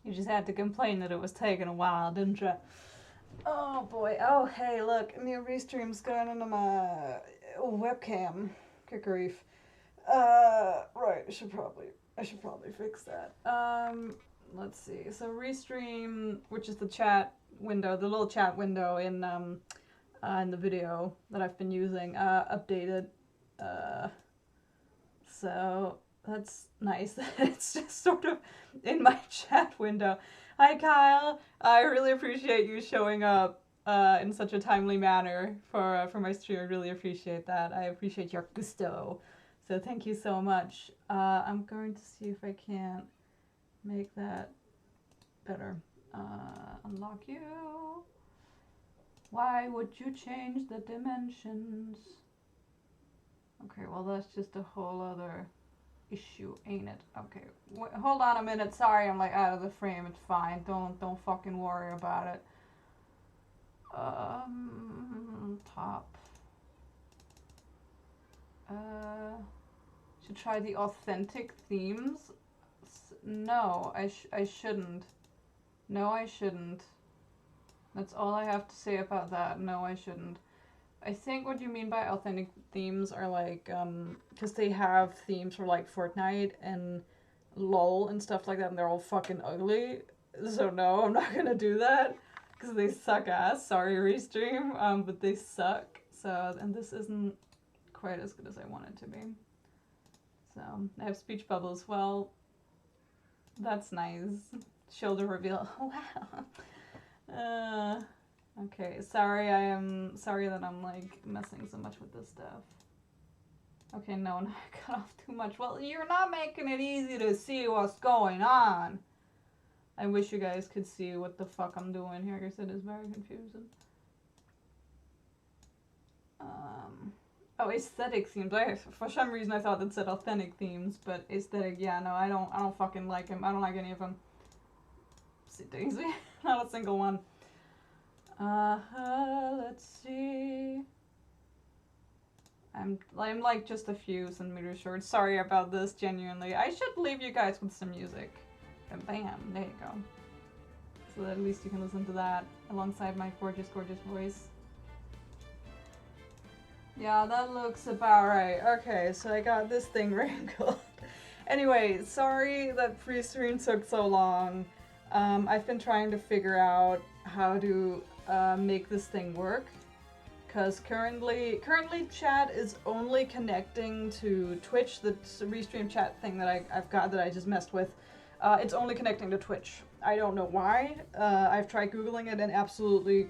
You just had to complain that it was taking a while, didn't you? Oh boy. Oh hey, look, new restream's going into my webcam. Good grief. Right. I should probably fix that. Let's see. So restream, which is the chat window, the little chat window in the video that I've been using, updated. So that's nice. It's just sort of in my chat window. Hi Kyle, I really appreciate you showing up in such a timely manner for my stream. I really appreciate that. I appreciate your gusto. So thank you so much. I'm going to see if I can make that better. Unlock you. Why would you change the dimensions? Okay, well that's just a whole other issue, ain't it? Okay, hold on a minute. Sorry, I'm like out of the frame. It's fine. Don't fucking worry about it. Top. Should try the authentic themes. No, I shouldn't. No, I shouldn't. That's all I have to say about that. No, I shouldn't. I think what you mean by authentic themes are like, because they have themes for like Fortnite and LOL and stuff like that, and they're all fucking ugly. So no, I'm not gonna do that because they suck ass. Sorry, Restream, but they suck. So, and this isn't quite as good as I want it to be. So I have speech bubbles. Well, that's nice. Shoulder reveal. Wow. Okay, sorry, I am sorry that I'm like messing so much with this stuff. Okay, no, I cut off too much. Well, you're not making it easy to see what's going on. I wish you guys could see what the fuck I'm doing here, because it is very confusing. Oh, aesthetic themes. For some reason I thought that said authentic themes, but aesthetic, yeah, no, I don't fucking like them. I don't like any of them. See, Daisy, not a single one. Let's see. I'm like just a few centimeters short. Sorry about this, genuinely. I should leave you guys with some music. And bam, there you go. So that at least you can listen to that alongside my gorgeous, gorgeous voice. Yeah, that looks about right. Okay, so I got this thing wrinkled. Anyway, sorry that pre-stream took so long. I've been trying to figure out how to make this thing work, because currently chat is only connecting to Twitch. The restream chat thing that I've got that I just messed with, it's only connecting to Twitch. I don't know why. I've tried Googling it and absolutely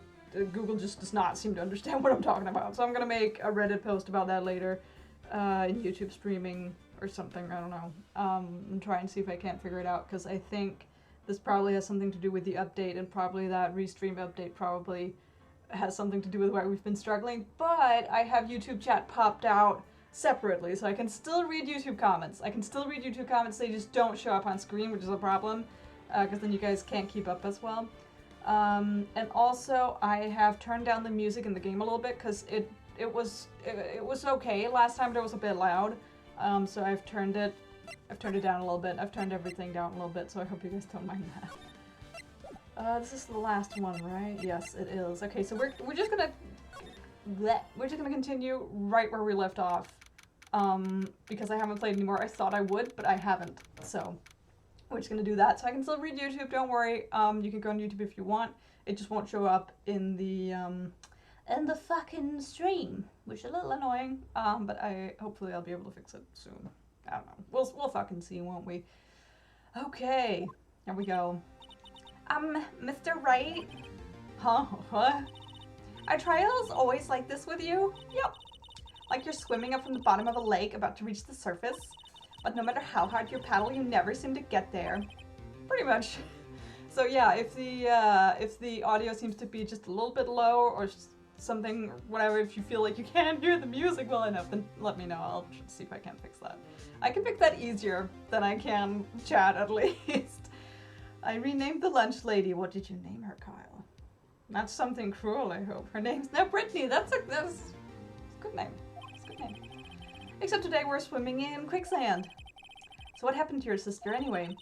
Google just does not seem to understand what I'm talking about. So I'm gonna make a Reddit post about that later in YouTube streaming or something. I don't know. And try and see if I can't figure it out, because I think this probably has something to do with the update, and probably that restream update probably has something to do with why we've been struggling. But I have YouTube chat popped out separately, so I can still read YouTube comments. They just don't show up on screen, which is a problem, because then you guys can't keep up as well. And also I have turned down the music in the game a little bit, because it was okay last time, but it was a bit loud. So I've turned it down a little bit. I've turned everything down a little bit, so I hope you guys don't mind that. This is the last one, right? Yes, it is. Okay, so we're just gonna continue right where we left off, because I haven't played anymore. I thought I would, but I haven't. So we're just gonna do that. So I can still read YouTube. Don't worry. You can go on YouTube if you want. It just won't show up in the fucking stream, which is a little annoying. But hopefully I'll be able to fix it soon. I don't know. We'll fucking see, won't we? Okay, here we go. Mr. Wright? Huh? What? Are trials always like this with you? Yep. Like you're swimming up from the bottom of a lake about to reach the surface, but no matter how hard you paddle, you never seem to get there. Pretty much. So yeah, if the audio seems to be just a little bit low or something, whatever, if you feel like you can't hear the music well enough, then let me know. I'll see if I can fix that. I can fix that easier than I can chat, at least. I renamed the lunch lady. What did you name her, Kyle? Not something cruel, I hope. Her name's now Brittany. That's a good name. It's a good name. Except today we're swimming in quicksand. So what happened to your sister anyway?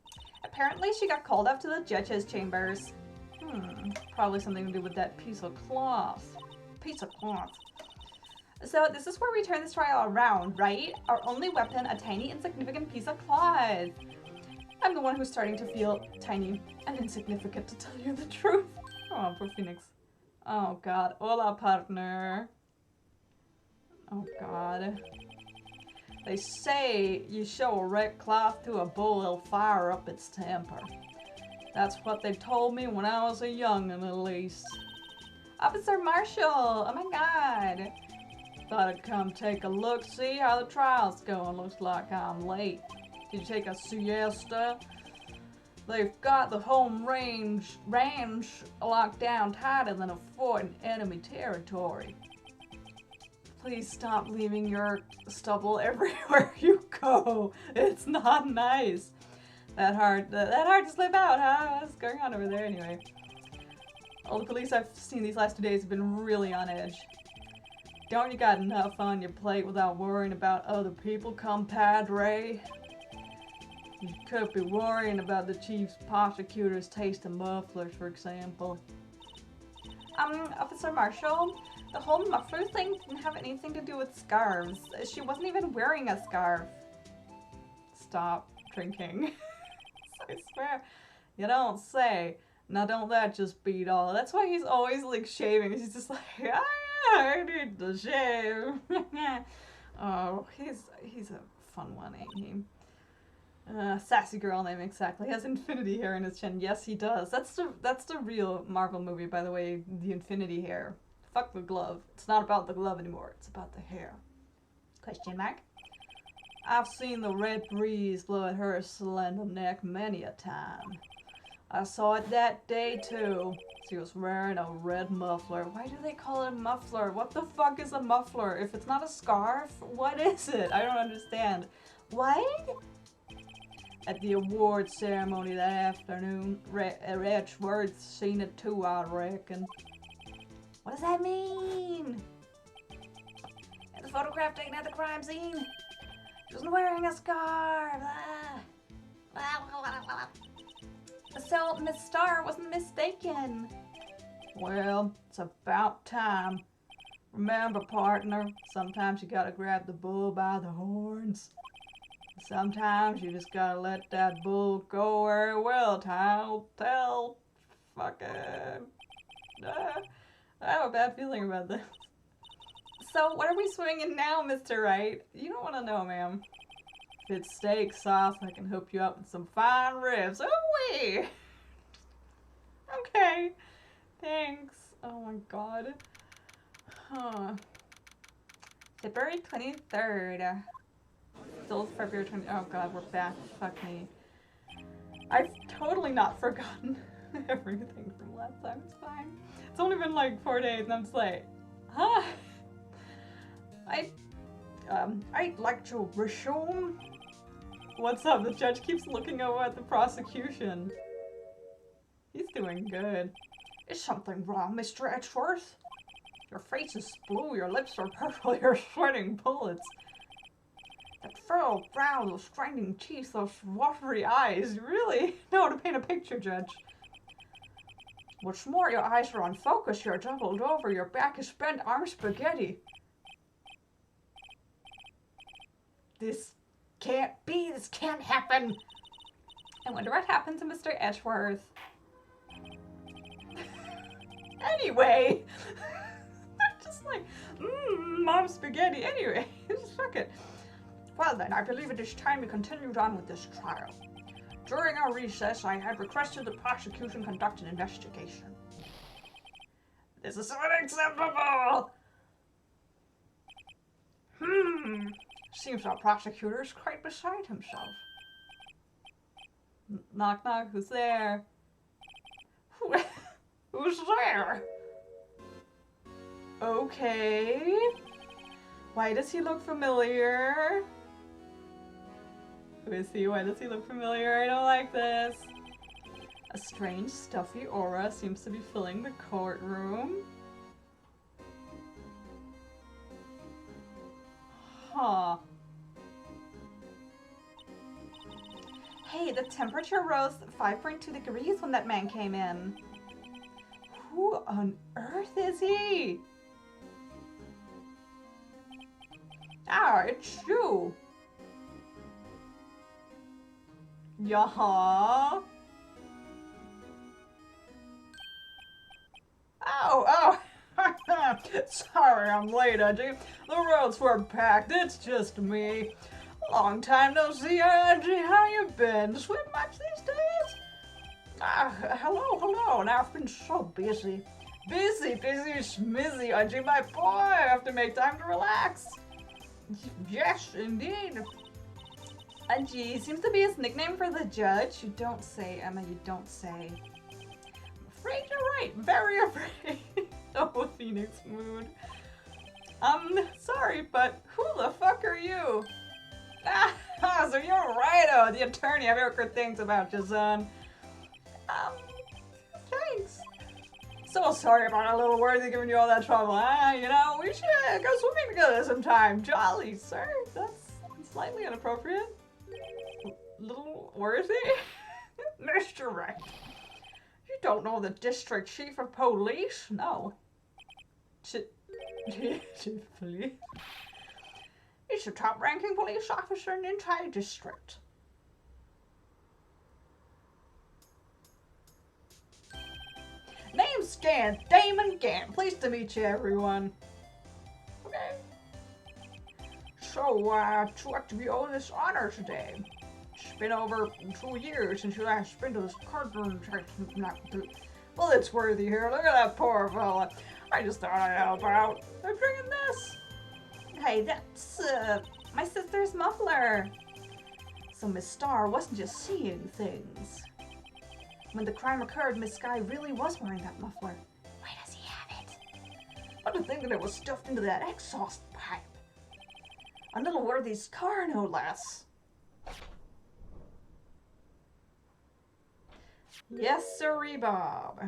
Apparently she got called up to the judge's chambers. Probably something to do with that piece of cloth. So this is where we turn this trial around, right? Our only weapon, a tiny insignificant piece of cloth. I'm the one who's starting to feel tiny and insignificant, to tell you the truth. Oh, poor Phoenix. Oh god. Hola, partner. Oh god. They say you show a red cloth to a bull, it'll fire up its temper. That's what they told me when I was a young'un, at least. Officer Marshall! Oh my god! Thought I'd come take a look, see how the trial's going. Looks like I'm late. Did you take a siesta? They've got the home range locked down tighter than a fort in enemy territory. Please stop leaving your stubble everywhere you go. It's not nice. That hard to slip out, huh? What's going on over there anyway? All the police I've seen these last 2 days have been really on edge. Don't you got enough on your plate without worrying about other people, compadre? You could be worrying about the chief's prosecutor's taste in mufflers, for example. Officer Marshall, the whole muffler thing didn't have anything to do with scarves. She wasn't even wearing a scarf. Stop drinking. I swear. You don't say. Now don't that just beat all. That's why he's always like shaving. He's just like, I need to shave. Oh, he's a fun one, ain't he? Sassy girl name exactly. He has infinity hair in his chin. Yes, he does. That's the real Marvel movie, by the way. The infinity hair. Fuck the glove. It's not about the glove anymore. It's about the hair. Question mark. I've seen the red breeze blow at her slender neck many a time. I saw it that day too. She was wearing a red muffler. Why do they call it a muffler? What the fuck is a muffler? If it's not a scarf, what is it? I don't understand. What? At the award ceremony that afternoon, Edgeworth's seen it too, I reckon. What does that mean? And the photograph taken at the crime scene. She wasn't wearing a scarf. So Miss Starr wasn't mistaken. Well, it's about time. Remember, partner, sometimes you gotta grab the bull by the horns. Sometimes you just gotta let that bull go where it will. Tell. Fucking. I have a bad feeling about this. So, what are we swimming in now, Mr. Wright? You don't want to know, ma'am. If it's steak sauce, I can hook you up with some fine ribs. Oh, wait. Okay. Thanks. Oh my god. Huh. February 23rd. Still February 20th. Oh god, we're back. Fuck me. I've totally not forgotten everything from last time. It's fine. It's only been like 4 days and I'm just like, huh? I'd like to resume. What's up? The judge keeps looking over at the prosecution. He's doing good. Is something wrong, Mr. Edgeworth? Your face is blue, your lips are purple, you're sweating bullets. That furrowed brow, those grinding teeth, those watery eyes. You really know how to paint a picture, Judge. What's more, your eyes are unfocused, you're doubled over, your back is bent, arm spaghetti. This can't be, this can't happen. I wonder what happened to Mr. Edgeworth. Anyway. I'm just like, mom spaghetti. Anyway, just fuck it. Well then, I believe it is time we continued on with this trial. During our recess, I had requested the prosecution conduct an investigation. This is unacceptable! Seems our prosecutor is quite beside himself. Knock knock, who's there? Who's there? Okay. Why does he look familiar? Who is he? Why does he look familiar? I don't like this. A strange, stuffy aura seems to be filling the courtroom. Huh. Hey, the temperature rose 5.2 degrees when that man came in. Who on earth is he? Ah, it's you. Yaha. Oh. Sorry I'm late, Edgy. The roads were packed. It's just me. Long time no see, Edgy. How you been? Swim much these days? Hello. Now I've been so busy. Busy, schmizzy, Edgy, my boy. I have to make time to relax. Yes, indeed. Edgy seems to be his nickname for the judge. You don't say, Emma, you don't say. I'm afraid you're right. Very afraid. Oh, Phoenix mood. Sorry, but who the fuck are you? So you're Righto, the attorney. I've heard things about your son. Thanks. So sorry about our little worthy giving you all that trouble. You know, we should go swimming together sometime. Jolly, sir. That's slightly inappropriate. Little worthy? Mr. Wright. You don't know the district chief of police? No. Chief of police? He's the top-ranking police officer in the entire district. Name scan, Damon Gant. Pleased to meet you, everyone. Okay. So, what do we owe this honor today? It's been over 2 years since you last been to this cardroom. Well, it's worthy here. Look at that poor fella. I just thought I'd help out. I'm bringing this. Hey, that's, my sister's muffler. So Miss Starr wasn't just seeing things. When the crime occurred, Miss Sky really was wearing that muffler. Why does he have it? I'd been thinking it was stuffed into that exhaust pipe. A little worthy's car, no less. Yes, sirree, Bob.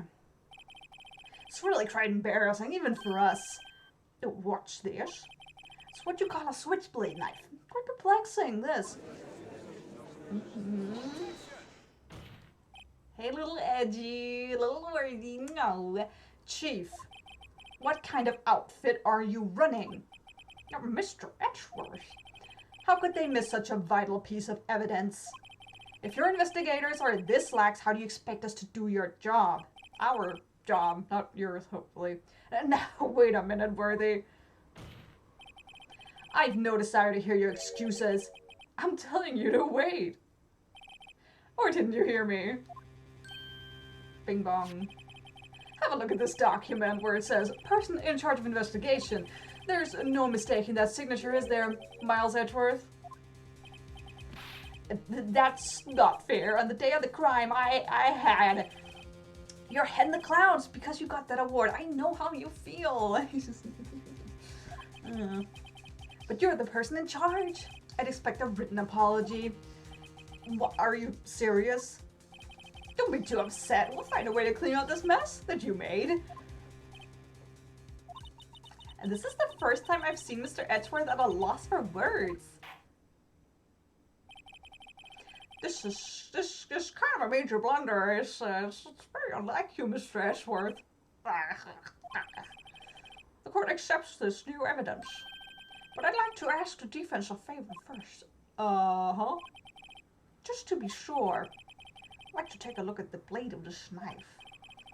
It's really quite embarrassing, even for us. Watch this. It's what you call a switchblade knife. Quite perplexing, this. Hey, little edgy, little worthy, no. Chief, what kind of outfit are you running? Mr. Edgeworth. How could they miss such a vital piece of evidence? If your investigators are this lax, how do you expect us to do your job? Our job, not yours, hopefully. Now, wait a minute, Worthy. I've no desire to hear your excuses. I'm telling you to wait. Or didn't you hear me? Bing bong. Have a look at this document where it says, person in charge of investigation. There's no mistaking that signature, is there, Miles Edgeworth? That's not fair. On the day of the crime, I had your head in the clouds because you got that award. I know how you feel. But you're the person in charge. I'd expect a written apology. What, are you serious? Don't be too upset. We'll find a way to clean out this mess that you made. And this is the first time I've seen Mr. Edgeworth at a loss for words. This is kind of a major blunder. It's very unlike you, Mr. Edgeworth. The court accepts this new evidence. But I'd like to ask the defense a favor first. Uh-huh. Just to be sure, I'd like to take a look at the blade of this knife.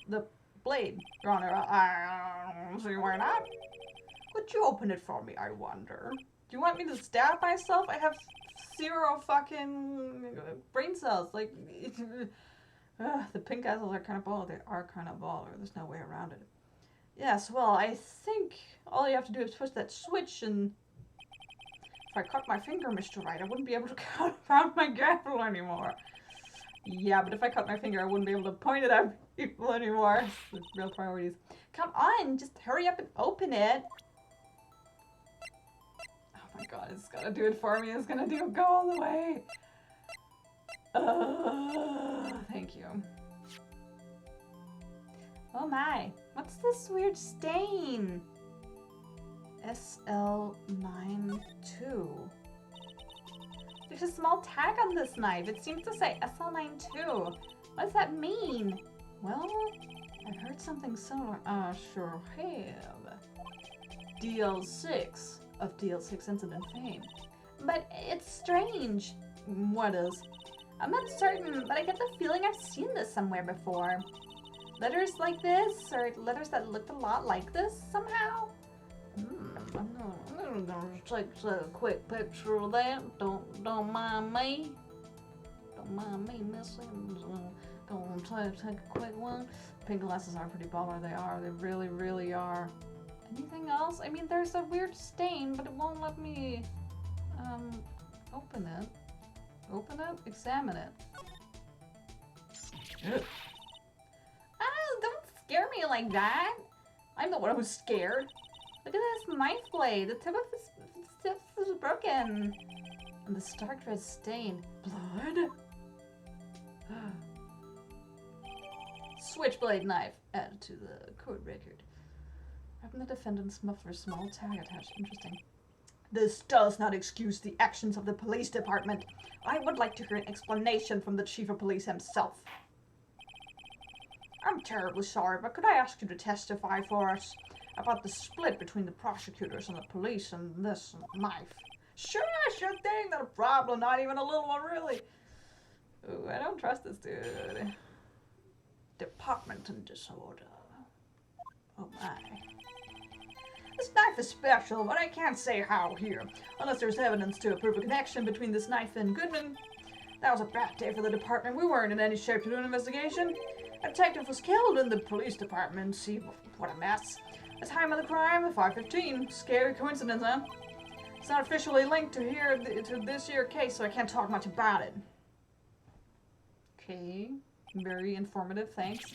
The blade, Your Honor, I don't see why not. Could you open it for me, I wonder? Do you want me to stab myself? I have 0 fucking brain cells. Like, the pink assholes are kind of baller. They are kind of baller. There's no way around it. Yes, well, I think all you have to do is push that switch, and if I cut my finger, Mr. Wright, I wouldn't be able to count around my gavel anymore. Yeah, but if I cut my finger, I wouldn't be able to point it at people anymore. It's real priorities. Come on, just hurry up and open it. Oh my god, it's gonna do it for me. It's gonna go all the way. Thank you. Oh my, what's this weird stain? SL92. There's a small tag on this knife. It seems to say SL92. What does that mean? Well, I've heard something similar. Sure have. DL6 of DL6 incident fame. But it's strange. What is? I'm not certain, but I get the feeling I've seen this somewhere before. Letters like this, or letters that looked a lot like this somehow? I'm gonna take a quick picture of that. Don't mind me. Don't mind me, missy. Gonna take a quick one. Pink glasses are pretty baller. They are. They really, really are. Anything else? I mean, there's a weird stain, but it won't let me open it. Open it? Examine it. Don't scare me like that. I'm the one who's scared. Look at this knife blade. The tip of this is broken. And the stark red stain. Blood? Switchblade knife. Added to the court record. Wrapping the defendant's muffler, small tag attached. Interesting. This does not excuse the actions of the police department. I would like to hear an explanation from the chief of police himself. I'm terribly sorry, but could I ask you to testify for us about the split between the prosecutors and the police and this knife? Sure thing, not a problem, not even a little one, really. Ooh, I don't trust this dude. Department and disorder. Oh my. This knife is special, but I can't say how here, unless there's evidence to prove a connection between this knife and Goodman. That was a bad day for the department. We weren't in any shape to do an investigation. A detective was killed in the police department. See, what a mess. The time of the crime, 5:15. Scary coincidence, huh? It's not officially linked to this year case, so I can't talk much about it. Okay, very informative, thanks.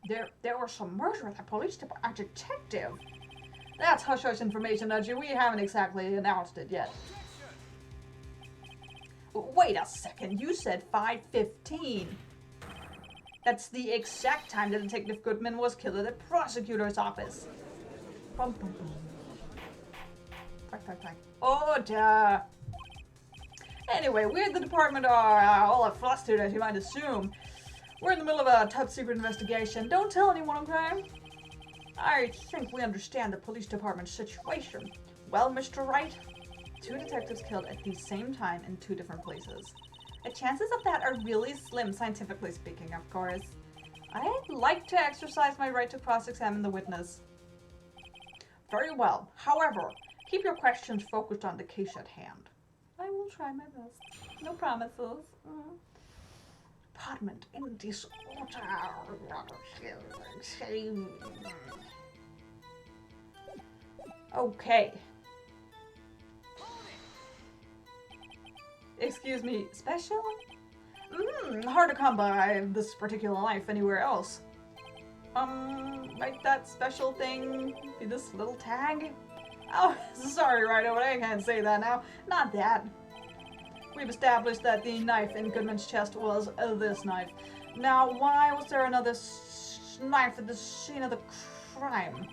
There was some murder at the police department. A detective. That's hush-hush information, Nudgy. We haven't exactly announced it yet. Wait a second, you said 5:15. That's the exact time that Detective Goodman was killed at the prosecutor's office. Bum, bum, bum. Oh, duh. Anyway, we at the department are all flustered, as you might assume. We're in the middle of a top-secret investigation. Don't tell anyone, okay? I think we understand the police department's situation. Well, Mr. Wright, 2 detectives killed at the same time in 2 different places. The chances of that are really slim, scientifically speaking, of course. I'd like to exercise my right to cross-examine the witness. Very well. However, keep your questions focused on the case at hand. I will try my best. No promises. Department in disorder. Okay. Excuse me, special? Hard to come by this particular knife anywhere else. Might that special thing be this little tag? Oh, sorry, Righto, but I can't say that now. Not that. We've established that the knife in Goodman's chest was this knife. Now, why was there another knife at the scene of the crime?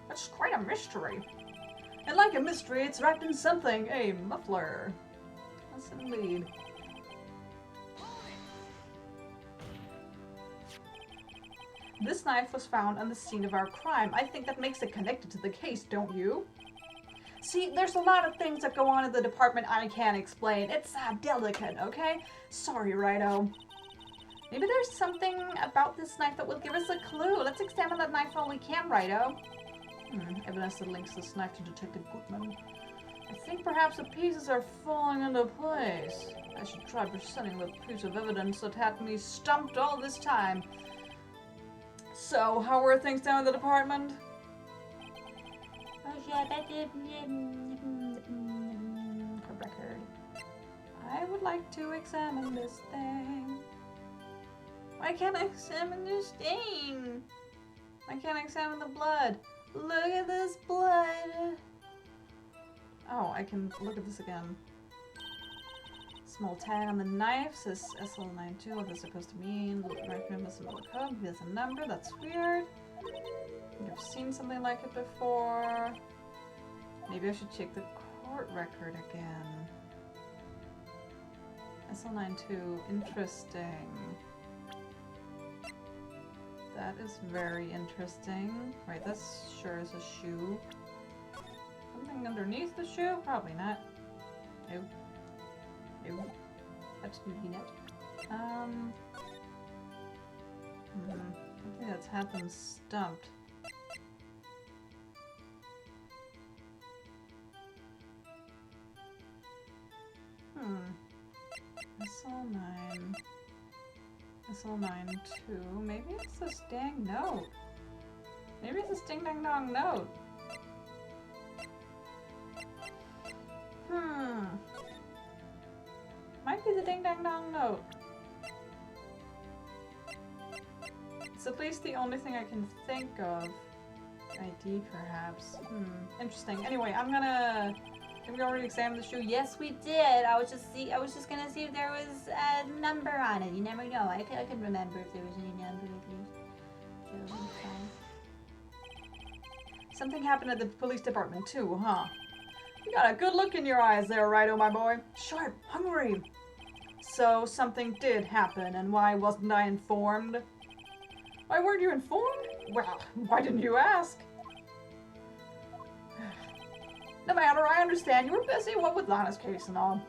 That's quite a mystery. And like a mystery, it's wrapped in something. A muffler. Yes, indeed. This knife was found on the scene of our crime. I think that makes it connected to the case, don't you? See, there's a lot of things that go on in the department I can't explain. It's delicate, okay? Sorry, Righto. Maybe there's something about this knife that will give us a clue. Let's examine that knife while we can, Righto. Evidence that links this knife to Detective Goodman. I think perhaps the pieces are falling into place. I should try presenting the piece of evidence that had me stumped all this time. So, how are things down in the department? Record. I would like to examine this thing. Why can't I examine this thing? I can't examine the blood. Look at this blood. Oh, I can look at this again. Small tag on the knife says SL92. What is supposed to mean? Record this another code. Here's a number. That's weird. I've seen something like it before. Maybe I should check the court record again. SL92. Interesting. That is very interesting. Right, that sure is a shoe. Something underneath the shoe? Probably not. Nope. Nope. Absolutely not. Something that's had them stumped. SL9. SL9 2. Maybe it's this dang note. Maybe it's this ding dang dong note. Might be the ding dang dong note. It's at least the only thing I can think of. ID perhaps. Interesting. Anyway, did we already examine the shoe? Yes, we did. I was just gonna see if there was a number on it. You never know. I could remember if there was any number at least. Something happened at the police department too, huh? You got a good look in your eyes there, Righto, my boy. Sharp, hungry. So something did happen, and why wasn't I informed? Why weren't you informed? Well, why didn't you ask? No matter, I understand you were busy, what with Lana's case and all.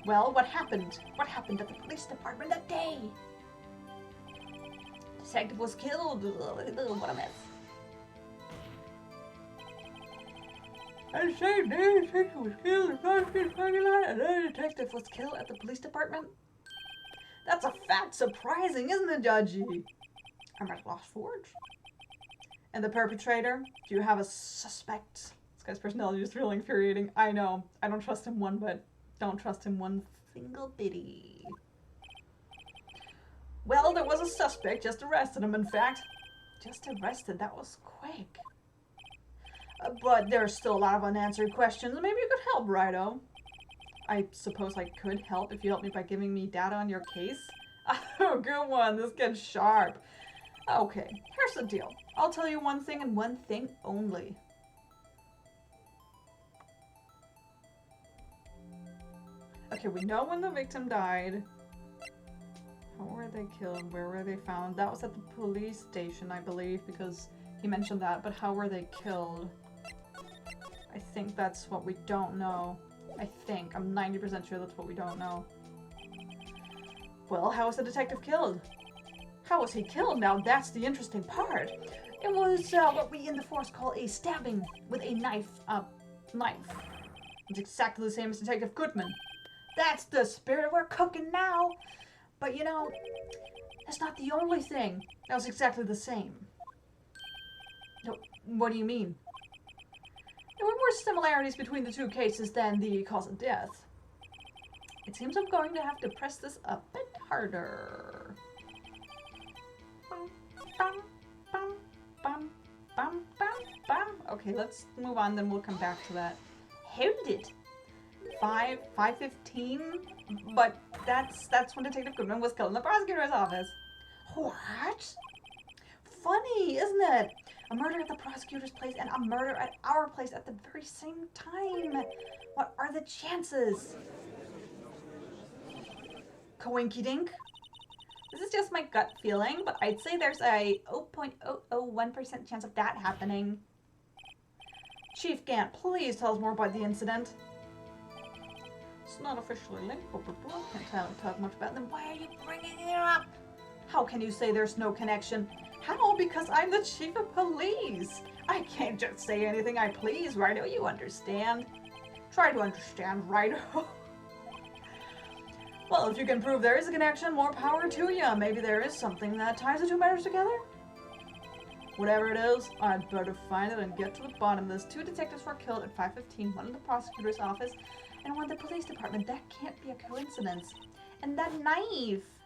Well, what happened? What happened at the police department that day? Detective was killed. What a mess. The same day, the detective was killed in the parking lot, and the detective was killed at the police department? That's a fact surprising, isn't it, Judgy? I'm at lost for words. And the perpetrator? Do you have a suspect? This guy's personality is really infuriating. I know. I don't trust him one bit. Don't trust him one single bitty. Well, there was a suspect. Just arrested him, in fact. Just arrested? That was quick. But there's still a lot of unanswered questions. Maybe you could help, Righto. I suppose I could help if you help me by giving me data on your case. Oh, good one. This gets sharp. Okay, here's the deal. I'll tell you one thing and one thing only. Okay, we know when the victim died. How were they killed? Where were they found? That was at the police station, I believe, because he mentioned that. But how were they killed? I think that's what we don't know. I think. I'm 90% sure that's what we don't know. Well, how was the detective killed? How was he killed? Now that's the interesting part. It was what we in the force call a stabbing with a knife. It's exactly the same as Detective Goodman. That's the spirit we're cooking now. But you know, that's not the only thing. That was exactly the same. No, what do you mean? There were more similarities between the two cases than the cause of death. It seems I'm going to have to press this a bit harder. Bum, bum, bum, bum, bum, bum. Okay, let's move on, then we'll come back to that. Hold it. 5:15? But that's when Detective Goodman was killed in the prosecutor's office. What? Funny, isn't it? A murder at the prosecutor's place and a murder at our place at the very same time. What are the chances? Coinky dink? This is just my gut feeling, but I'd say there's a 0.001% chance of that happening. Chief Gant, please tell us more about the incident. It's not officially linked, blah, blah, blah. Can't talk much about them. Why are you bringing it up? How can you say there's no connection? How? Because I'm the chief of police. I can't just say anything I please, Righto. You understand? Try to understand, Righto. Well, if you can prove there is a connection, more power to you. Maybe there is something that ties the two matters together? Whatever it is, I'd better find it and get to the bottom of this. 2 detectives were killed at 5:15, one in the prosecutor's office and one in the police department. That can't be a coincidence. And that knife!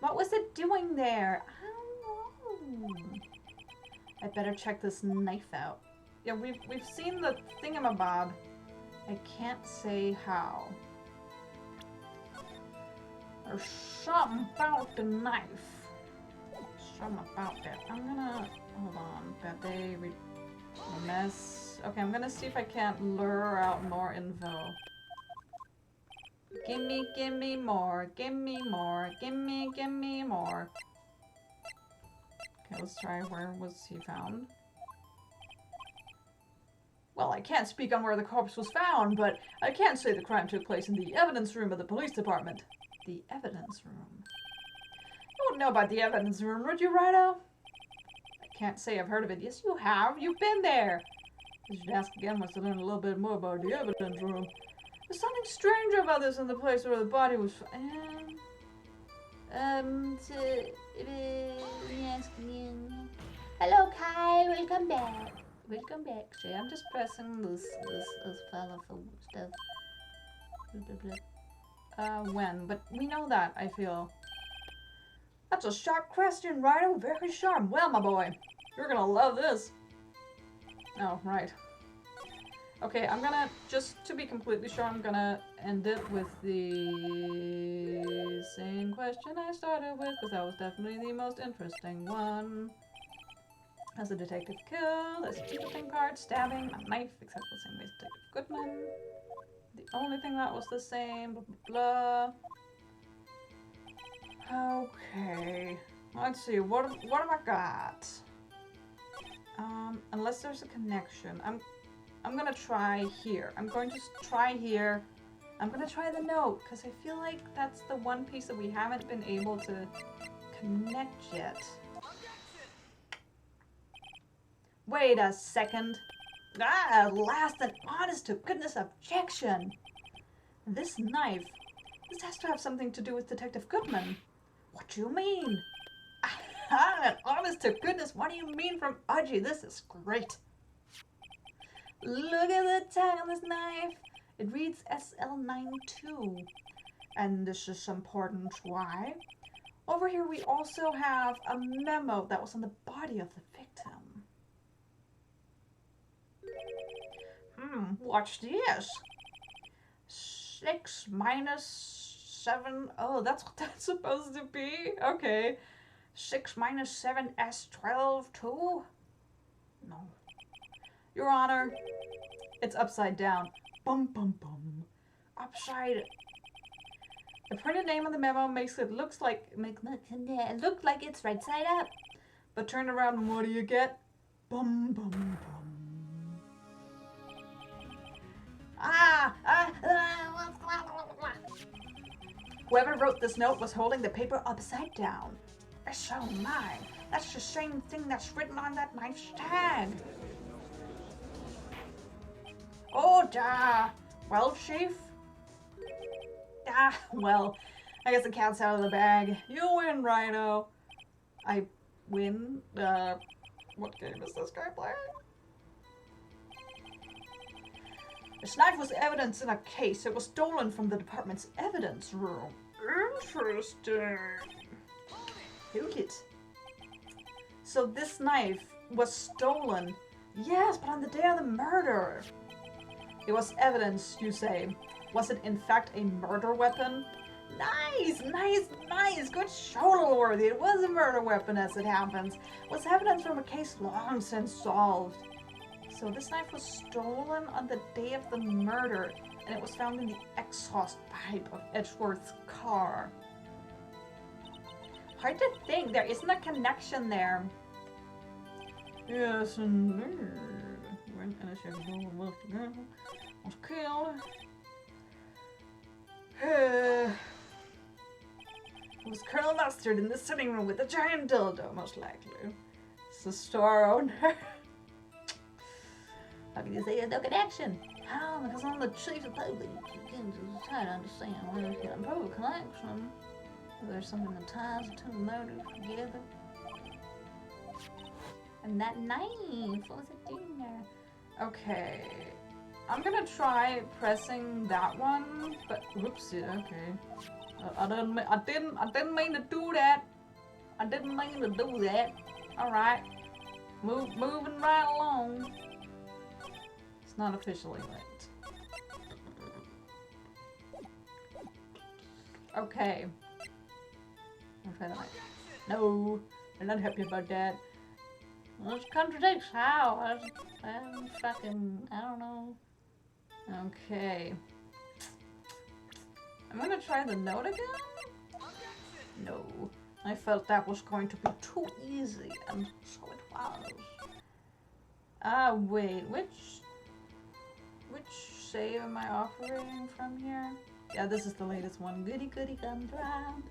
What was it doing there? I don't know. I better check this knife out. Yeah, we've seen the thingamabob. I can't say how. There's something about the knife. Something about that. I'm gonna hold on. Bad day, mess. Okay, I'm gonna see if I can't lure out more info. Gimme more. Gimme more. Gimme more. Okay, let's try. Where was he found? Well, I can't speak on where the corpse was found, but I can say the crime took place in the evidence room of the police department. The evidence room? You wouldn't know about the evidence room, would you, Righto? I can't say I've heard of it. Yes, you have. You've been there. I should ask again once to learn a little bit more about the evidence room. There's something strange about this in the place where the body was hello, Kai. Welcome back. Welcome back. See, I'm just pressing this powerful stuff. Blah, blah, blah. When? But we know that, I feel. That's a sharp question, Righto. Very sharp. Well, my boy, you're gonna love this. Oh, right. Okay, I'm gonna, just to be completely sure, I'm gonna end it with the same question I started with, because that was definitely the most interesting one. As a detective killed, as a cheating card, stabbing, a knife, exactly the same way as Detective Goodman. The only thing that was the same, blah, blah, blah. Okay. Let's see. What have I got? Unless there's a connection, I'm gonna try here. I'm going to try here. I'm gonna try the note because I feel like that's the one piece that we haven't been able to connect yet. Wait a second. Ah, at last an honest to goodness objection. This knife. This has to have something to do with Detective Goodman. What do you mean? Ah, honest to goodness, what do you mean from Udgy? This is great. Look at the tag on this knife. It reads SL92. And this is important. Why? Over here we also have a memo that was on the body of the victim. Watch this. 6 minus 7. Oh, that's what that's supposed to be? Okay. 6 minus 7 S12 2? No. Your Honor, it's upside down. Bum bum bum. Upside. The printed name on the memo makes it look like it's right side up. But turn around and what do you get? Bum bum bum. Whoever wrote this note was holding the paper upside down. So my, that's the same thing that's written on that knife's tag. Oh, duh. Well, Chief? Well, I guess the cat's out of the bag. You win, Rhino. I win? What game is this guy playing? This knife was evidence in a case. It was stolen from the department's evidence room. Interesting. Hold it. So this knife was stolen. Yes, but on the day of the murder. It was evidence, you say. Was it in fact a murder weapon? Nice, nice, nice. Good shoulder worthy. It was a murder weapon as it happens. It was evidence from a case long since solved. So this knife was stolen on the day of the murder, and it was found in the exhaust pipe of Edgeworth's car. Hard to think. There isn't a connection there. Yes, indeed. When was killed. It was Colonel Mustard in the sitting room with a giant dildo, most likely. It's the store owner. How can you say there's no connection? How? Because I'm the chief of police. You try to understand where you can prove a connection. There's something that ties the two murders together. And that knife, what was it doing there? Okay. I'm gonna try pressing that one, but whoopsie, okay. I didn't mean to do that. I didn't mean to do that. Alright. Moving right along. It's not officially linked. Okay. I'll try that. No, I'm not happy about that. Well, it contradicts how. I'm fucking, I don't know. Okay. I'm gonna try the note again? No. I felt that was going to be too easy, and so it was. Wait, which save am I operating from here? Yeah, this is the latest one. Goody goody gumdrops.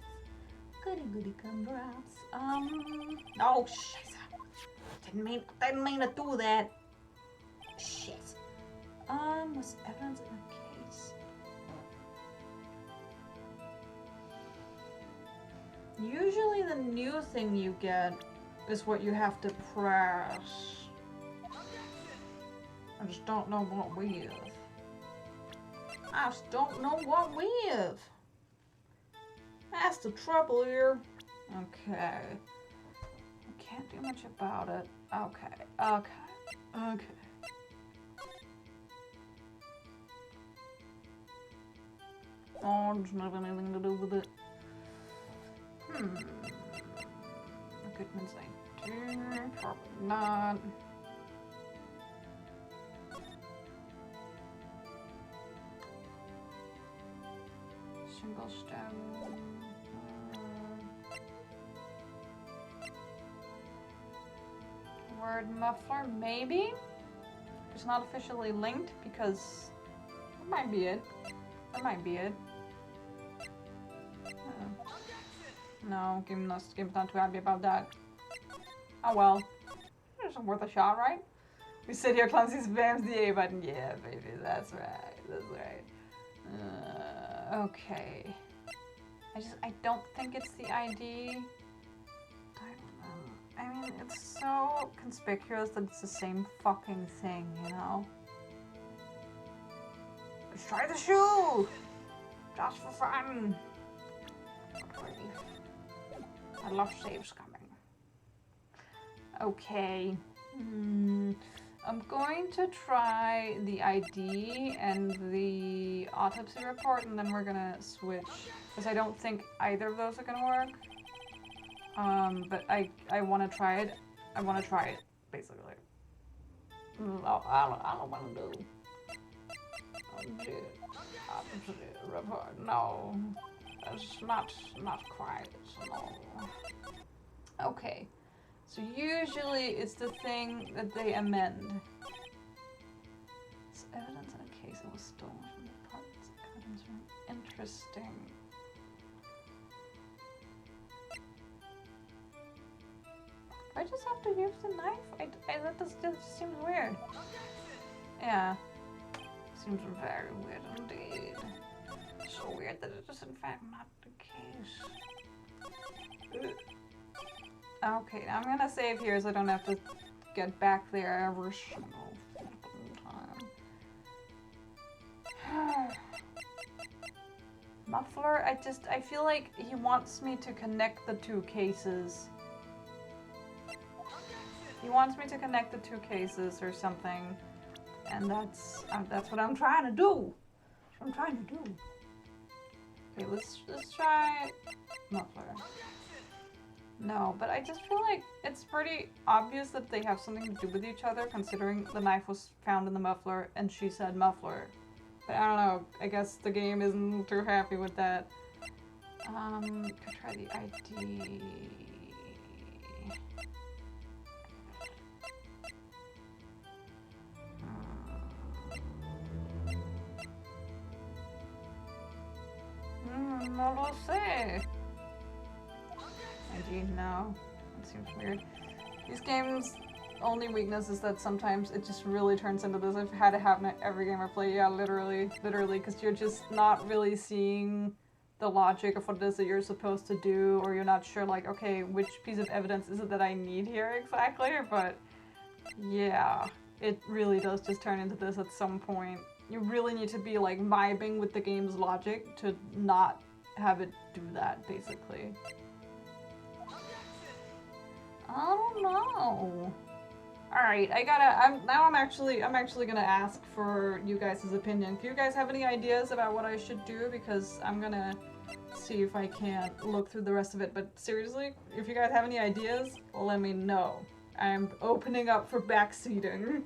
Goody goody gumdrops. Oh shit. Didn't mean to do that. Shit. Was evidence in a case? Usually the new thing you get is what you have to press. I just don't know what with. I just don't know what with. That's the trouble here. Okay. I can't do much about it. Okay. Oh, doesn't have anything to do with it. Goodman's 19, probably not. Single stem. word muffler, maybe? It's not officially linked because that might be it. That might be it. No, game's not too happy about that. Oh well. It's worth a shot, right? We sit here, Clumsy spams the A button. Yeah, baby, that's right. That's right. Okay. I don't think it's the ID. I mean, it's so conspicuous that it's the same fucking thing, you know? Let's try the shoe! Just for fun! I love saves coming. Okay. I'm going to try the ID and the autopsy report, and then we're gonna switch. Because I don't think either of those are gonna work. But I want to try it. I want to try it, basically. I don't want to do. Autopsy report. No. That's not quite. No. Okay. So usually it's the thing that they amend. It's evidence in a case that was stolen from the parts. Evidence from interesting. Do I just have to use the knife? That just seems weird. Yeah. Seems very weird indeed. So weird that it is in fact not the case. Okay, now I'm gonna save here so I don't have to get back there every single time. Muffler, I feel like he wants me to connect the two cases. He wants me to connect the two cases or something, and that's what I'm trying to do. That's what I'm trying to do. Okay, let's try muffler. No, but I just feel like it's pretty obvious that they have something to do with each other, considering the knife was found in the muffler and she said muffler. But I don't know, I guess the game isn't too happy with that. Could try the ID. No lo sé. ID, no. That seems weird. These games' only weakness is that sometimes it just really turns into this. I've had it happen at every game I play. Yeah, literally, because you're just not really seeing the logic of what it is that you're supposed to do, or you're not sure, like, okay, which piece of evidence is it that I need here exactly? But yeah, it really does just turn into this at some point. You really need to be, like, vibing with the game's logic to not have it do that, basically. I don't know. Alright, I'm actually gonna ask for you guys' opinion. Do you guys have any ideas about what I should do? Because I'm gonna see if I can look through the rest of it. But seriously, if you guys have any ideas, let me know. I'm opening up for backseating.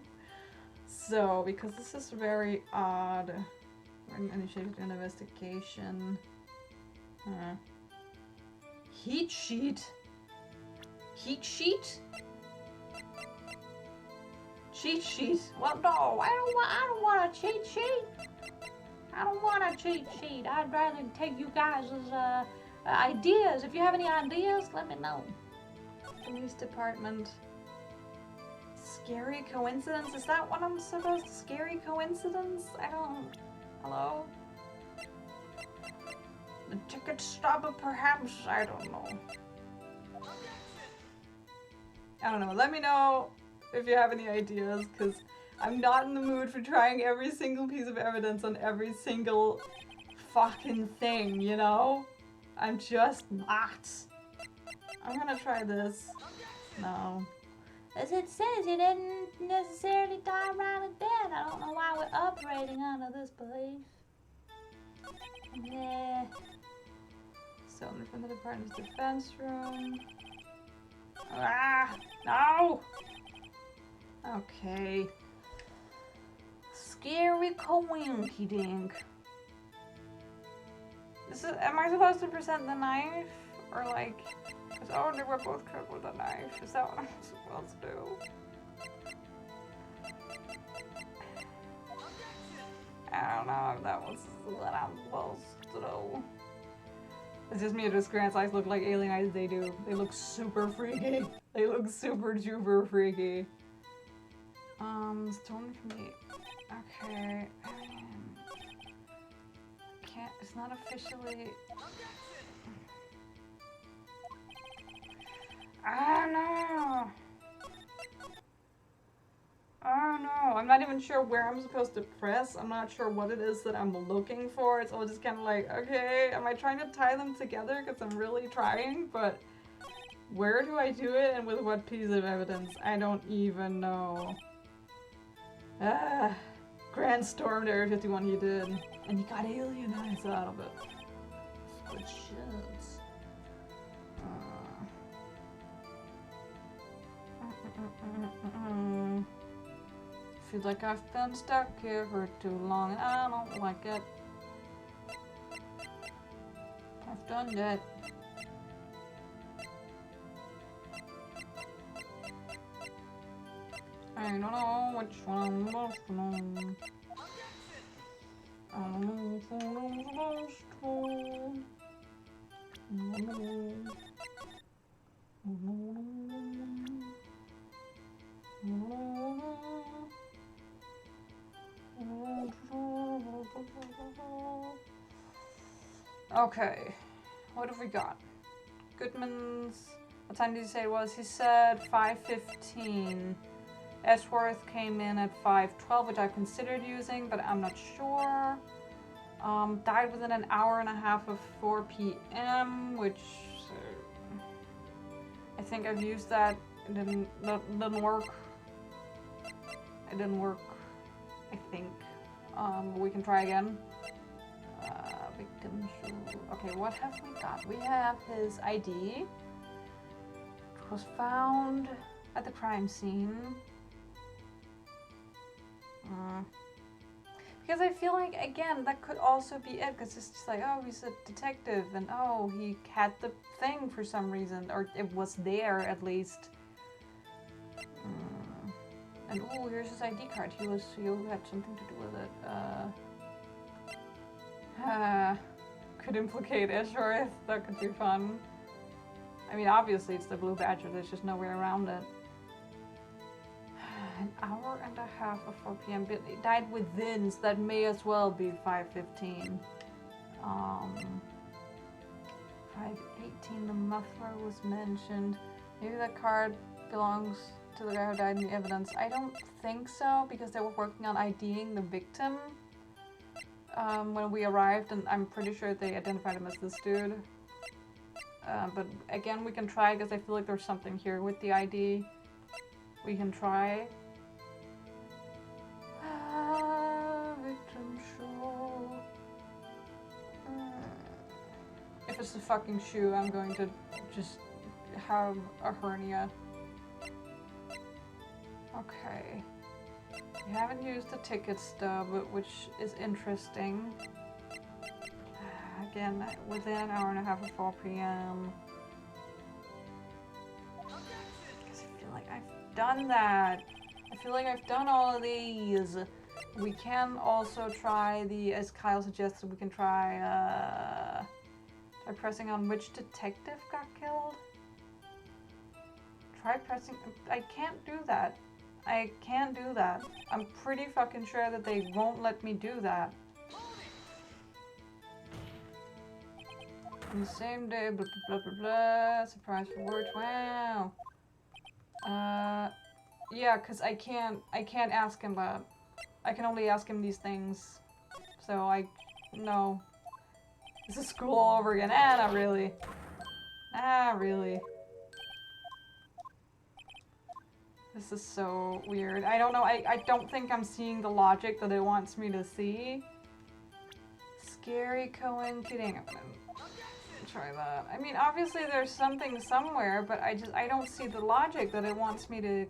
So, because this is very odd. We're initiated an investigation. Heat sheet? Heat sheet? Cheat sheet? Well, no, I don't want a cheat sheet. I don't want a cheat sheet. I'd rather take you guys' ideas. If you have any ideas, let me know. Police department. Scary coincidence? Is that what I'm supposed to? Scary coincidence? I don't... Hello? The ticket stopper, perhaps? I don't know. I don't know. Let me know if you have any ideas, because I'm not in the mood for trying every single piece of evidence on every single fucking thing, you know? I'm just not. I'm gonna try this. No. As it says, you didn't necessarily die right and dead. I don't know why we're operating under this belief. Yeah. Stolen from the department's defense room. Ah! No! Okay. Scary coinky dink. Am I supposed to present the knife? Or like, Oh, they were both cut with a knife. Is that what I'm supposed to do? I don't know if that was what I'm supposed to do. It's just me, just Grant's eyes look like alien eyes, they do. They look super freaky. They look super duper freaky. Stolen from the... Okay, can't, it's not officially... I don't know. Oh no, I'm not even sure where I'm supposed to press. I'm not sure what it is that I'm looking for. It's all just kind of like, okay, am I trying to tie them together? Because I'm really trying, but where do I do it and with what piece of evidence? I don't even know. Grand stormed Area 51, he did. And he got alien eyes out of it. Good shit. Feel like I've been stuck here for too long and I don't like it. I've done that. I don't know which one I'm supposed to know. I don't know which one I'm supposed to Okay, what have we got? Goodman's, what time did he say it was? He said 5:15. Ashworth came in at 5:12, which I considered using, but I'm not sure. Died within an hour and a half of 4 p.m., which I think I've used that. It didn't work. It didn't work, I think. We can try again. Victim show. Okay, what have we got? We have his ID. It was found at the crime scene. Because I feel like, again, that could also be it. Because it's just like, oh, he's a detective. And oh, he had the thing for some reason. Or it was there, at least. And oh, here's his ID card. He had something to do with it. Could implicate Ashworth. That could be fun. I mean, obviously it's the blue badger. There's just no way around it. An hour and a half of 4 p.m. But it died within, so that may as well be 5:15. 5:18, the muffler was mentioned. Maybe that card belongs to the guy who died in the evidence. I don't think so, because they were working on IDing the victim when we arrived, and I'm pretty sure they identified him as this dude. But again, we can try, because I feel like there's something here with the ID. We can try. Victim show. If it's a fucking shoe, I'm going to just have a hernia. Okay. We haven't used the ticket stub, which is interesting. Again, within an hour and a half of 4 p.m. Because I feel like I've done that. I feel like I've done all of these. We can also try the, as Kyle suggested, we can try by pressing on which detective got killed. Try pressing, I can't do that. I can't do that. I'm pretty fucking sure that they won't let me do that. On the same day, blah blah blah blah blah. Surprise rewards, wow. Yeah, cause I can't ask him that. I can only ask him these things. So no. This is school all over again. Not really. Really. This is so weird. I don't know, I don't think I'm seeing the logic that it wants me to see. Scary coinciding. I'm gonna try that. I mean, obviously there's something somewhere, but I don't see the logic that it wants me to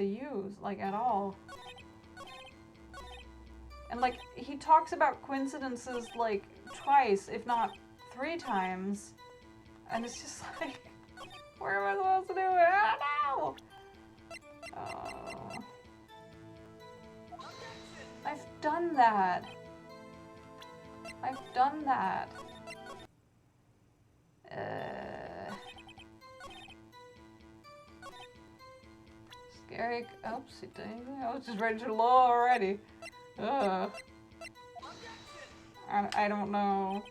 use, like, at all. And, like, he talks about coincidences, like, twice, if not 3 times. And it's just like... Where am I supposed to do it? Oh no! Oh. I've done that. I've done that. Scary. Oopsie daisy. I was just ready to low already. Ugh. I don't know.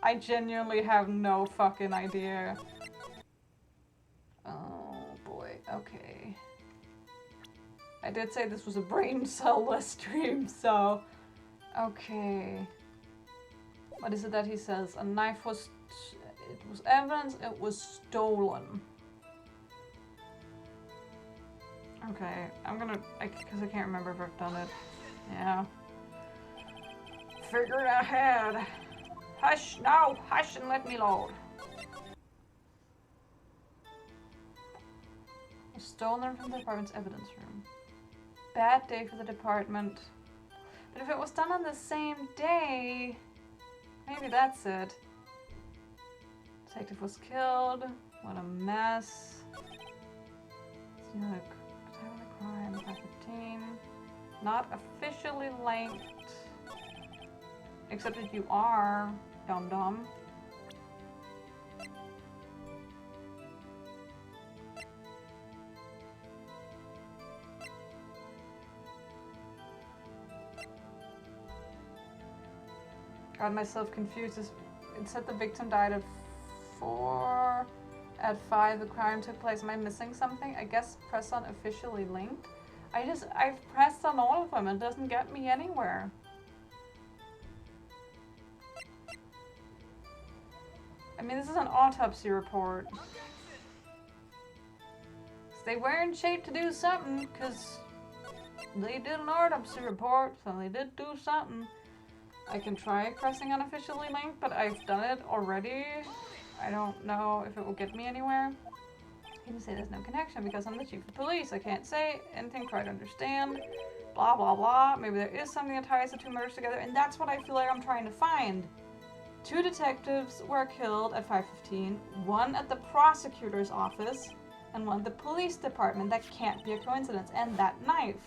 I genuinely have no fucking idea. Oh boy. Okay. I did say this was a brain cell-less stream, so... Okay. What is it that he says? A knife was... It was evidence, it was stolen. Okay, I'm gonna... Because I can't remember if I've done it. Yeah. Figured I had. Hush, no! Hush and let me load. Was stolen from the department's evidence room. Bad day for the department. But if it was done on the same day... Maybe that's it. Detective was killed. What a mess. You know, time of the crime, 515. Not officially linked. Except that you are, dum-dum. Got myself confused. It said the victim died at 4. At 5 the crime took place. Am I missing something? I guess press on officially linked. I've pressed on all of them. It doesn't get me anywhere. I mean, this is an autopsy report. So they were in shape to do something, because they did an autopsy report, so they did do something. I can try pressing unofficially linked, but I've done it already. I don't know if it will get me anywhere. He didn't say there's no connection because I'm the chief of police. I can't say anything, try to understand. Blah, blah, blah. Maybe there is something that ties the two murders together, and that's what I feel like I'm trying to find. 2 detectives were killed at 5:15, 1 at the prosecutor's office, and 1 at the police department. That can't be a coincidence. And that knife.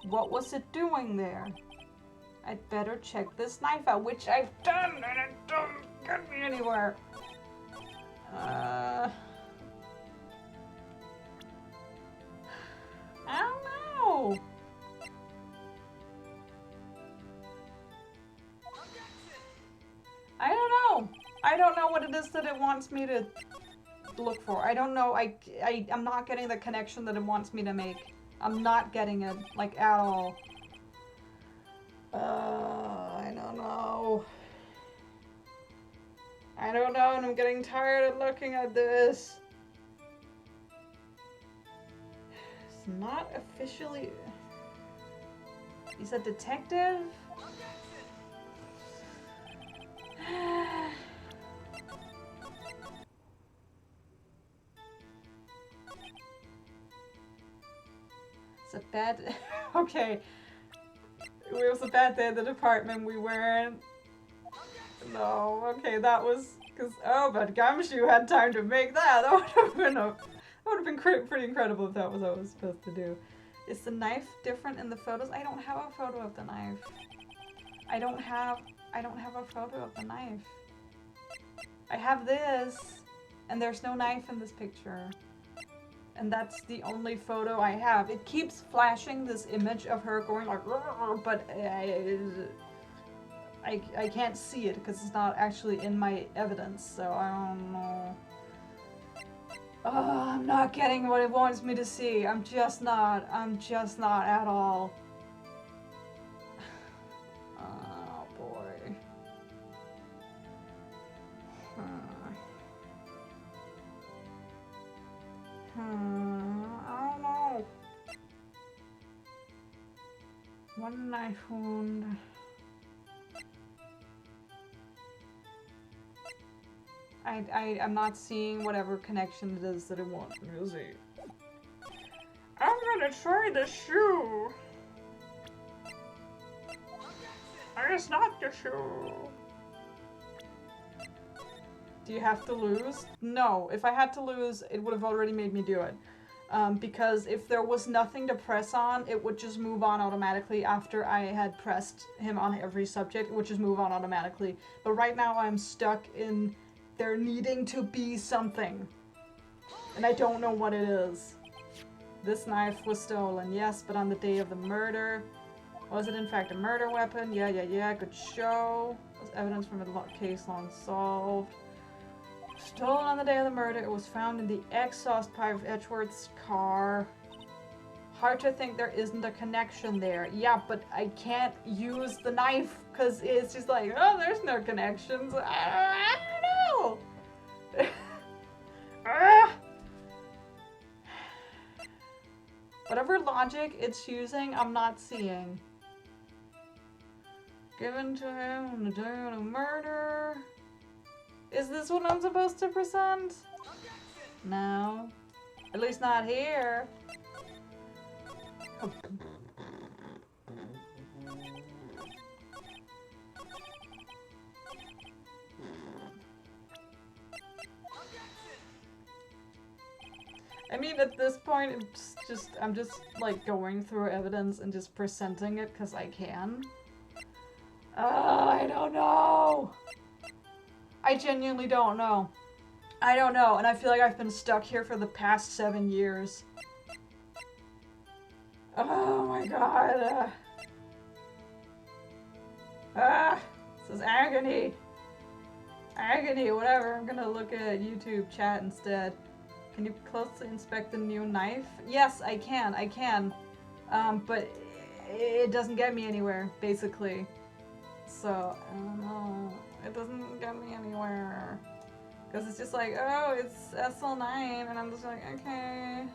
What was it doing there? I'd better check this knife out, which I've done, and it doesn't get me anywhere. I don't know. I don't know. I don't know what it is that it wants me to look for. I don't know. I'm not getting the connection that it wants me to make. I'm not getting it, like, at all. I don't know. I don't know, and I'm getting tired of looking at this. It's not officially... He's a detective? It's a bad... Okay. It was a bad day at the department. We weren't... No, okay, that was... Because, oh, but Gumshoe had time to make that. That would have been pretty incredible if that was what I was supposed to do. Is the knife different in the photos? I don't have a photo of the knife. I don't have a photo of the knife. I have this, and there's no knife in this picture. And that's the only photo I have. It keeps flashing this image of her going like, but I can't see it because it's not actually in my evidence, so I don't know. Oh, I'm not getting what it wants me to see. I'm just not at all. Oh boy. I don't know. 1 knife wound. I'm not seeing whatever connection it is that it wants me to see. I'm gonna try the shoe. It's not the shoe. Do you have to lose? No. If I had to lose, it would have already made me do it. Because if there was nothing to press on, it would just move on automatically after I had pressed him on every subject. It would just move on automatically. But right now I'm stuck in there needing to be something. And I don't know what it is. This knife was stolen, yes, but on the day of the murder. Was it in fact a murder weapon? Yeah, good show. Was evidence from a case long solved. Stolen on the day of the murder. It was found in the exhaust pipe of Edgeworth's car. Hard to think there isn't a connection there. Yeah, but I can't use the knife because it's just like, oh, there's no connections. I don't know. Whatever logic it's using, I'm not seeing. Given to him on the day of the murder. Is this what I'm supposed to present? No. At least not here. I mean, at this point, I'm just like going through evidence and just presenting it because I can. I don't know. I genuinely don't know. I don't know, and I feel like I've been stuck here for the past 7 years. Oh my god. This is agony. Agony, whatever. I'm gonna look at YouTube chat instead. Can you closely inspect the new knife? Yes, I can. But it doesn't get me anywhere, basically. So, I don't know. It doesn't get me anywhere. Because it's just like, oh, it's SL9, and I'm just like, okay.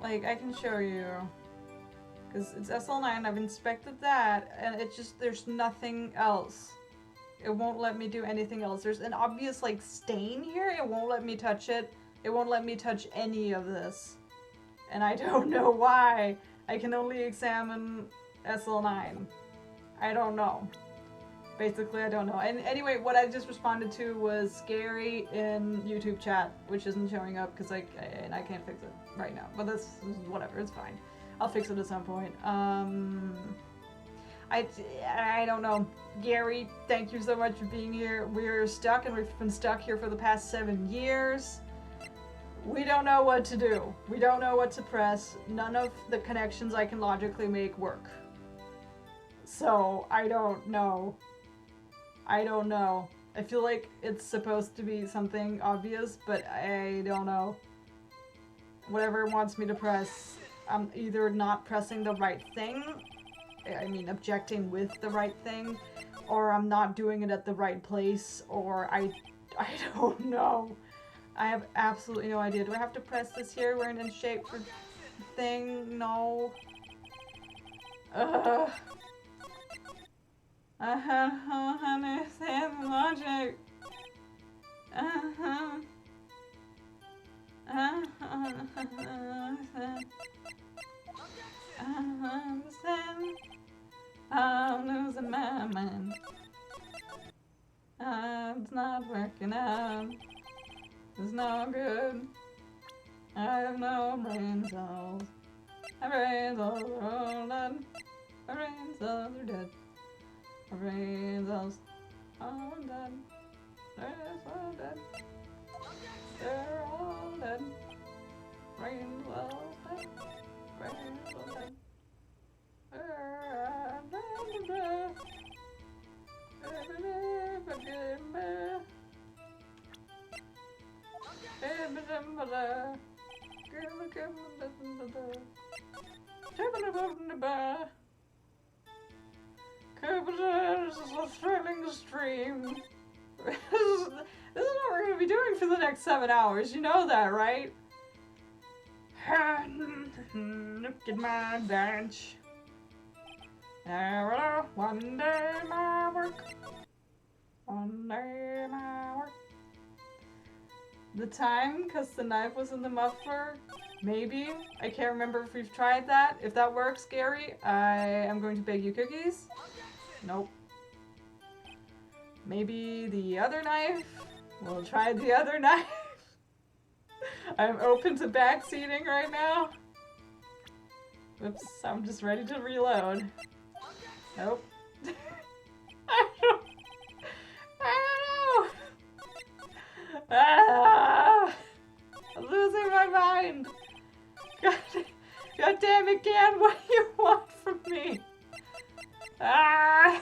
Like, I can show you. Because it's SL9, I've inspected that, and it's just, there's nothing else. It won't let me do anything else. There's an obvious, like, stain here. It won't let me touch it. It won't let me touch any of this. And I don't know why. I can only examine SL9. I don't know. Basically, I don't know. And anyway, what I just responded to was scary in YouTube chat, which isn't showing up because I can't fix it right now. But this is whatever, it's fine. I'll fix it at some point. I don't know. Gary, thank you so much for being here. We're stuck, and we've been stuck here for the past 7 years. We don't know what to do. We don't know what to press. None of the connections I can logically make work. So, I don't know. I don't know. I feel like it's supposed to be something obvious, but I don't know. Whatever it wants me to press, I'm either not pressing the right thing, I mean objecting with the right thing, or I'm not doing it at the right place, or I don't know. I have absolutely no idea. Do I have to press this here? We're in shape for thing? No. I don't understand the logic. I understand. I'm losing my mind. It's not working out. It's no good. I have no brain cells. My brain cells are all dead. My brain cells are dead. My brain cells are dead. They're so dead. They're all dead. Brain cells dead. Brain cells dead. This is a thrilling stream. This is what we're going to be doing for the next 7 hours. You know that, right? Look at my bench. One day my work. One day my work. The time, because the knife was in the muffler. Maybe. I can't remember if we've tried that. If that works, Gary, I am going to bake you cookies. Nope. Maybe the other knife? We'll try the other knife. I'm open to backseating right now. Oops, I'm just ready to reload. Nope. I don't know. Ah, I'm losing my mind. God damn it, Gan, what do you want from me? Ah,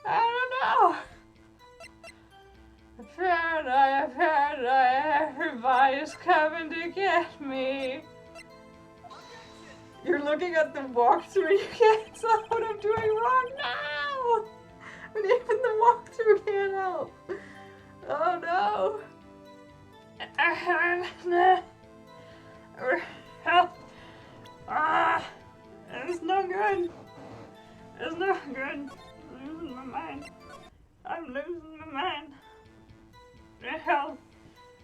I don't know. Apparently, everybody's coming to get me. You're looking at the walkthrough, you can't tell what I'm doing wrong now! But even the walkthrough can't help. Oh no! Help! Ah! It's no good! It's no good! I'm losing my mind. I'm losing my mind. Help!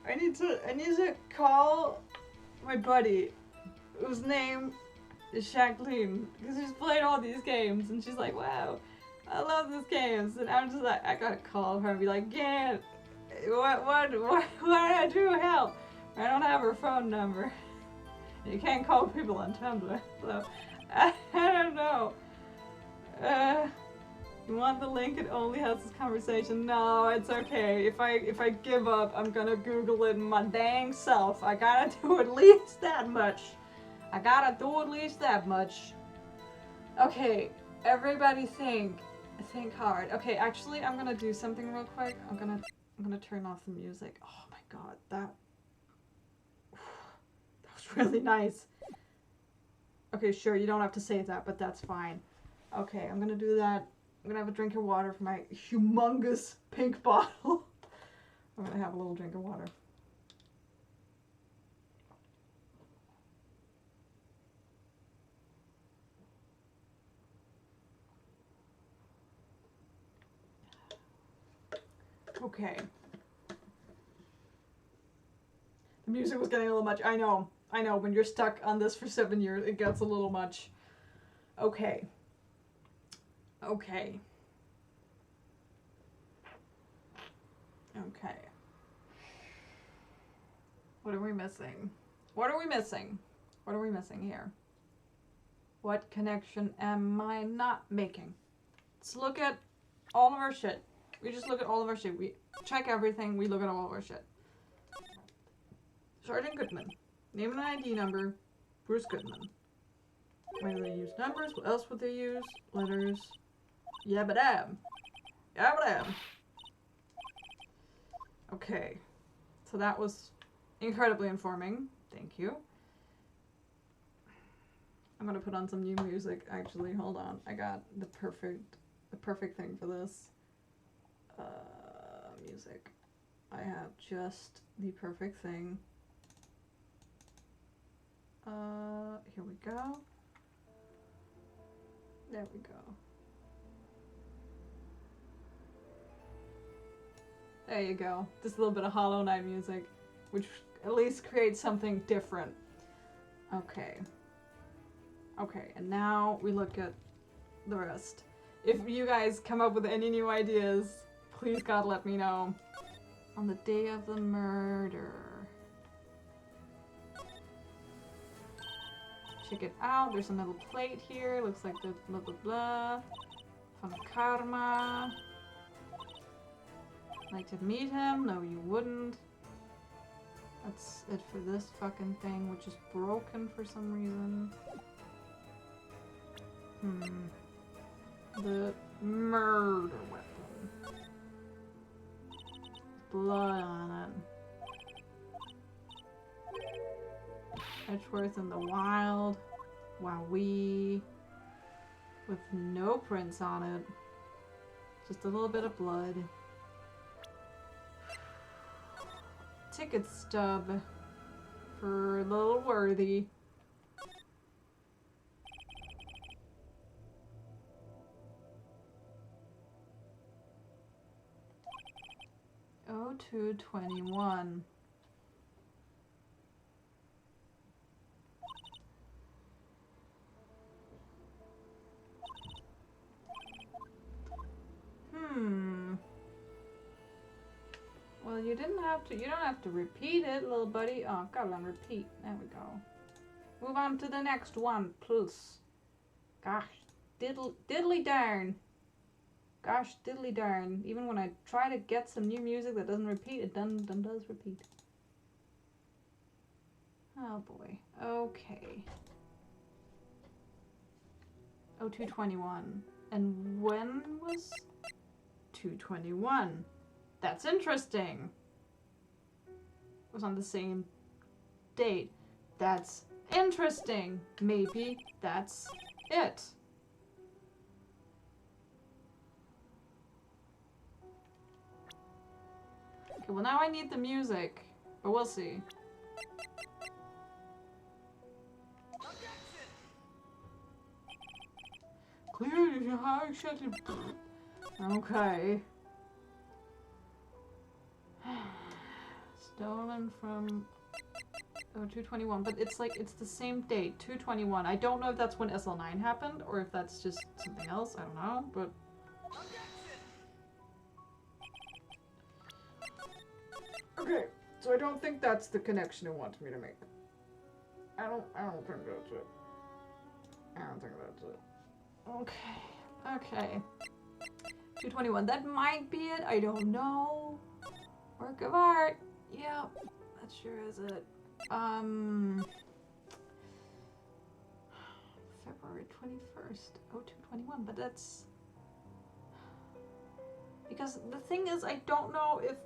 I need to call my buddy, whose name is Jacqueline, because she's played all these games, and she's like, wow, I love these games, and I'm just like, I gotta call her and be like, Gan, what did I do? Help! I don't have her phone number. You can't call people on Tumblr, so I don't know. You want the link? It only has this conversation. No, it's okay. If I give up, I'm gonna Google it my dang self. I gotta do at least that much. I gotta do at least that much. Okay, everybody think hard. Okay, actually, I'm gonna do something real quick. I'm gonna turn off the music. Oh my god, that was really nice. Okay, sure, you don't have to say that, but that's fine. Okay, I'm gonna do that. I'm gonna have a drink of water from my humongous pink bottle. I'm gonna have a little drink of water. Okay. The music was getting a little much. I know. When you're stuck on this for 7 years, it gets a little much. Okay. Okay. What are we missing? What are we missing? What are we missing here? What connection am I not making? Let's look at all of our shit. We just look at all of our shit. We check everything. We look at all of our shit. Sergeant Goodman. Name and ID number. Bruce Goodman. Why do they use numbers? What else would they use? Letters. Yabba-dab. Yabba-dab. Okay. So that was incredibly informing. Thank you. I'm gonna put on some new music, actually. Hold on. I got the perfect thing for this. Music. I have just the perfect thing. Here we go. There we go. There you go. Just a little bit of Hollow Knight music, which at least creates something different. Okay. Okay, and now we look at the rest. If you guys come up with any new ideas, please God let me know. On the day of the murder. Check it out. There's another plate here. Looks like the blah blah blah. From Karma. Like to meet him? No, you wouldn't. That's it for this fucking thing, which is broken for some reason. The murder weapon. Blood on it. Edgeworth in the wild. Wowee. With no prints on it. Just a little bit of blood. Ticket stub for Little Worthy. Oh, 221. you didn't have to. You don't have to repeat it, little buddy. Oh, gotta learn repeat. There we go. Move on to the next one, please. Gosh, diddly darn. Gosh, diddly darn. Even when I try to get some new music that doesn't repeat, it does repeat. Oh boy. Okay. Oh, 221. And when was 221? That's interesting. It was on the same date. That's interesting. Maybe that's it. Okay, well now I need the music, but we'll see. Clearly, your high shut it. Okay. Stolen from 221, but it's like, it's the same date, 221. I don't know if that's when SL9 happened, or if that's just something else, I don't know, but... Okay, so I don't think that's the connection it wants me to make. I don't think that's it. I don't think that's it. Okay. 221, that might be it, I don't know. Work of art, yeah, that sure is it. February 21st, 0221, but that's... Because the thing is, I don't know if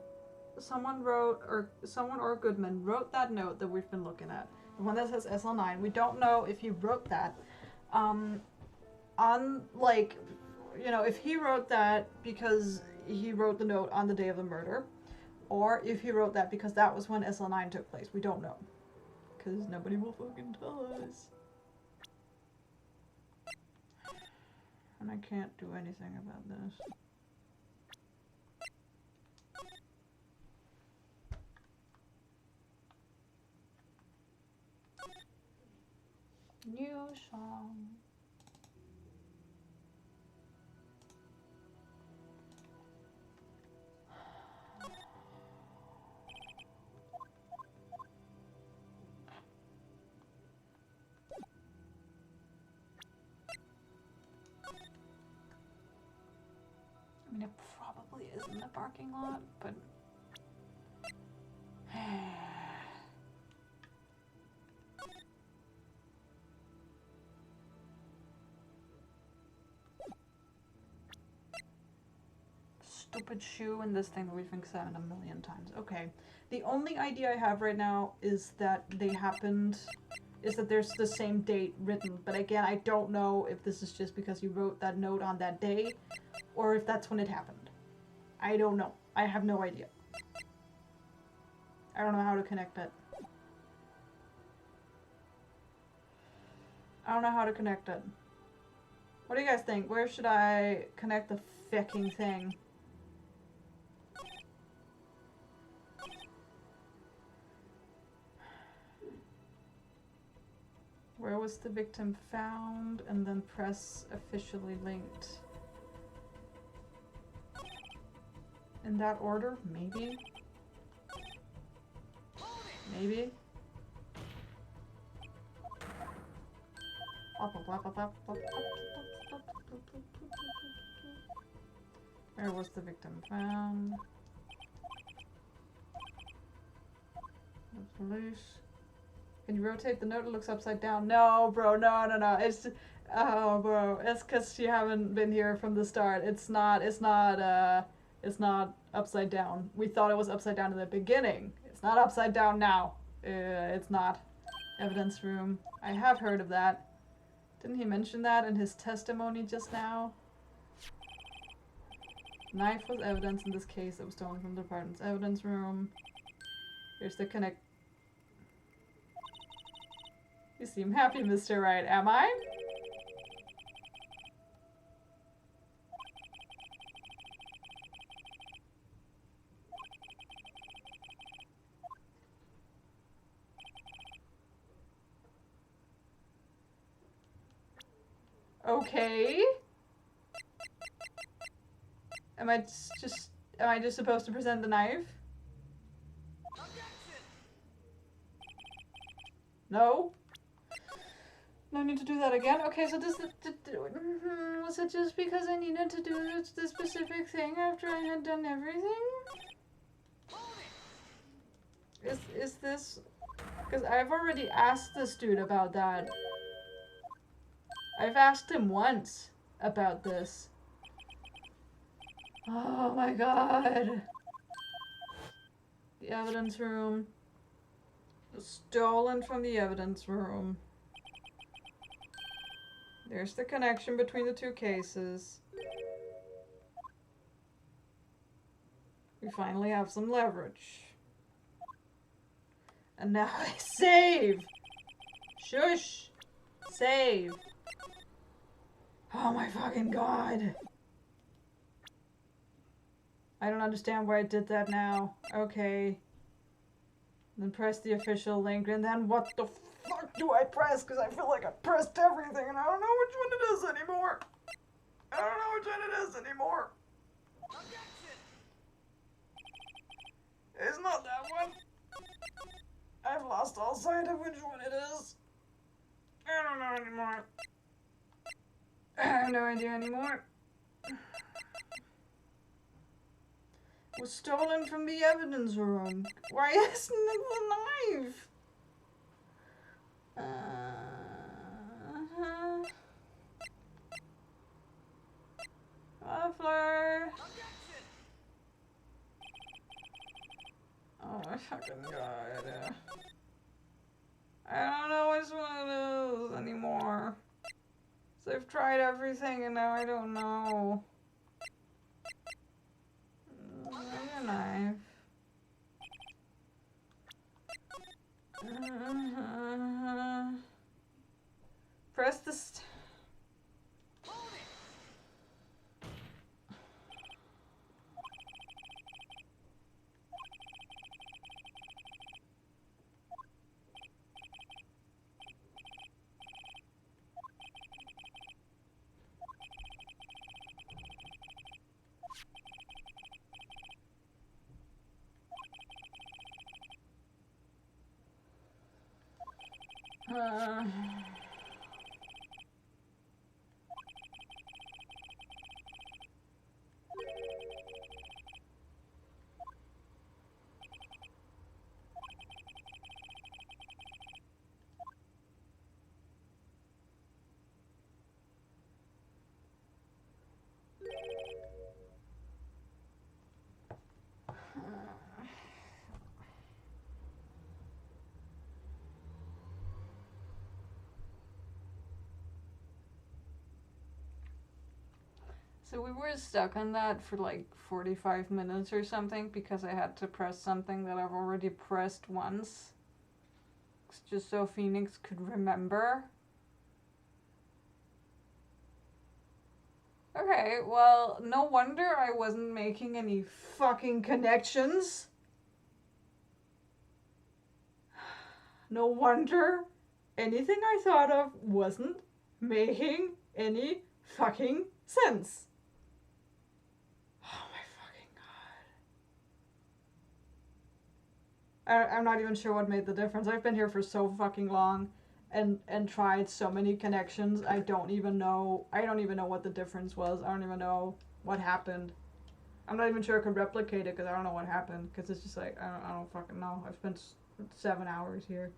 someone or Goodman wrote that note that we've been looking at. The one that says SL9, we don't know if he wrote that. On, like, you know, if he wrote that because he wrote the note on the day of the murder, or if he wrote that because that was when SL9 took place. We don't know. Because nobody will fucking tell us. And I can't do anything about this. New song. I mean, it probably is in the parking lot, but... Stupid shoe and this thing that we've examined a million times. Okay. The only idea I have right now is that there's the same date written, but again, I don't know if this is just because you wrote that note on that day, or if that's when it happened. I don't know. I have no idea. I don't know how to connect it. I don't know how to connect it. What do you guys think? Where should I connect the fucking thing? Where was the victim found? And then press officially linked. In that order? Maybe? Maybe? Where was the victim found? The police. Can you rotate the note? It looks upside down. No, bro, no. It's just, oh, bro. It's because you haven't been here from the start. It's not upside down. We thought it was upside down in the beginning. It's not upside down now. It's not. Evidence room. I have heard of that. Didn't he mention that in his testimony just now? Knife was evidence in this case that was stolen from the department's evidence room. Here's the connect. You seem happy, Mr. Wright. Am I? Okay. Am I just supposed to present the knife? No? No need to do that again? Okay, so was it just because I needed to do this specific thing after I had done everything? Is this... Because I've already asked this dude about that. I've asked him once about this. Oh my god. The evidence room. Stolen from the evidence room. There's the connection between the two cases. We finally have some leverage. And now I save! Shush! Save! Oh my fucking god! I don't understand why I did that now. Okay. Then press the official link, and then what the fuck do I press? Because I feel like I pressed everything, and I don't know which one it is anymore. I don't know which one it is anymore. It's not that one. I've lost all sight of which one it is. I don't know anymore. I have no idea anymore. Was stolen from the evidence room. Why isn't it the knife? Muffler. Oh my fucking god. I don't know which one it is anymore. So I've tried everything and now I don't know. A knife. Press the So we were stuck on that for like 45 minutes or something because I had to press something that I've already pressed once. Just so Phoenix could remember. Okay, well, no wonder I wasn't making any fucking connections. No wonder anything I thought of wasn't making any fucking sense. Oh my fucking god. I'm not even sure what made the difference. I've been here for so fucking long and tried so many connections. I don't even know what the difference was. I don't even know what happened. I'm not even sure I could replicate it because I don't know what happened. Because it's just like, I don't fucking know. I've spent 7 hours here.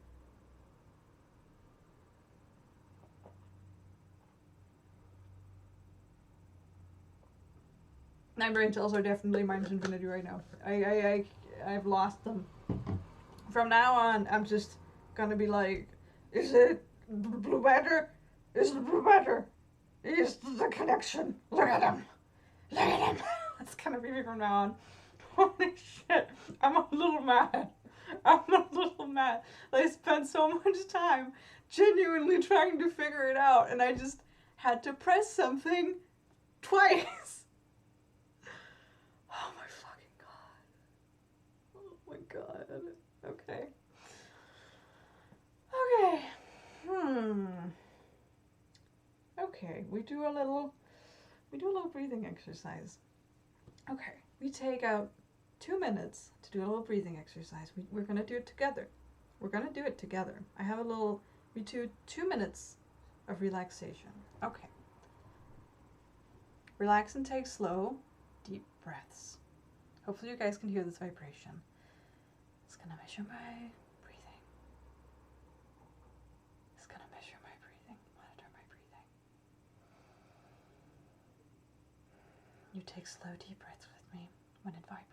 My brain cells are definitely minus infinity right now. I've lost them. From now on, I'm just gonna be like, is it blue matter? Is it blue matter? Is the connection? Look at him. Look at him. That's gonna be me from now on. Holy shit. I'm a little mad. I spent so much time genuinely trying to figure it out, and I just had to press something twice. Oh my fucking god. Oh my god. Okay. Okay, we do a little breathing exercise. Okay, we take out 2 minutes to do a little breathing exercise. We're gonna do it together. We're gonna do it together. I have a little, we do 2 minutes of relaxation. Okay. Relax and take slow, deep breaths. Hopefully you guys can hear this vibration. It's gonna measure my breathing. It's gonna measure my breathing, monitor my breathing. You take slow, deep breaths with me when it vibrates.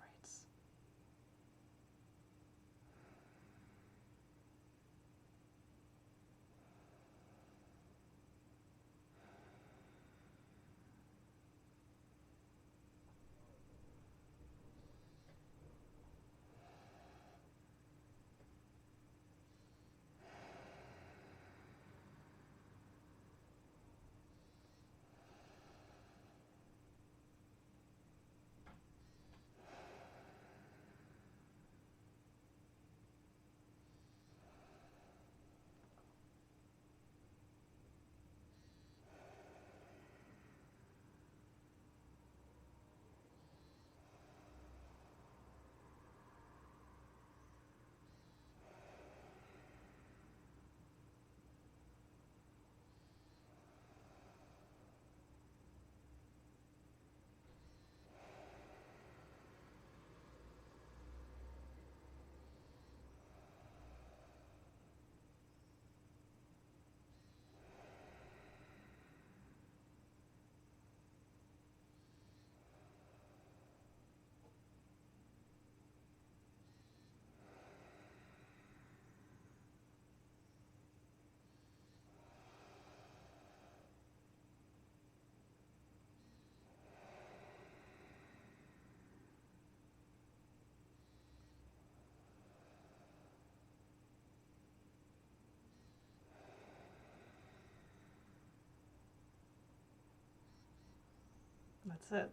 That's it.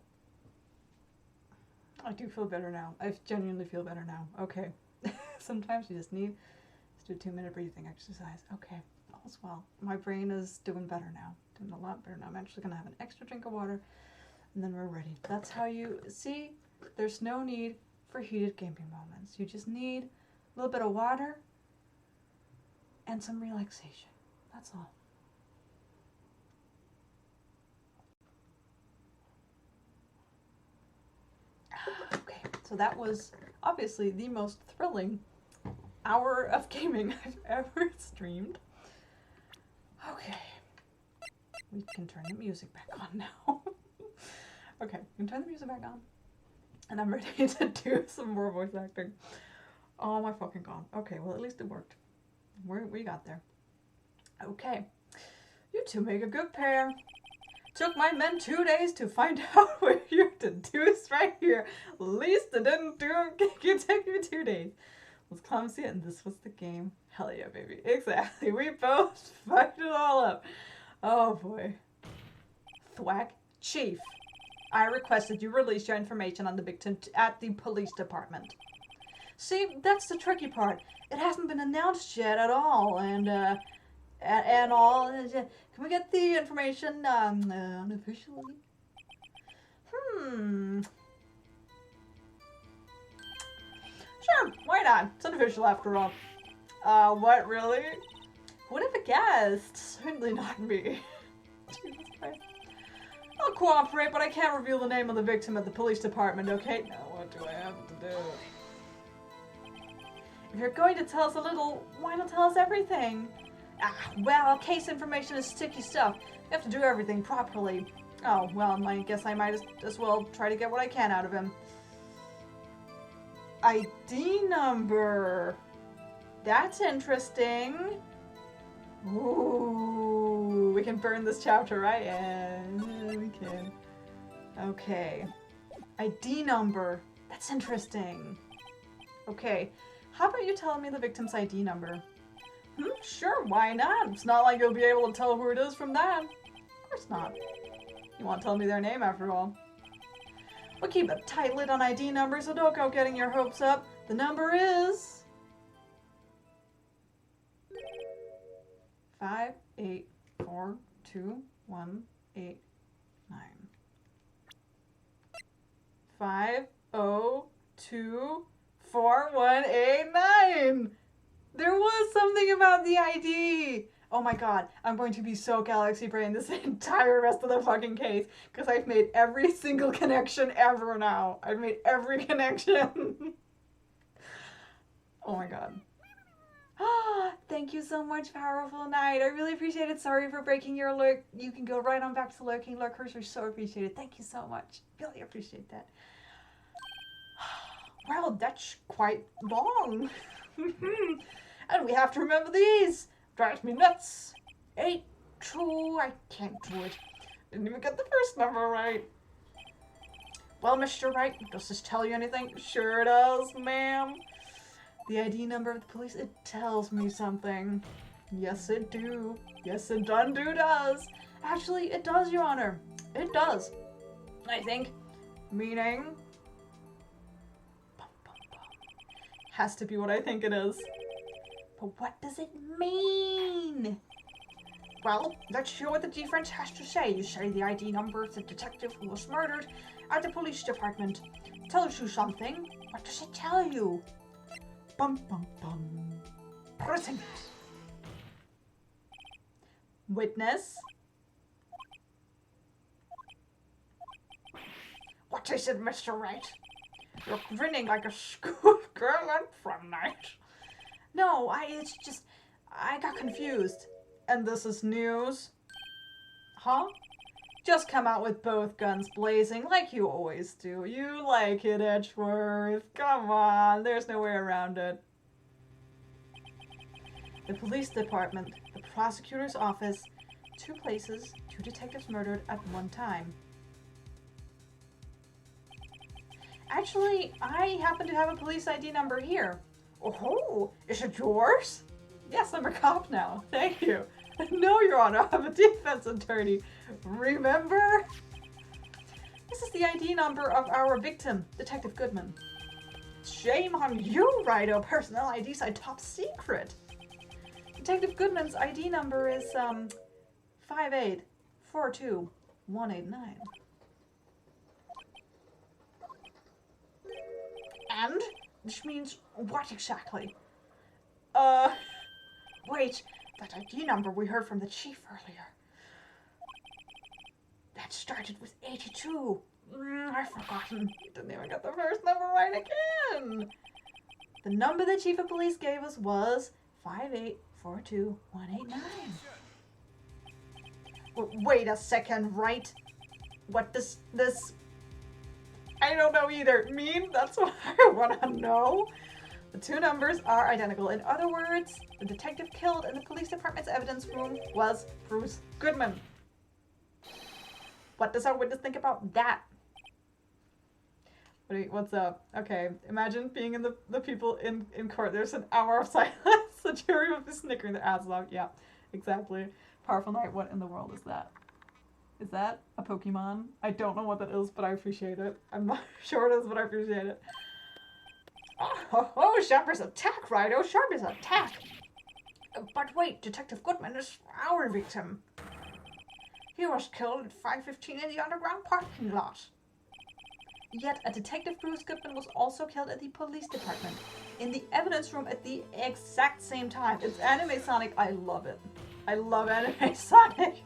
I do feel better now. I genuinely feel better now. Okay. Sometimes you just need to do a 2-minute breathing exercise. Okay. All's well. My brain is doing better now. Doing a lot better now. I'm actually going to have an extra drink of water and then we're ready. That's how you see. There's no need for heated gaming moments. You just need a little bit of water and some relaxation. That's all. Okay, so that was obviously the most thrilling hour of gaming I've ever streamed. Okay, we can turn the music back on now. Okay, we can turn the music back on. And I'm ready to do some more voice acting. Oh my fucking god. Okay, well at least it worked. We got there. Okay, you two make a good pair. Took my men 2 days to find out what you're to do is right here. Least it didn't do it take me 2 days. It was Clumsy and this was the game. Hell yeah, baby. Exactly. We both fucked it all up. Oh boy. Thwack. Chief, I requested you release your information on the victim at the police department. See, that's the tricky part. It hasn't been announced yet at all, and all. Can we get the information unofficially? Sure, why not? It's unofficial after all. What, really? Who would have guessed? Certainly not me. Jesus Christ. I'll cooperate, but I can't reveal the name of the victim at the police department, okay? Now what do I have to do? If you're going to tell us a little, why not tell us everything? Well, case information is sticky stuff. You have to do everything properly. Oh, well, I guess I might as well try to get what I can out of him. ID number. That's interesting. Ooh, we can burn this chapter, right? Yeah, we can. Okay. ID number. That's interesting. Okay. How about you telling me the victim's ID number? Sure, why not? It's not like you'll be able to tell who it is from that. Of course not. You won't tell me their name after all. We'll keep a tight lid on ID numbers, so don't go getting your hopes up. The number is 5842189. 5024189. There was something about the ID. Oh my god, I'm going to be so galaxy brain this entire rest of the fucking case because I've made every single connection ever now. I've made every connection. Oh my god. Thank you so much, Powerful Knight. I really appreciate it. Sorry for breaking your lurk. You can go right on back to lurking. Lurkers are so appreciated. Thank you so much. Really appreciate that. Well, that's quite long. And we have to remember these. Drives me nuts. 8, 2, I can't do it. Didn't even get the first number right. Well, Mr. Wright, does this tell you anything? Sure does, ma'am. The ID number of the police, it tells me something. Yes, it do. Yes, it does. Actually, it does, Your Honor. It does. I think. Meaning... has to be what I think it is. But what does it mean? Well, let's hear what the defense has to say. You say the ID number of the detective who was murdered at the police department tells you something. What does it tell you? Bum bum bum. Pressing. Witness. What is it, Mr. Wright? You're grinning like a scoop girl on prom night. No, it's just, I got confused. And this is news? Huh? Just come out with both guns blazing like you always do. You like it, Edgeworth. Come on, there's no way around it. The police department, the prosecutor's office, 2 places, 2 detectives murdered at one time. Actually, I happen to have a police ID number here. Oh, is it yours? Yes, I'm a cop now. Thank you. No, Your Honor, I'm a defense attorney. Remember? This is the ID number of our victim, Detective Goodman. Shame on you, Rido. Personnel IDs are top secret. Detective Goodman's ID number is 5842189. And? Which means what exactly? Wait, that ID number we heard from the chief earlier. That started with 82. I've forgotten. Didn't even get the first number right again. The number the chief of police gave us was 5842189. Wait a second, right? What does this... I don't know either. Mean? That's what I want to know. The 2 numbers are identical. In other words, the detective killed in the police department's evidence room was Bruce Goodman. What does our witness think about that? What's up? Okay, imagine being in the people in court. There's an hour of silence. The jury would be snickering their asses off. Yeah, exactly. Powerful Knight, what in the world is that? Is that a Pokemon? I don't know what that is, but I appreciate it. I'm not sure it is, but I appreciate it. Oh, sharp as attack, Rido. Sharp as attack. But wait, Detective Goodman is our victim. He was killed at 5:15 in the underground parking lot. Yet a Detective Bruce Goodman was also killed at the police department, in the evidence room at the exact same time. It's Anime Sonic. I love it. I love Anime Sonic.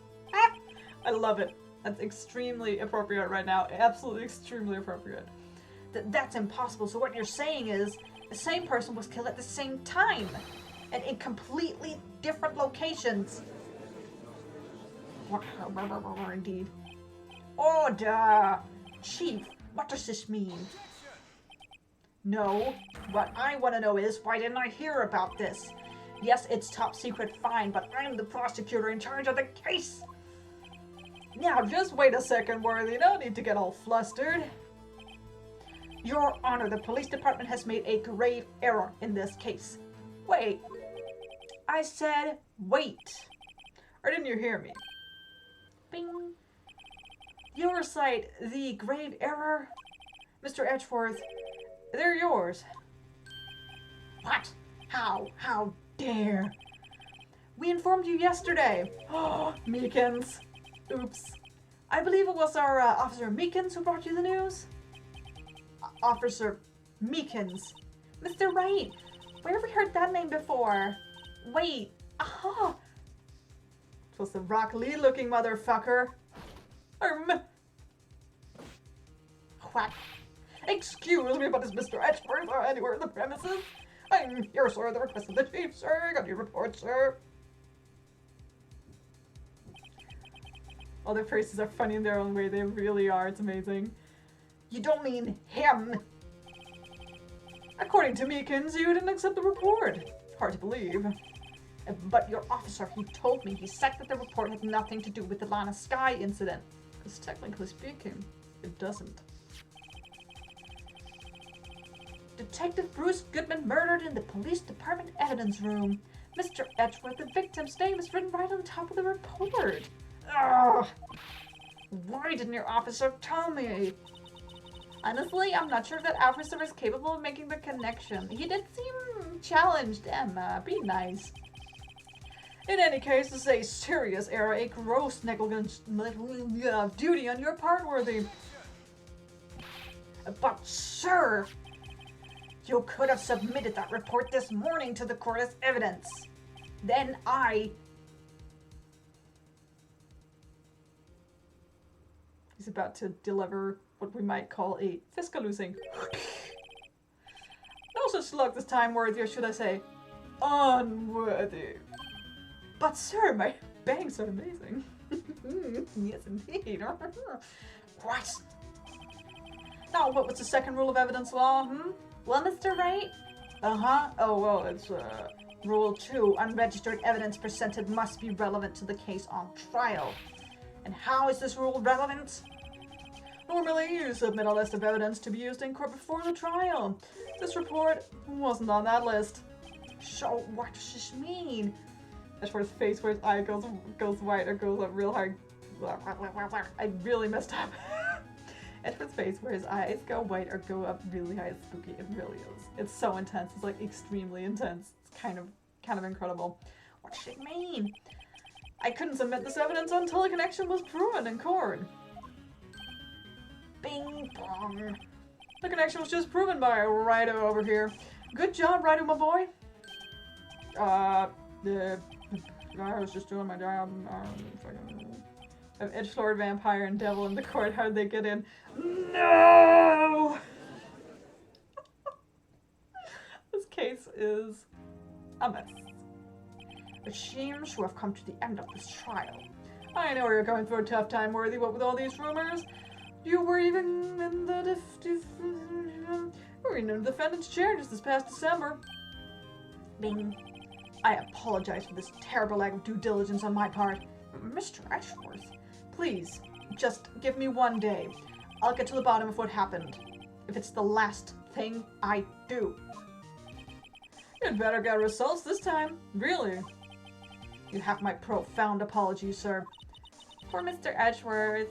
I love it. That's extremely appropriate right now. Absolutely extremely appropriate. That's impossible. So what you're saying is the same person was killed at the same time and in completely different locations. Indeed. Order! Chief, what does this mean? No. What I want to know is, why didn't I hear about this? Yes, it's top secret, fine, but I'm the prosecutor in charge of the case. Now, just wait a second, Worthy. No need to get all flustered. Your Honor, the police department has made a grave error in this case. Wait. I said wait. Or didn't you hear me? Bing. You recite the grave error. Mr. Edgeworth, they're yours. What? How? How dare? We informed you yesterday. Oh, Meekins. Oops. I believe it was our Officer Meekins who brought you the news. Officer Meekins. Mr. Wright, Where have we heard that name before? Wait. Aha! It was the Rock Lee looking motherfucker. Whack. Excuse me, but is Mr. Edgeworth anywhere in the premises? I'm here, sir, at the request of the chief, sir. I got your report, sir. All their faces are funny in their own way. They really are. It's amazing. You don't mean him? According to Meekins, you didn't accept the report. Hard to believe. But your officer, he told me, he said that the report had nothing to do with the Lana Sky incident. Because technically speaking, it doesn't. Detective Bruce Goodman murdered in the police department evidence room. Mr. Edgeworth, the victim's name is written right on the top of the report. Ugh. Why didn't your officer tell me? Honestly, I'm not sure that officer is capable of making the connection. He did seem challenged, Emma. Be nice. In any case, this is a serious error, a gross negligence of duty on your part, Worthy. But, sir, you could have submitted that report this morning to the court as evidence. Then He's about to deliver what we might call a fiscaloosing. No such luck this time, Worthy, or should I say, unworthy. But sir, my bangs are amazing. Yes, indeed. What? Now, what was the second rule of evidence law, Well, Mr. Wright? Uh-huh. Oh, well, it's, Rule 2. Unregistered evidence presented must be relevant to the case on trial. And how is this rule relevant? Normally, you submit a list of evidence to be used in court before the trial. This report wasn't on that list. So, what does this mean? Edgeworth's face where his eye goes white or goes up real hard. I really messed up. Edgeworth's face where his eyes go white or go up really high is spooky. It really is. It's so intense. It's like extremely intense. It's kind of incredible. What does it mean? I couldn't submit this evidence until a connection was proven in court. Bing bong. The connection was just proven by Rido over here. Good job, Rido, my boy. I was just doing my job. Edgelord, vampire, and devil in the court. How did they get in? No! This case is a mess. It seems to have come to the end of this trial. I know you're going through a tough time, Worthy, what with all these rumors. You were even in the defendant's chair just this past December. Bing. I apologize for this terrible lack of due diligence on my part. Mr. Edgeworth, please, just give me one day. I'll get to the bottom of what happened. If it's the last thing I do. You'd better get results this time. Really. You have my profound apologies, sir. Poor Mr. Edgeworth.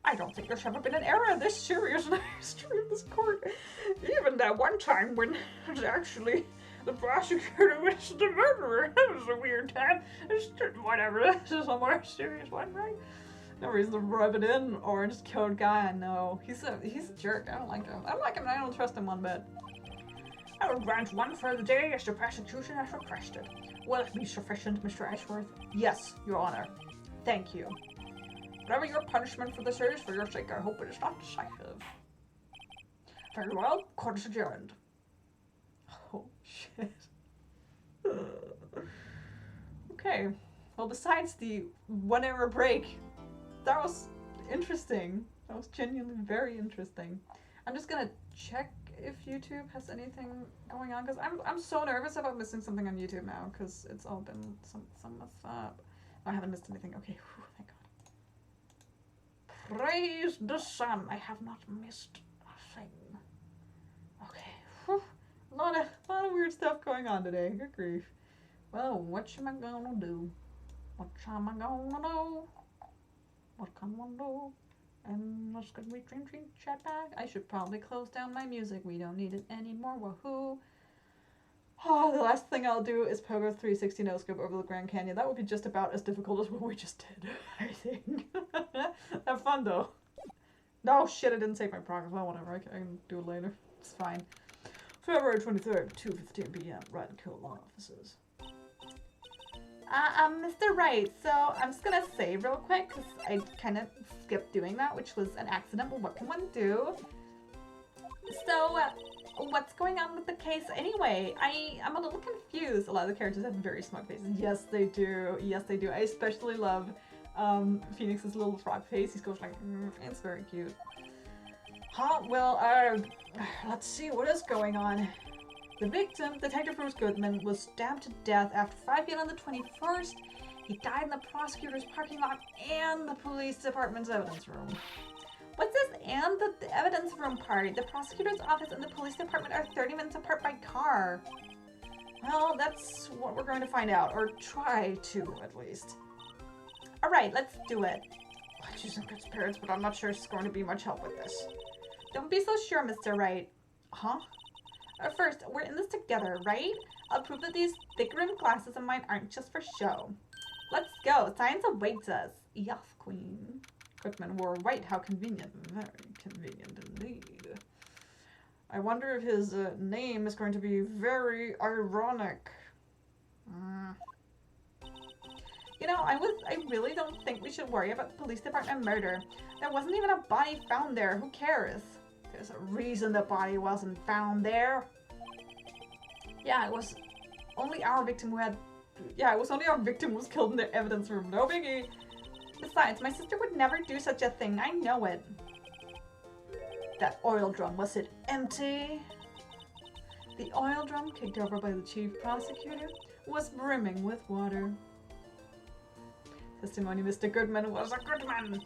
I don't think there's ever been an error this serious in the history of this court. Even that one time when it was actually the prosecutor was the murderer. That was a weird time. It's just, whatever, this is a more serious one, right? No reason to rub it in. Orange-killed guy, I know. He's a jerk. I don't like him. I don't like him and I don't trust him one bit. I will grant one further day as the prosecution has requested. Will it be sufficient, Mr. Edgeworth? Yes, Your Honor. Thank you. Whatever your punishment for this is, for your sake, I hope it is not decisive. Very well, court is adjourned. Oh, shit. Okay. Well, besides the 1 hour break, that was interesting. That was genuinely very interesting. I'm just gonna check if YouTube has anything going on, because I'm so nervous about missing something on YouTube now, because it's all been some messed up. I haven't missed anything. Okay, whew, thank God. Praise the sun, I have not missed a thing. Okay, whew. A lot of weird stuff going on today. Good grief. Well, what am I gonna do? What am I gonna do? What can one do? And let's get we dream chat back. I should probably close down my music. We don't need it anymore. Woohoo! Oh, the last thing I'll do is Pogo 360 no scope over the Grand Canyon. That would be just about as difficult as what we just did, I think. Have fun though. No shit, I didn't save my progress. Well, whatever. I can do it later. It's fine. February 23rd, 2:15 p.m. Wright and Co. law offices. Mr. Wright, so I'm just gonna say real quick, because I kind of skipped doing that, which was an accident, but what can one do? So, what's going on with the case anyway? I'm a little confused. A lot of the characters have very smug faces. Yes, they do. Yes, they do. I especially love Phoenix's little frog face. He's going like, it's very cute. Huh? Well, let's see, what is going on? The victim, Detective Bruce Goodman, was stabbed to death after 5 p.m. on the 21st. He died in the prosecutor's parking lot and the police department's evidence room. What's this and the evidence room part? The prosecutor's office and the police department are 30 minutes apart by car. Well, that's what we're going to find out, or try to, at least. Alright, let's do it. She's in good spirits, but I'm not sure she's going to be much help with this. Don't be so sure, Mr. Wright. Huh? First, we're in this together, right? I'll prove that these thick-rimmed glasses of mine aren't just for show. Let's go. Science awaits us. Yes, Queen. Goodman wore white. How convenient. Very convenient indeed. I wonder if his name is going to be very ironic. You know, I really don't think we should worry about the police department murder. There wasn't even a body found there. Who cares? There's a reason the body wasn't found there. Yeah, it was only our victim who had... Yeah, it was only our victim who was killed in the evidence room. No biggie. Besides, my sister would never do such a thing. I know it. That oil drum, was it empty? The oil drum, kicked over by the chief prosecutor, was brimming with water. Testimony, Mr. Goodman was a good man.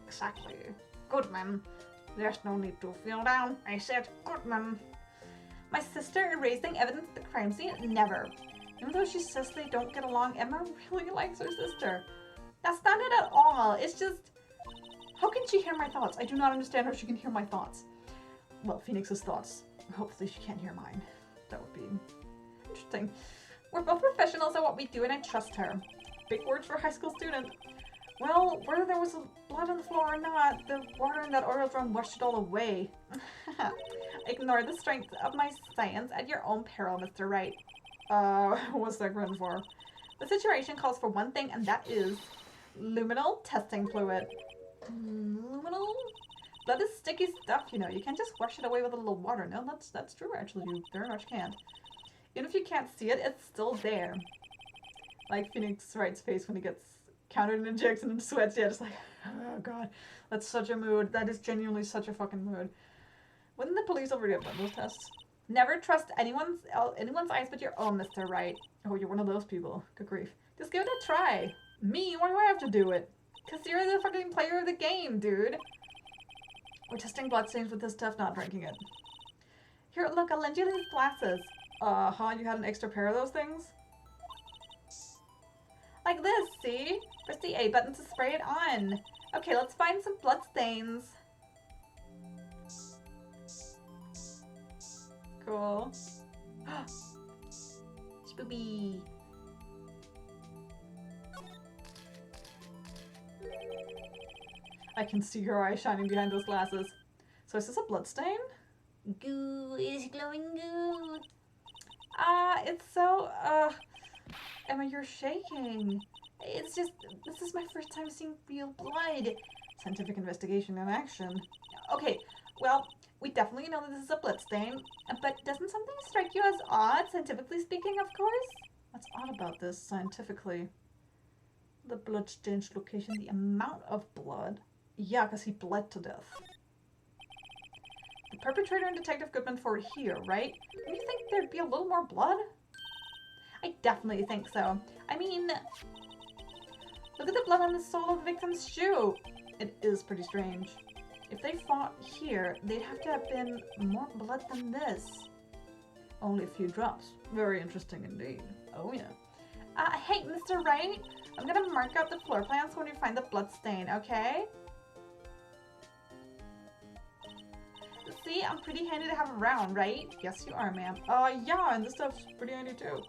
Exactly. Goodman. There's no need to feel down. I said Goodman. My sister erasing evidence at the crime scene? Never. Even though she says they don't get along, Emma really likes her sister. That's not it at all. It's just... How can she hear my thoughts? I do not understand how she can hear my thoughts. Well, Phoenix's thoughts. Hopefully she can't hear mine. That would be interesting. We're both professionals at what we do and I trust her. Big words for a high school student. Well, whether there was blood on the floor or not, the water in that oil drum washed it all away. Ignore the strength of my science at your own peril, Mr. Wright. What's that grin for? The situation calls for one thing, and that is luminal testing fluid. Luminal? Blood is sticky stuff, you know. You can't just wash it away with a little water. No, that's true, actually. You very much can't. Even if you can't see it, it's still there. Like Phoenix Wright's face when he gets countered and injects and sweats. Yeah, just like, oh god. That's such a mood. That is genuinely such a fucking mood. Wouldn't the police already have done those tests? Never trust anyone's eyes but your own, Mr. Wright. Oh, you're one of those people. Good grief. Just give it a try. Me? Why do I have to do it? Because you're the fucking player of the game, dude. We're testing bloodstains with this stuff, not drinking it. Here, look, I'll lend you these glasses. You had an extra pair of those things? Like this, see? Press the A button to spray it on. Okay, let's find some bloodstains. Cool. Spoopy. I can see your eyes shining behind those glasses. So is this a bloodstain? Goo, it's glowing goo. It's so, Emma, you're shaking. It's just, this is my first time seeing real blood. Scientific investigation in action. Okay, well, we definitely know that this is a bloodstain, but doesn't something strike you as odd, scientifically speaking, of course? What's odd about this, scientifically? The bloodstain's location, the amount of blood. Yeah, because he bled to death. The perpetrator and Detective Goodman were here, right? Don't you think there'd be a little more blood? I definitely think so. I mean, look at the blood on the sole of the victim's shoe. It is pretty strange. If they fought here, they'd have to have been more blood than this. Only a few drops. Very interesting indeed. Oh yeah. Hey, Mr. Wright, I'm gonna mark out the floor plans when we find the blood stain, okay? See, I'm pretty handy to have around, right? Yes, you are, ma'am. Yeah, and this stuff's pretty handy too.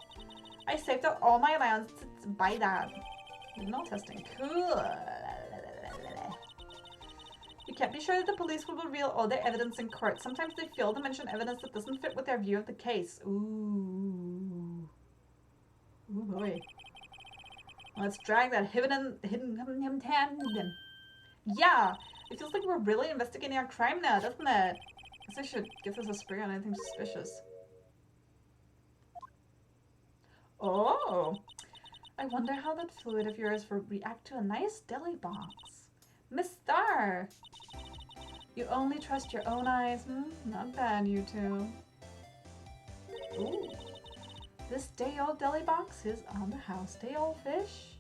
I saved up all my allowance to buy that. No testing. Cool. You can't be sure that the police will reveal all their evidence in court. Sometimes they fail to mention evidence that doesn't fit with their view of the case. Ooh. Ooh boy. Let's drag that hidden hand. Yeah, it feels like we're really investigating our crime now, doesn't it? I guess I should give this a spray on anything suspicious. Oh, I wonder how that fluid of yours will react to a nice deli box. Miss Star! You only trust your own eyes? Not bad, you two. Ooh. This day-old deli box is on the house. Day-old fish?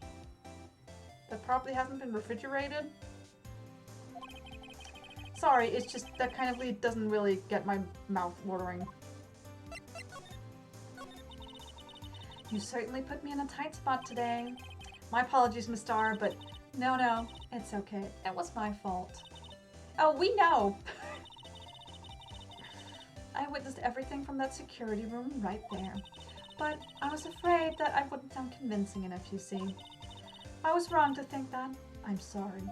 That probably hasn't been refrigerated. Sorry, it's just that kind of lead doesn't really get my mouth watering. You certainly put me in a tight spot today. My apologies, Miss Star, but no, it's okay. It was my fault. Oh, we know! I witnessed everything from that security room right there. But I was afraid that I wouldn't sound convincing enough, you see. I was wrong to think that. I'm sorry.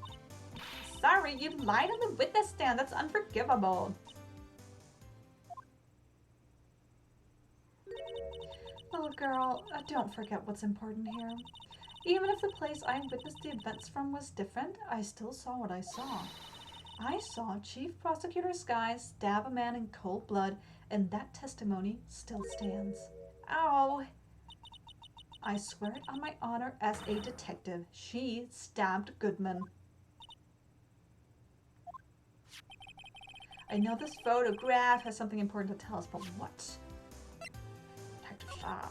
Sorry, you lied on the witness stand. That's unforgivable. Little girl, don't forget what's important here. Even if the place I witnessed the events from was different, I still saw what I saw. I saw Chief Prosecutor Sky stab a man in cold blood, and that testimony still stands. Ow! I swear it on my honor as a detective. She stabbed Goodman. I know this photograph has something important to tell us, but what? Detective Shaw.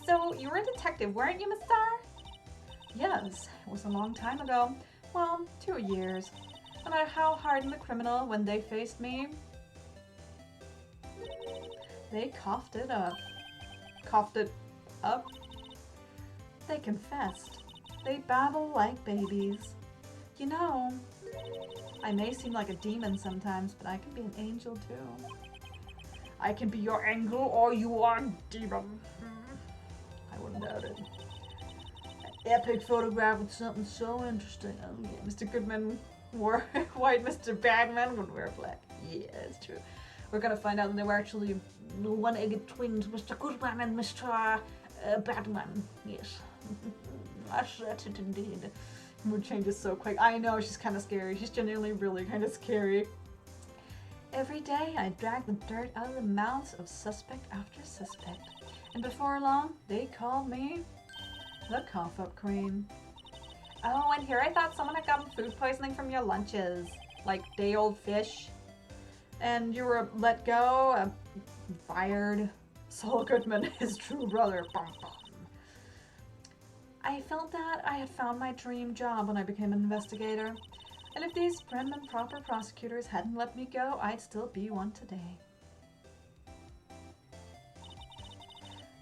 So, you were a detective, weren't you, Miss Star? Yes, it was a long time ago. Well, 2 years. No matter how hardened the criminal, when they faced me, they coughed it up. Coughed it up? They confessed. They babble like babies. You know, I may seem like a demon sometimes, but I can be an angel too. I can be your angel or you are a demon. I wouldn't doubt it. An epic photograph with something so interesting. Oh yeah, Mr. Goodman wore white, Mr. Badman would wear black. Yeah, it's true. We're gonna find out that they were actually one-egged twins, Mr. Goodman and Mr. Badman. Yes. That's it indeed. Mood changes so quick. I know, she's kind of scary. She's genuinely really kind of scary. Every day I drag the dirt out of the mouths of suspect after suspect. And before long, they called me the cough-up queen. Oh, and here I thought someone had gotten food poisoning from your lunches. Like day-old fish. And you were let go, fired. Saul Goodman, his true brother. Bum, bum. I felt that I had found my dream job when I became an investigator. And if these prim and proper prosecutors hadn't let me go, I'd still be one today.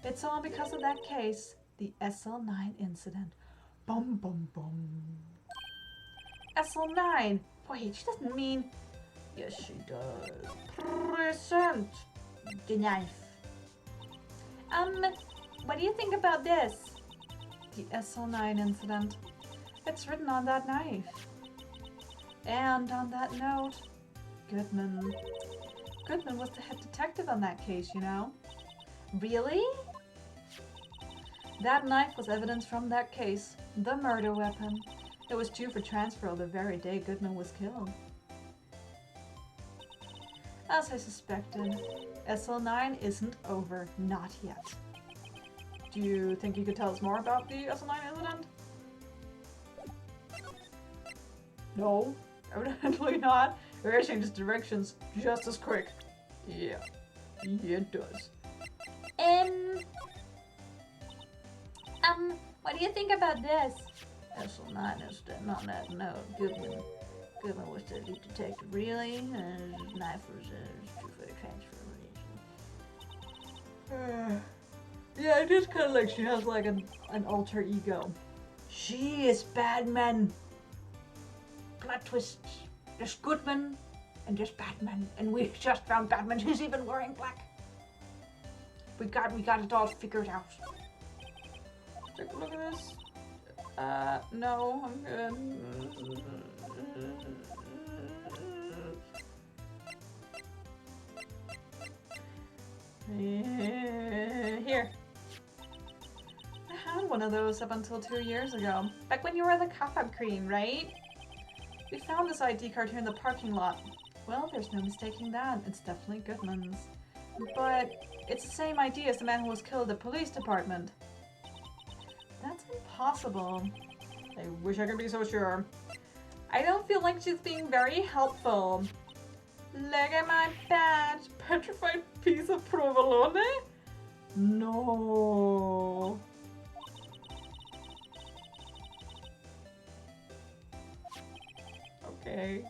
It's all because of that case, the SL9 incident. Bum, bum, bum. SL9? Wait, she doesn't mean... Yes, she does. Present the knife. What do you think about this? The SL9 incident. It's written on that knife. And on that note, Goodman. Goodman was the head detective on that case, you know. Really? That knife was evidence from that case. The murder weapon. It was due for transfer the very day Goodman was killed. As I suspected, SL9 isn't over. Not yet. Do you think you could tell us more about the SL9 incident? No, evidently not. It changes directions just as quick. Yeah, it does. What do you think about this? SL9 is not that. No, Goodman was the lead detective, really? His knife was due for the transfer. Yeah, it is kind of like she has like an alter ego. She is Batman. Plot twist. There's Goodman and there's Batman, and we just found Batman who's even wearing black. We got it all figured out. Take a look at this. No, I'm good. Here. I had one of those up until 2 years ago. Back when you were the cop-up queen, right? We found this ID card here in the parking lot. Well, there's no mistaking that. It's definitely Goodman's. But it's the same ID as the man who was killed at the police department. That's impossible. I wish I could be so sure. I don't feel like she's being very helpful. Look at my badge. Petrified piece of provolone? No. Okay.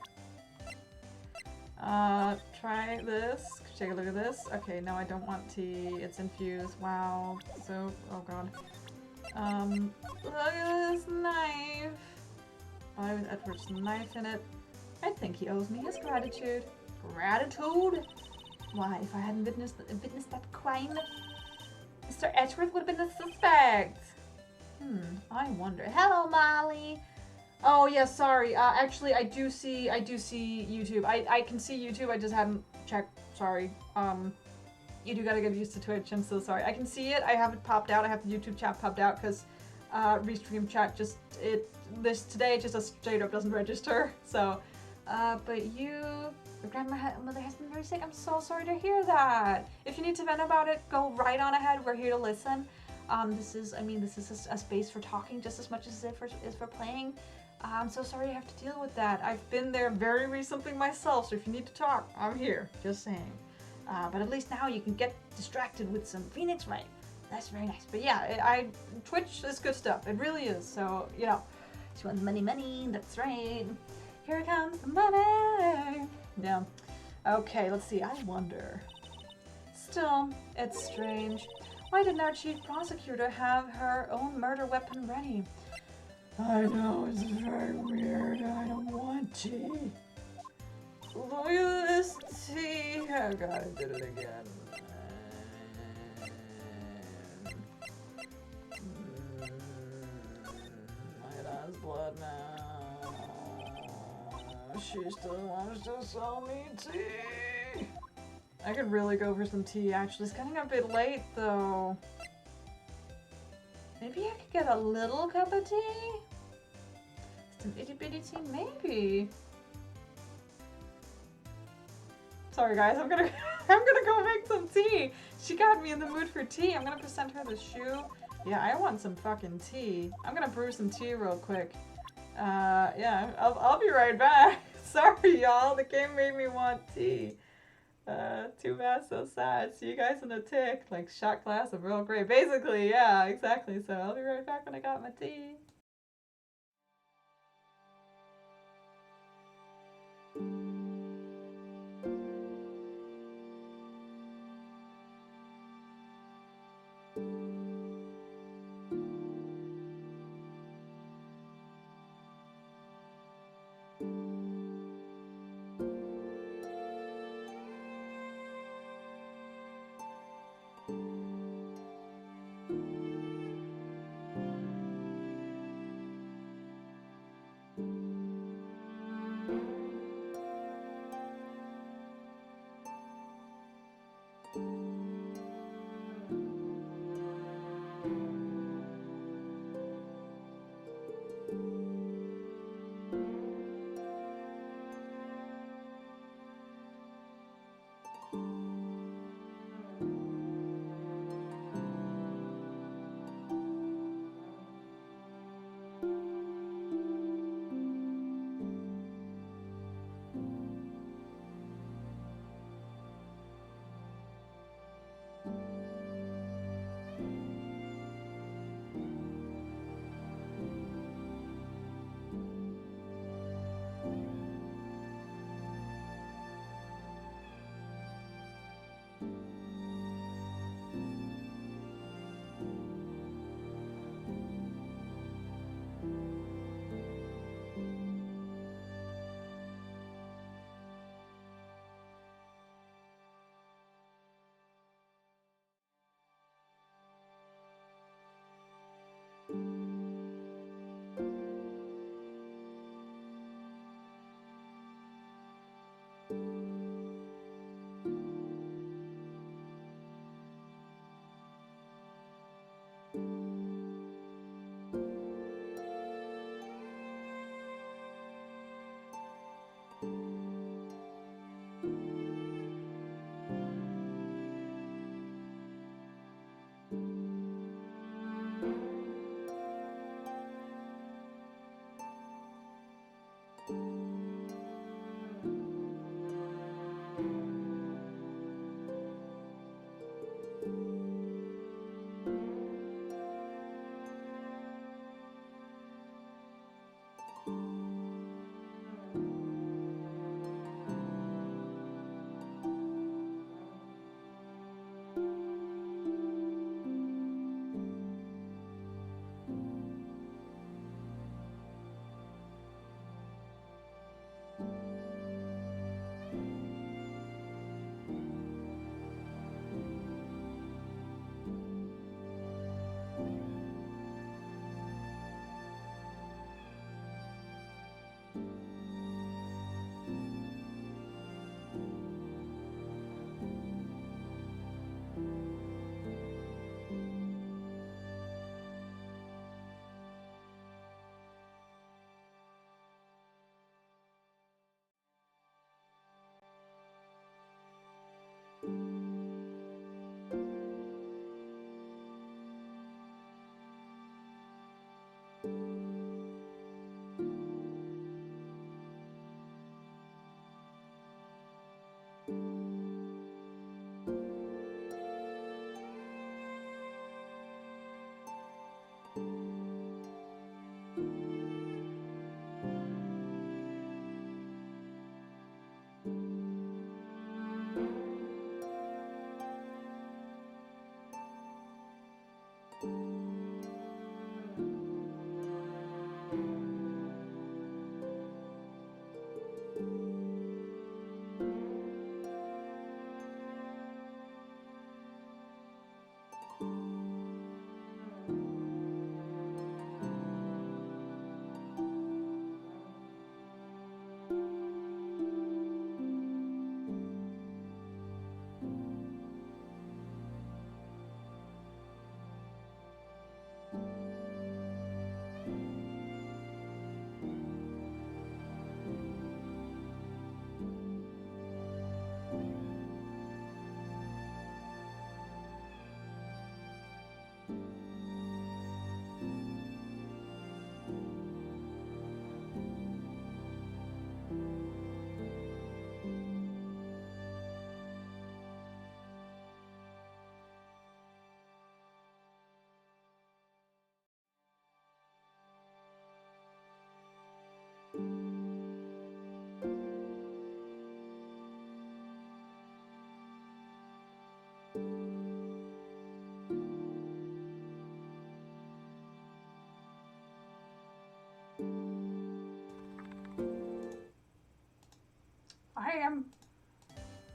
Try this. Take a look at this. Okay, no, I don't want tea. It's infused. Wow. So, oh god. Look at this knife. Why with Edward's knife in it? I think he owes me his gratitude. Gratitude? Why, if I hadn't witnessed that crime, Mr. Edgeworth would have been the suspect. I wonder. Hello, Molly. Oh yeah, sorry. Actually, I do see YouTube. I can see YouTube. I just haven't checked. Sorry. You do gotta get used to Twitch. I'm so sorry. I can see it. I have it popped out. I have the YouTube chat popped out because restream chat today it just straight up doesn't register. So, but your grandmother has been very sick. I'm so sorry to hear that. If you need to vent about it, go right on ahead. We're here to listen. This is a space for talking just as much as it is for playing. I'm so sorry you have to deal with that. I've been there very recently myself, so if you need to talk, I'm here. Just saying. But at least now you can get distracted with some Phoenix Wright. That's very nice. But yeah, Twitch is good stuff. It really is. So, you know, she wants money. That's right. Here comes the money. Yeah. Okay, let's see. I wonder. Still, it's strange. Why didn't our chief prosecutor have her own murder weapon ready? I know, it's very weird. I don't want tea. Look at this tea. Oh god, I did it again. My dad's blood now. She still wants to sell me tea. I could really go for some tea, actually. It's getting a bit late, though. Maybe I could get a little cup of tea? Some itty-bitty tea? Maybe. Sorry, guys. I'm gonna go make some tea. She got me in the mood for tea. I'm gonna present her the shoe. Yeah, I want some fucking tea. I'm gonna brew some tea real quick. Yeah, I'll be right back. Sorry, y'all. The game made me want tea. Too bad, so sad. See you guys in a tick. Like shot glass of Earl Grey. Basically, yeah, exactly. So I'll be right back when I got my tea.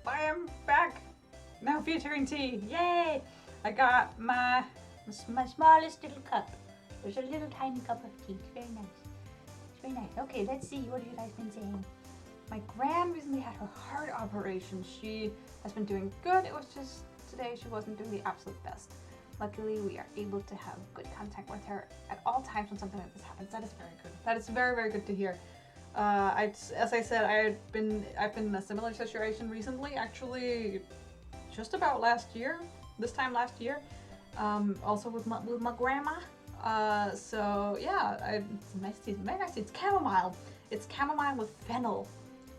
I am back. Now featuring tea. Yay! I got my smallest little cup. There's a little tiny cup of tea. It's very nice. It's very nice. Okay, let's see. What have you guys been saying? My gran recently had her heart operation. She has been doing good. It was just today she wasn't doing the absolute best. Luckily, we are able to have good contact with her at all times when something like this happens. That is very good. That is very, very good to hear. As I said, I've been in a similar situation recently, actually, just about last year. This time last year, also with my grandma. So yeah, it's a nice tea. Very nice tea. It's chamomile. It's chamomile with fennel.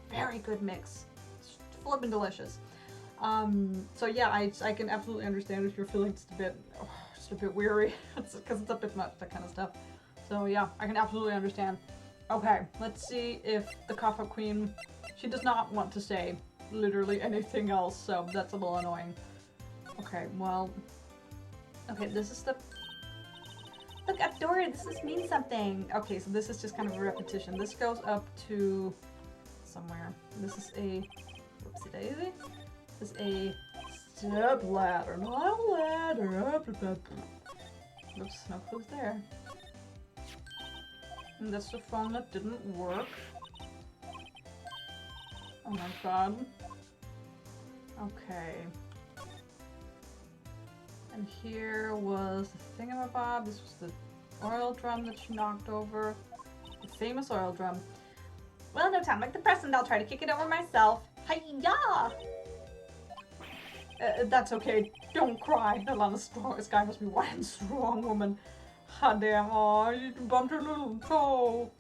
Very good mix. It's flippin' delicious. So yeah, I can absolutely understand if you're feeling just a bit weary. It's because it's a bit much, that kind of stuff. So yeah, I can absolutely understand. Okay, let's see if the Cough-Up Queen, she does not want to say literally anything else, so that's a little annoying. Okay, well, okay, this is the, look, Dory, this means something. Okay, so this is just kind of a repetition. This goes up to somewhere. This is a, whoopsie daisy. This is a step ladder, not a ladder. Oops, no clues there. And that's the phone that didn't work. Oh my god. Okay. And here was the thingamabob. This was the oil drum that she knocked over. The famous oil drum. Well, no time like the present. I'll try to kick it over myself. Hi-ya! That's okay. Don't cry. Alana's this guy must be one strong woman. God damn. Aw, you bumped her little toe.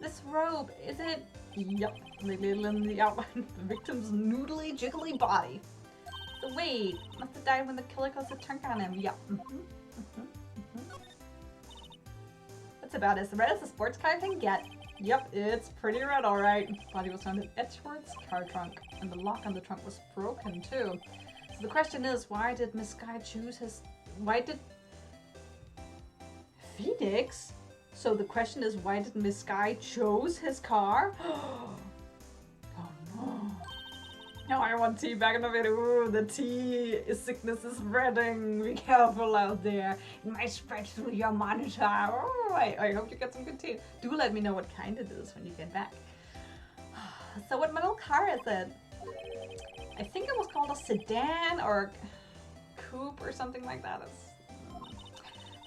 This robe, is it? Yep. They little in the outline of the victim's noodly, jiggly body. So wait, must have died when the killer closed the trunk on him. Yep. That's about as red as a sports car can get. Yep, it's pretty red, alright. Body was found in Edgeworth's car trunk, and the lock on the trunk was broken too. So the question is, why did Miss Guy choose his... Why did... Phoenix? So the question is, why did Miss Guy chose his car? Oh no. No, I want tea back in the video. Ooh, the tea sickness is spreading. Be careful out there. It might spread through your monitor. Oh, I hope you get some good tea. Do let me know what kind it is when you get back. So what model car is it? I think it was called a sedan or coupe or something like that.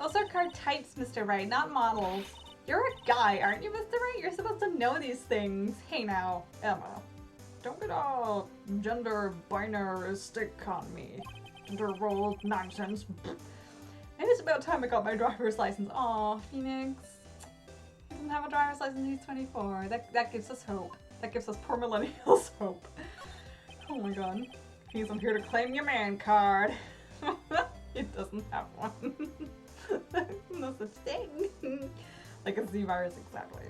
Those are car types, Mr. Wright, not models. You're a guy, aren't you, Mr. Wright? You're supposed to know these things. Hey now, Emma. Don't get all gender binaristic on me. Gender role nonsense. Maybe it's about time I got my driver's license. Aw, Phoenix. He doesn't have a driver's license, he's 24. That gives us hope. That gives us poor millennials hope. Oh my god. Phoenix, I'm here to claim your man card. It doesn't have one. No such thing. Like a Z virus, exactly.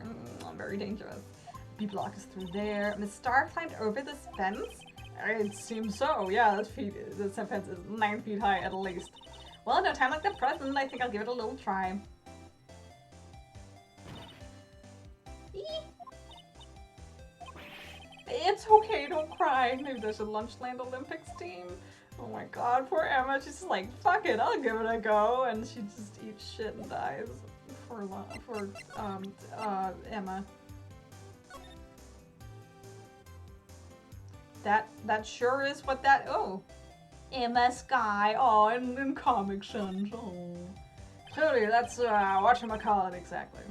Very dangerous. B block is through there. Miss Star climbed over this fence? It seems so, yeah. This fence is 9 feet high at least. Well, no time like the present. I think I'll give it a little try. It's okay, don't cry. Maybe there's a Lunchland Olympics team. Oh my god, poor Emma. She's just like, fuck it, I'll give it a go. And she just eats shit and dies for Emma. That sure is what that, oh. Emma Sky, oh, in Comic Sans, oh. Clearly, that's, whatchamacallit, exactly.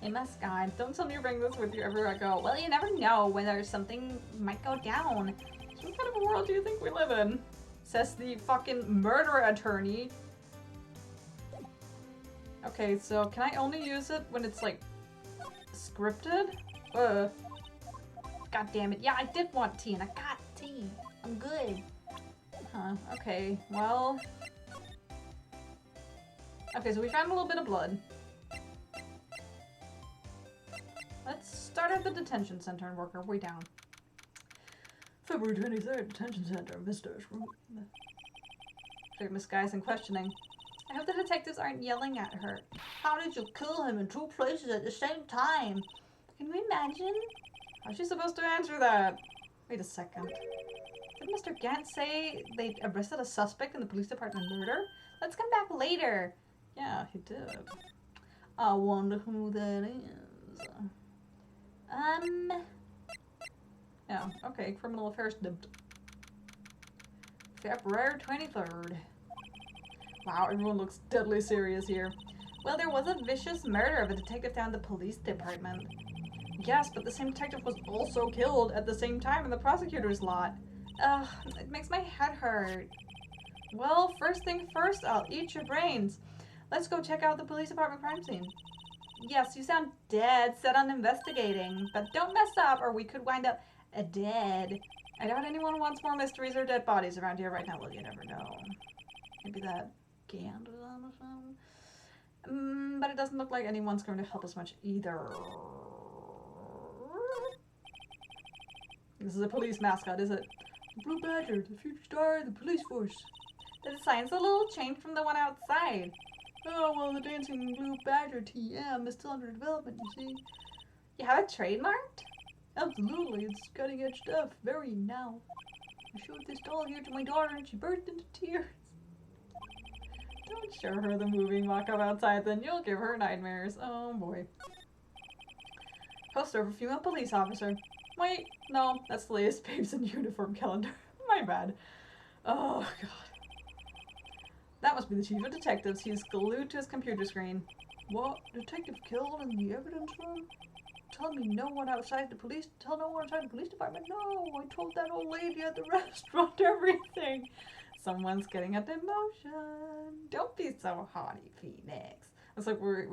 Emma Sky, don't tell me you bring this with you everywhere I go. Well, you never know when there's something might go down. What kind of a world do you think we live in? Says the fucking murder attorney. Okay, so can I only use it when it's, like, scripted? God damn it. Yeah, I did want tea, and I got tea. I'm good. Huh, okay, well... Okay, so we found a little bit of blood. Let's start at the detention center and work our way down. February 23rd, detention center, visitors room. Miss Guy's in questioning. I hope the detectives aren't yelling at her. How did you kill him in 2 places at the same time? Can you imagine? How's she supposed to answer that? Wait a second. Did Mr. Gant say they arrested a suspect in the police department murder? Let's come back later. Yeah, he did. I wonder who that is. Yeah, okay, criminal affairs dumped. February 23rd. Wow, everyone looks deadly serious here. Well, there was a vicious murder of a detective down in the police department. Yes, but the same detective was also killed at the same time in the prosecutor's lot. Ugh, it makes my head hurt. Well, first thing first, I'll eat your brains. Let's go check out the police department crime scene. Yes, you sound dead set on investigating, but don't mess up or we could wind up dead. I doubt anyone wants more mysteries or dead bodies around here right now. Well, you never know. Maybe that Gant is on the phone. But it doesn't look like anyone's going to help us much either. This is a police mascot, is it? Blue Badger, the future star of the police force. The design's a little changed from the one outside. Oh, well, the dancing Blue Badger TM is still under development, you see. You have it trademarked? Absolutely, it's cutting edge stuff, very now. I showed this doll here to my daughter and she burst into tears. Don't show her the moving mock-up outside, then you'll give her nightmares. Oh boy. Poster of a female police officer. Wait, no, that's the latest Babes in Uniform calendar. My bad. Oh god. That must be the chief of detectives. He's glued to his computer screen. What? Detective killed in the evidence room? telling me no one outside the police, tell no one outside the police department. No, I told that old lady at the restaurant everything. Someone's getting a demotion. Don't be so haughty, Phoenix. It's like we're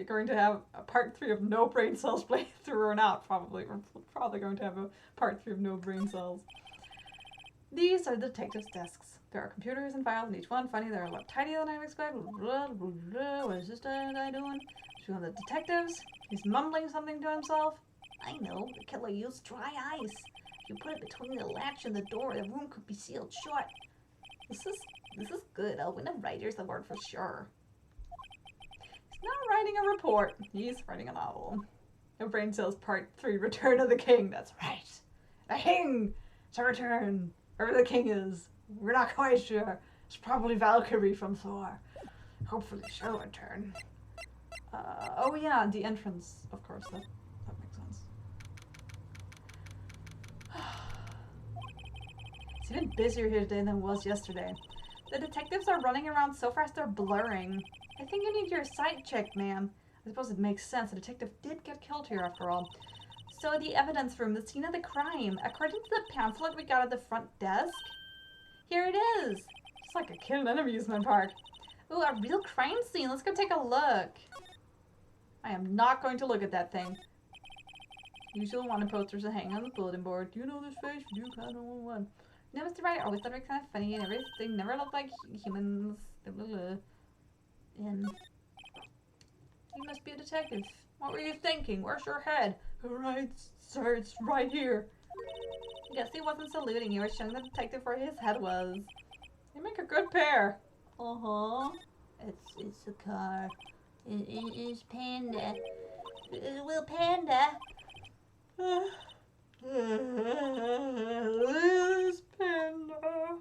going to have a part 3 of no brain cells played through or not, probably. We're probably going to have a part 3 of no brain cells. These are the detectives' desks. There are computers and files in each one. Funny, they're a lot tidier than I expected. What is this guy doing? One of the detectives. He's mumbling something to himself. I know, the killer used dry ice. If you put it between the latch and the door, the room could be sealed shut. This is good. I'll win a writer's award for sure. He's not writing a report. He's writing a novel. No Brain Cells Part 3, Return of the King. That's right. The king to return. Wherever the king is. We're not quite sure. It's probably Valkyrie from Thor. Hopefully she'll return. Oh yeah, the entrance, of course, that makes sense. It's even busier here today than it was yesterday. The detectives are running around so fast they're blurring. I think you need your sight checked, ma'am. I suppose it makes sense. The detective did get killed here after all. So the evidence room, the scene of the crime. According to the pamphlet we got at the front desk, here it is. It's like a kid in an amusement park. Ooh, a real crime scene. Let's go take a look. I am not going to look at that thing. Usual wanted posters to hang on the bulletin board. Do you know this face? You kind of one. No, Mr. Wright always thought it was kind of funny and everything. Never looked like humans. Blah, blah, blah. And you must be a detective. What were you thinking? Where's your head? Right, sir, it's right here. Guess he wasn't saluting. He was showing the detective where his head was. You make a good pair. Uh-huh. It's a car. It is Panda. Will Panda. Liz Panda.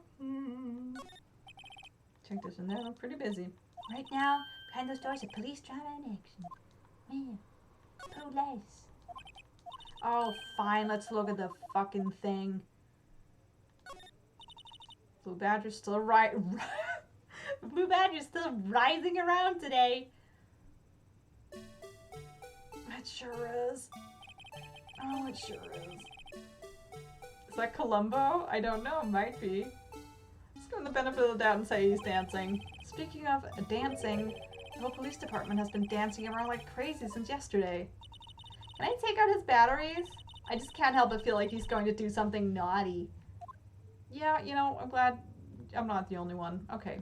Check this in there. I'm pretty busy. Right now, behind those doors, a police drama in action. Man, police. Oh, fine. Let's look at the fucking thing. Blue Badger's still right. Blue Badger's still rising around today. It sure is. Oh, it sure is. Is that Columbo? I don't know. Might be. Let's give him the benefit of the doubt and say he's dancing. Speaking of dancing, the whole police department has been dancing around like crazy since yesterday. Can I take out his batteries? I just can't help but feel like he's going to do something naughty. Yeah, you know, I'm glad I'm not the only one. Okay.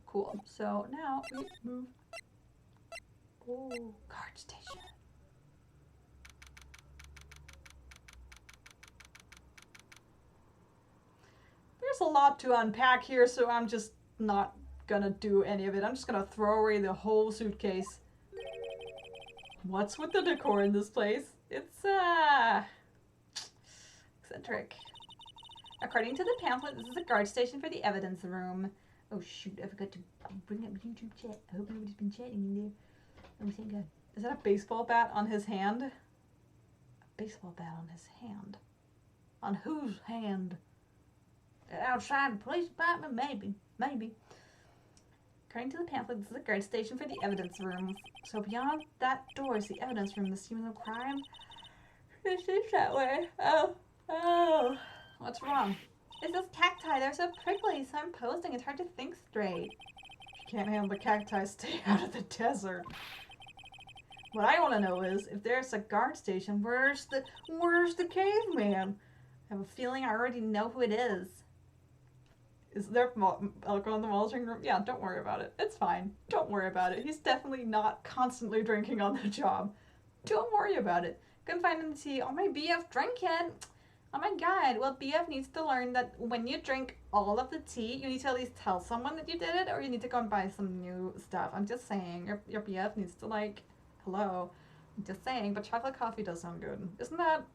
Cool. So now we move. Oh, guard station. There's a lot to unpack here, so I'm just not gonna do any of it. I'm just gonna throw away the whole suitcase. What's with the decor in this place? It's, eccentric. According to the pamphlet, this is a guard station for the evidence room. Oh shoot, I forgot to bring up YouTube chat. I hope nobody's been chatting in there. Oh, thank God. Is that a baseball bat on his hand? A baseball bat on his hand? On whose hand? Outside the police department? Maybe. According to the pamphlet, this is a guard station for the evidence room. So beyond that door is the evidence room, the scene of the crime. It is that way. Oh. What's wrong? It's those cacti. They're so prickly, so imposing. It's hard to think straight. If you can't handle the cacti, stay out of the desert. What I want to know is, if there's a guard station, where's the caveman? I have a feeling I already know who it is. Is there alcohol in the monitoring room? Yeah, don't worry about it. It's fine. Don't worry about it. He's definitely not constantly drinking on the job. Don't worry about it. Couldn't find him tea. Oh, my BF drinking. Oh my God. Well, BF needs to learn that when you drink all of the tea, you need to at least tell someone that you did it, or you need to go and buy some new stuff. I'm just saying. Your BF needs to, like, hello. I'm just saying, but chocolate coffee does sound good. Isn't that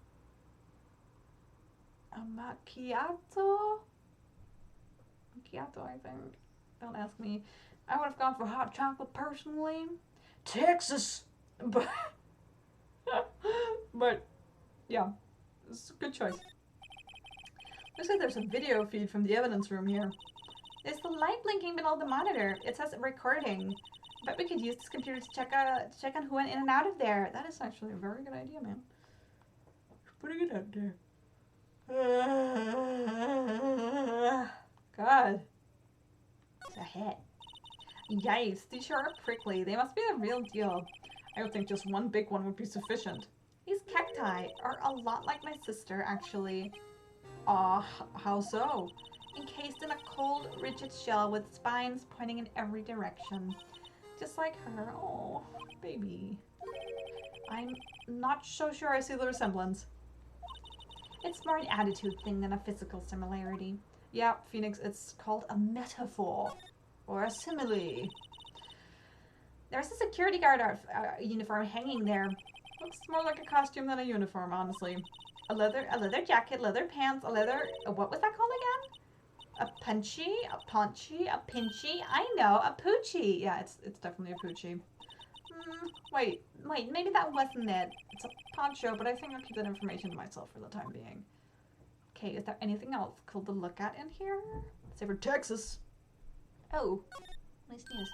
a macchiato? Macchiato, I think. Don't ask me. I would have gone for hot chocolate personally. Texas! But yeah, it's a good choice. Looks like there's a video feed from the evidence room here. There's the light blinking below the monitor. It says recording. Bet we could use this computer to check on who went in and out of there. That is actually a very good idea, man. Putting it out there. God. It's a hit. Yikes, these sure are prickly. They must be the real deal. I would think just one big one would be sufficient. These cacti are a lot like my sister, actually. How so? Encased in a cold, rigid shell with spines pointing in every direction. Just like her. Oh, baby. I'm not so sure I see the resemblance. It's more an attitude thing than a physical similarity. Yeah, Phoenix, it's called a metaphor. Or a simile. There's a security guard uniform hanging there. Looks more like a costume than a uniform, honestly. A leather jacket, leather pants, what was that called again? A punchy, a paunchy, a pinchy. I know, a poochie. Yeah, it's definitely a poochie. Wait, maybe that wasn't it. It's a poncho, but I think I'll keep that information to myself for the time being. Okay, is there anything else cool to look at in here? Say for Texas. Oh, nice news.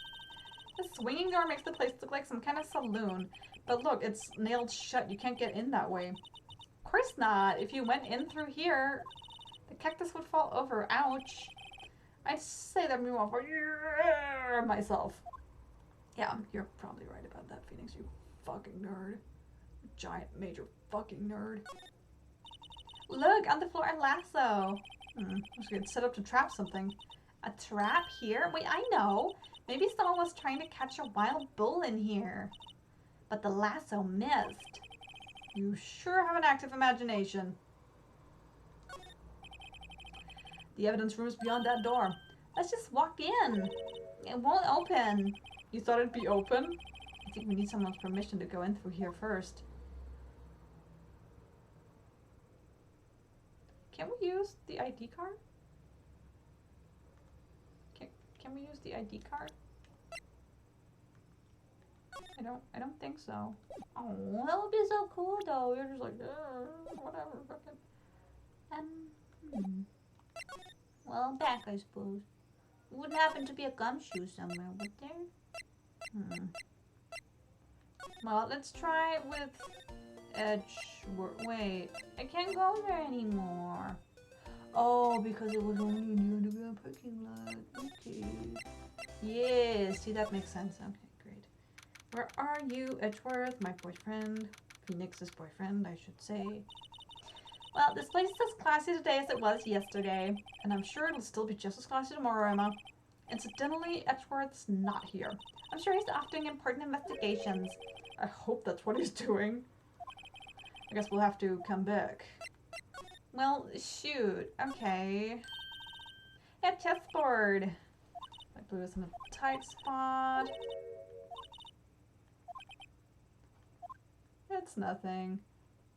The swinging door makes the place look like some kind of saloon. But look, it's nailed shut. You can't get in that way. Of course not. If you went in through here, the cactus would fall over. Ouch. I'd say that more for myself. Yeah, you're probably right about that, Phoenix, you fucking nerd. Giant major fucking nerd. Look, on the floor a lasso. I'm just gonna set up to trap something. A trap here? Wait, I know. Maybe someone was trying to catch a wild bull in here. But the lasso missed. You sure have an active imagination. The evidence room is beyond that door. Let's just walk in. It won't open. You thought it'd be open? I think we need someone's permission to go in through here first. Can we use the ID card? Can we use the ID card? I don't think so. Oh, that would be so cool though. You're just like, whatever, fucking. Well, back I suppose. Wouldn't happen to be a gumshoe somewhere, would there? Well, let's try with wait, I can't go there anymore. Oh, because it was only in the underground parking lot. Okay. Yeah, see, that makes sense. Okay, great. Where are you, Edgeworth? My boyfriend. Phoenix's boyfriend, I should say. Well, this place is as classy today as it was yesterday. And I'm sure it'll still be just as classy tomorrow, Emma. Incidentally, Edgeworth's not here. I'm sure he's off doing important investigations. I hope that's what he's doing. I guess we'll have to come back. Well, shoot. Okay. Yeah, chessboard. That blew us in a tight spot. It's nothing.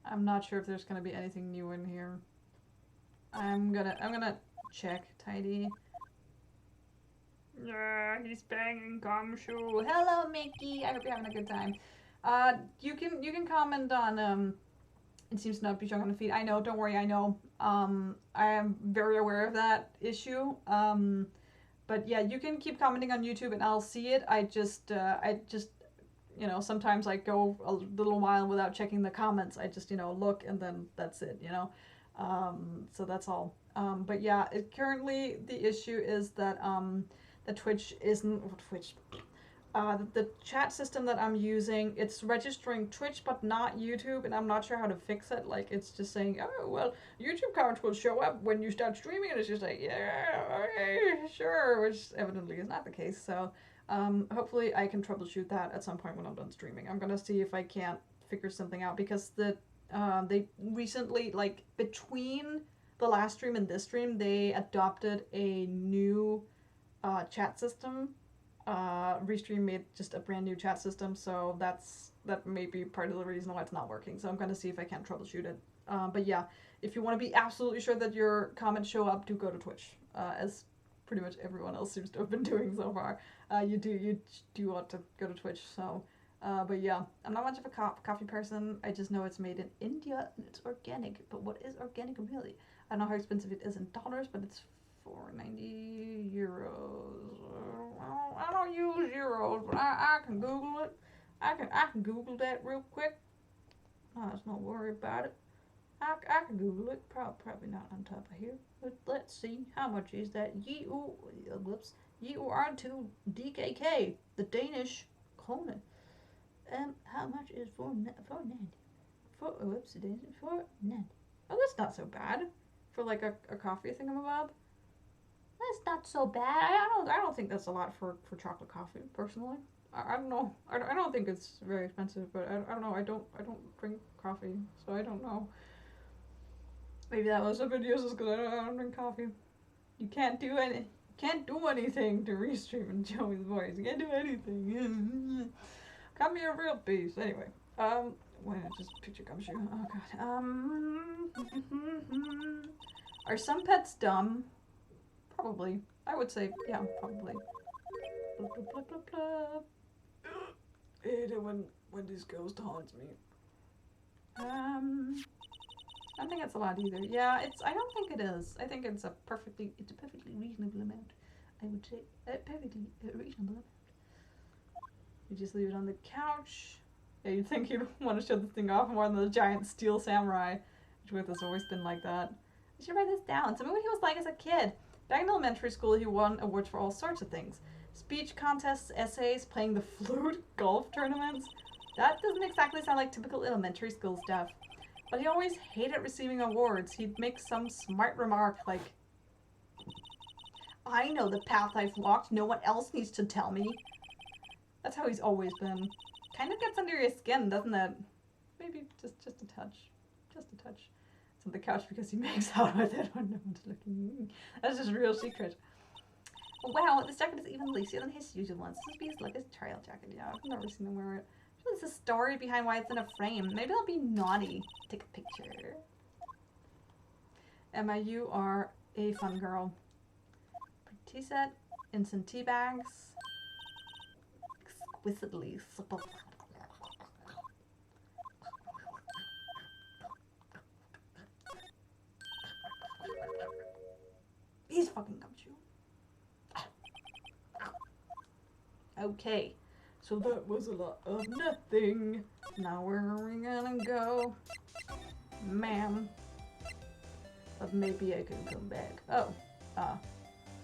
I'm not sure if there's gonna be anything new in here. I'm gonna check. Tidy. Yeah, he's banging gumshoe. Hello, Mickey. I hope you're having a good time. You can comment on it seems to not be showing on the feed. I know, don't worry, I know. I am very aware of that issue. But yeah, you can keep commenting on YouTube and I'll see it. I just you know, sometimes I go a little while without checking the comments. I just, you know, look and then that's it, you know. So that's all. But yeah, currently the issue is that the Twitch isn't the chat system that I'm using, it's registering Twitch but not YouTube, and I'm not sure how to fix it. Like, it's just saying, oh, well, YouTube comments will show up when you start streaming, and it's just like, yeah, okay, sure, which evidently is not the case. So hopefully I can troubleshoot that at some point when I'm done streaming. I'm gonna see if I can't figure something out, because they recently, like, between the last stream and this stream, they adopted a new chat system. Restream made just a brand new chat system, so that may be part of the reason why it's not working. So I'm going to see if I can troubleshoot it. But yeah, if you want to be absolutely sure that your comments show up, do go to Twitch, as pretty much everyone else seems to have been doing so far. You do want to go to Twitch. So, but yeah, I'm not much of a coffee person. I just know it's made in India and it's organic. But what is organic really? I don't know how expensive it is in dollars, but it's €4.90. I don't use euros. suppose, but I can Google it. I can Google that real quick. Let's not worry about it. I can Google it. Probably not on top of here. But let's see. How much is that? EUR2 DKK, the Danish krone. How much is for Nandy? For Nandy. Oh, that's not so bad. For like a coffee thingamabob. That's not so bad. I don't think that's a lot for chocolate coffee, personally. I don't know. I don't think it's very expensive, but I don't know. I don't drink coffee, so I don't know. Maybe that was a bit useless because I don't drink coffee. You can't do anything to restream in Joey's voice. You can't do anything. Cut me a real piece. Anyway, wait, just picture gumshoe. Oh god. Are some pets dumb? Probably. I would say, yeah, probably. Blah, blah, blah, blah, blah. I hate it when this ghost haunts me. I don't think it's a lot either. Yeah, I don't think it is. I think it's a perfectly reasonable amount. I would say a perfectly reasonable amount. You just leave it on the couch. Yeah, you'd think you'd want to show this thing off more than the giant steel samurai, which has always been like that. I should write this down. Tell me what he was like as a kid. Back in elementary school, he won awards for all sorts of things. Speech contests, essays, playing the flute, golf tournaments. That doesn't exactly sound like typical elementary school stuff. But he always hated receiving awards. He'd make some smart remark like, I know the path I've walked. No one else needs to tell me. That's how he's always been. Kind of gets under your skin, doesn't it? Maybe just a touch. Just a touch. It's on the couch because he makes out with it when no one's looking. That's just a real secret. Wow, this jacket is even lacier than his usual ones. This must be his luckiest trial jacket. Yeah, I've never seen him wear it. There's a story behind why it's in a frame. Maybe I'll be naughty. Take a picture. Emma, you are a fun girl. Tea set, instant tea bags. Exquisitely supple. He's fucking gumshoe. Okay, so that was a lot of nothing. Now where are we gonna go? Ma'am. But maybe I can come back. Oh,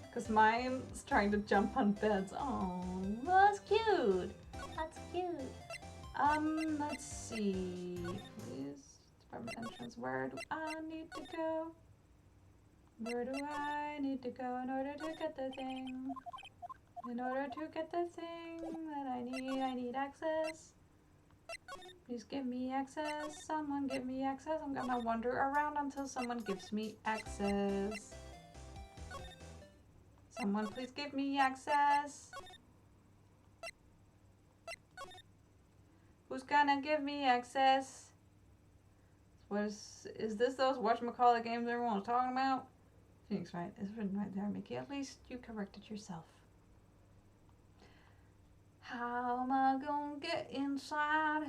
because mine's trying to jump on beds. Oh, that's cute. That's cute. Let's see. Please, department entrance. Where do I need to go? Where do I need to go in order to get the thing? In order to get the thing that I need access. Please give me access. Someone give me access. I'm gonna wander around until someone gives me access. Someone please give me access. Who's gonna give me access? Is this those whatchamacallit games everyone was talking about? Phoenix, right? It's written right there, Mickey. At least you corrected yourself. How am I gonna get inside?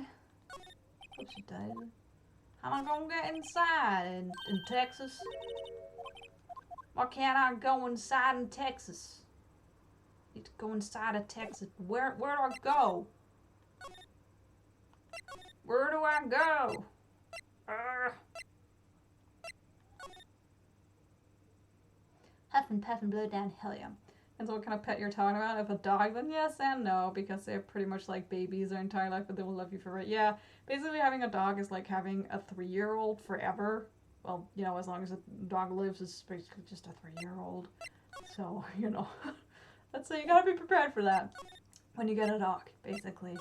What's it did? How am I gonna get inside in Texas? Why can't I go inside in Texas? Need to go inside of Texas. Where do I go? Where do I go? Huff and puff and blow down, hell yeah. And so what kind of pet you're talking about? If a dog, then yes and no, because they're pretty much like babies their entire life, but they will love you forever. Yeah, basically having a dog is like having a 3-year-old forever. Well, you know, as long as a dog lives, it's basically just a 3-year-old. So, you know, let's say you gotta be prepared for that when you get a dog, basically.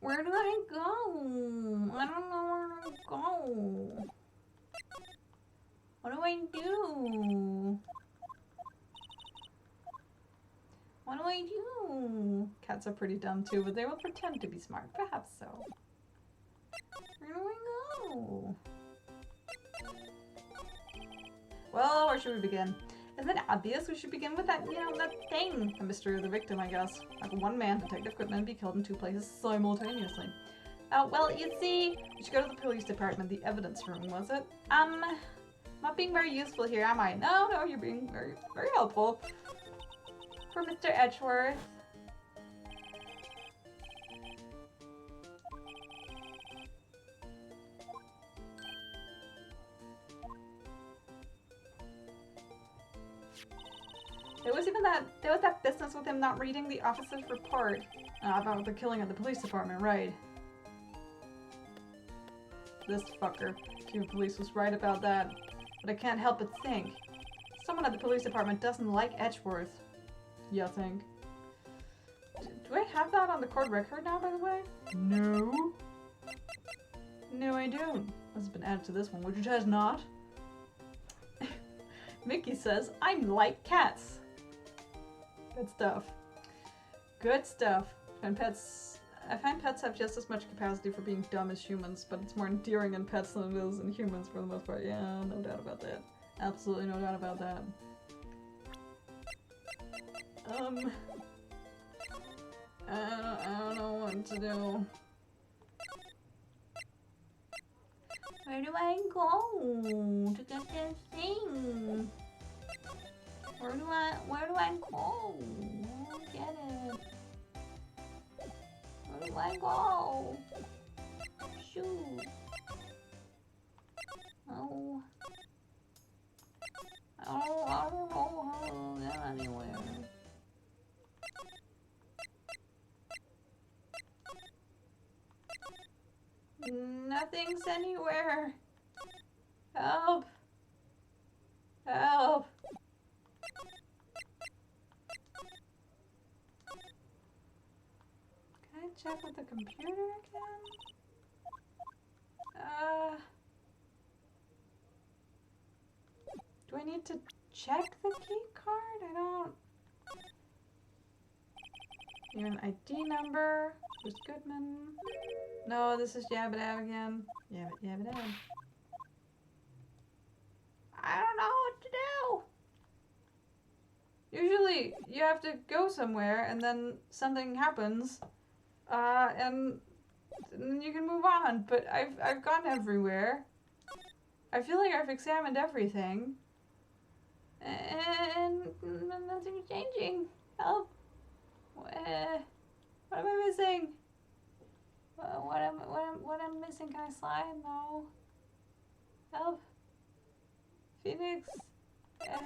Where do I go? I don't know where to go. What do I do? What do I do? Cats are pretty dumb too, but they will pretend to be smart. Perhaps so. Where do I go? Well, where should we begin? Isn't it obvious we should begin with that, you know, that thing? The mystery of the victim, I guess. Like one man, detective couldn't be killed in 2 places simultaneously. Well, you see, you should go to the police department, the evidence room, was it? Not being very useful here, am I? No, you're being very, very helpful. For Mr. Edgeworth. him not reading the officer's report about the killing at the police department, right? This fucker. Chief of police was right about that. But I can't help but think. Someone at the police department doesn't like Edgeworth. You think? Do I have that on the court record now, by the way? No. No, I don't. This has been added to this one, which it has not. Mickey says, I like cats. Good stuff. Good stuff. I find pets have just as much capacity for being dumb as humans, but it's more endearing in pets than it is in humans for the most part. Yeah, no doubt about that. Absolutely no doubt about that. I don't know what to do. Where do I go to get this thing? Where do I go? I don't get it. Where do I go? Shoot. Oh. I don't know how to get anywhere. Nothing's anywhere. Help. Help. Can I check with the computer again? Do I need to check the key card? I don't... You're an ID number. Who's Goodman? No, this is Yabba again. Yabba. I don't know what to do. Usually, you have to go somewhere, and then something happens, and then you can move on. But I've gone everywhere. I feel like I've examined everything, and nothing's changing. Help! What am I missing? What am missing? Can I slide? No. Help! Phoenix!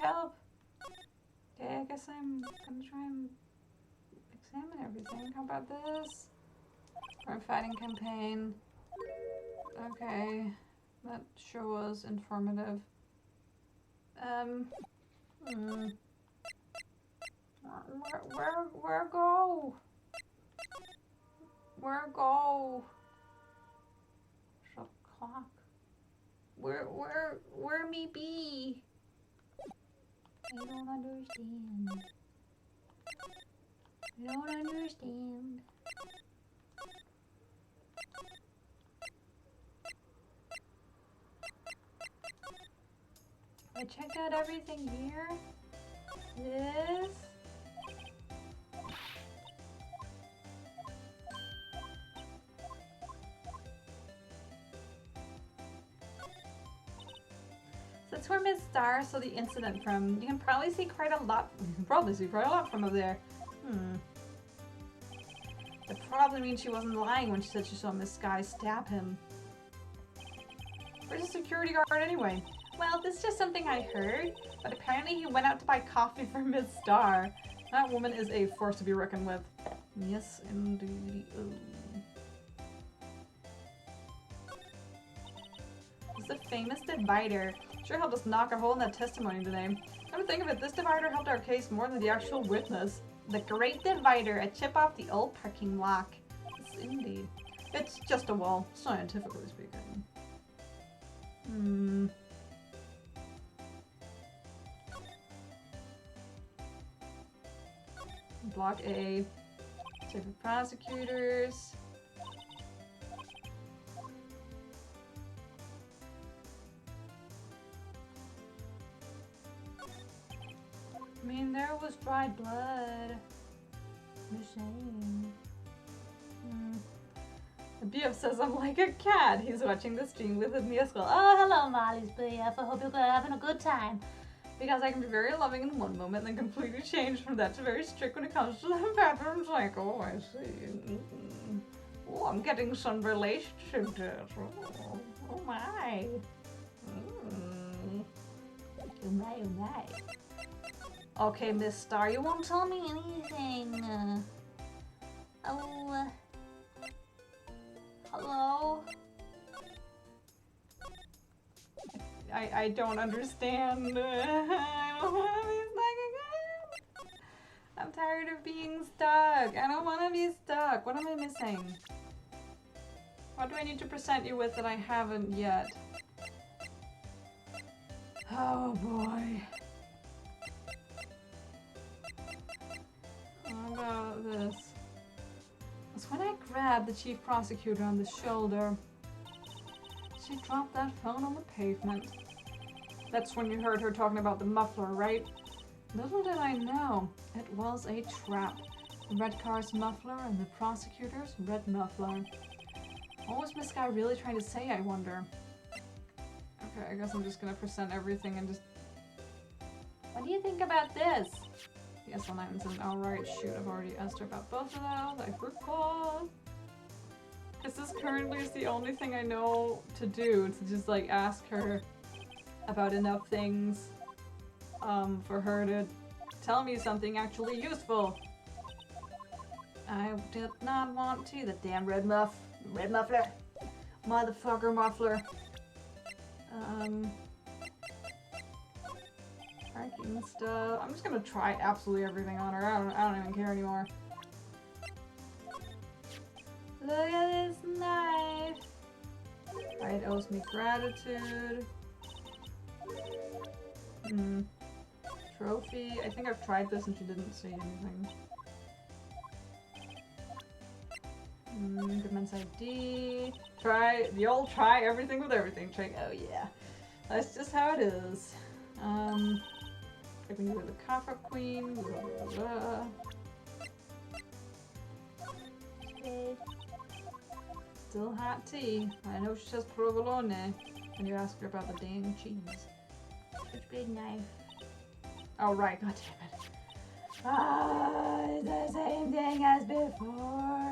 Help! Okay, I guess I'm gonna try and examine everything. How about this? Crime fighting campaign. Okay. That sure was informative. Where go? Where go? Shut clock. Where me be? I don't understand. I don't understand. I checked out everything here. This. That's where Miss Star saw the incident from. You can probably see quite a lot. From up there. That probably means she wasn't lying when she said she saw Miss Sky stab him. Where's the security guard anyway? Well, this is just something I heard, but apparently he went out to buy coffee for Miss Star. That woman is a force to be reckoned with. Yes, indeed. It's a famous divider. Sure helped us knock a hole in that testimony today. Come to think of it, this divider helped our case more than the actual witness. The Great Divider, a chip off the old parking block. Yes, indeed. It's just a wall, scientifically speaking. Block A. Check with prosecutors. I mean, there was dried blood. I'm ashamed. BF says I'm like a cat. He's watching the stream with Mia Skull. Oh, hello, Molly's BF. I hope you're having a good time. Because I can be very loving in one moment and then completely change from that to very strict when it comes to the bathroom cycle. I see. Oh, I'm getting some relationship tips. Oh my. Oh my, oh my. Okay, Miss Star, you won't tell me anything. Hello? I don't understand. I don't want to be stuck again. I'm tired of being stuck. I don't want to be stuck. What am I missing? What do I need to present you with that I haven't yet? Oh boy. How about this? It's when I grabbed the chief prosecutor on the shoulder. She dropped that phone on the pavement. That's when you heard her talking about the muffler, right? Little did I know, it was a trap. The red car's muffler and the prosecutor's red muffler. What was Miss Guy really trying to say, I wonder? Okay, I guess I'm just gonna present everything and just... What do you think about this? The SL9's an alright. Shoot, I've already asked her about both of those. I forgot. Because this currently is the only thing I know to do, to just like ask her about enough things for her to tell me something actually useful. I did not want to. The damn red muffler. Motherfucker muffler. Parking stuff. I'm just gonna try absolutely everything on her. I don't even care anymore. Look at this knife. It owes me gratitude. Trophy. I think I've tried this and she didn't say anything. Good man's ID. You'll try everything with everything. Oh yeah. That's just how it is. I can do the Kafka Queen. Blah, blah, blah. Okay. Still hot tea. I know she says provolone when you ask her about the dang cheese. Switchblade knife. Oh right, god damn it. Ah, it's the same thing as before.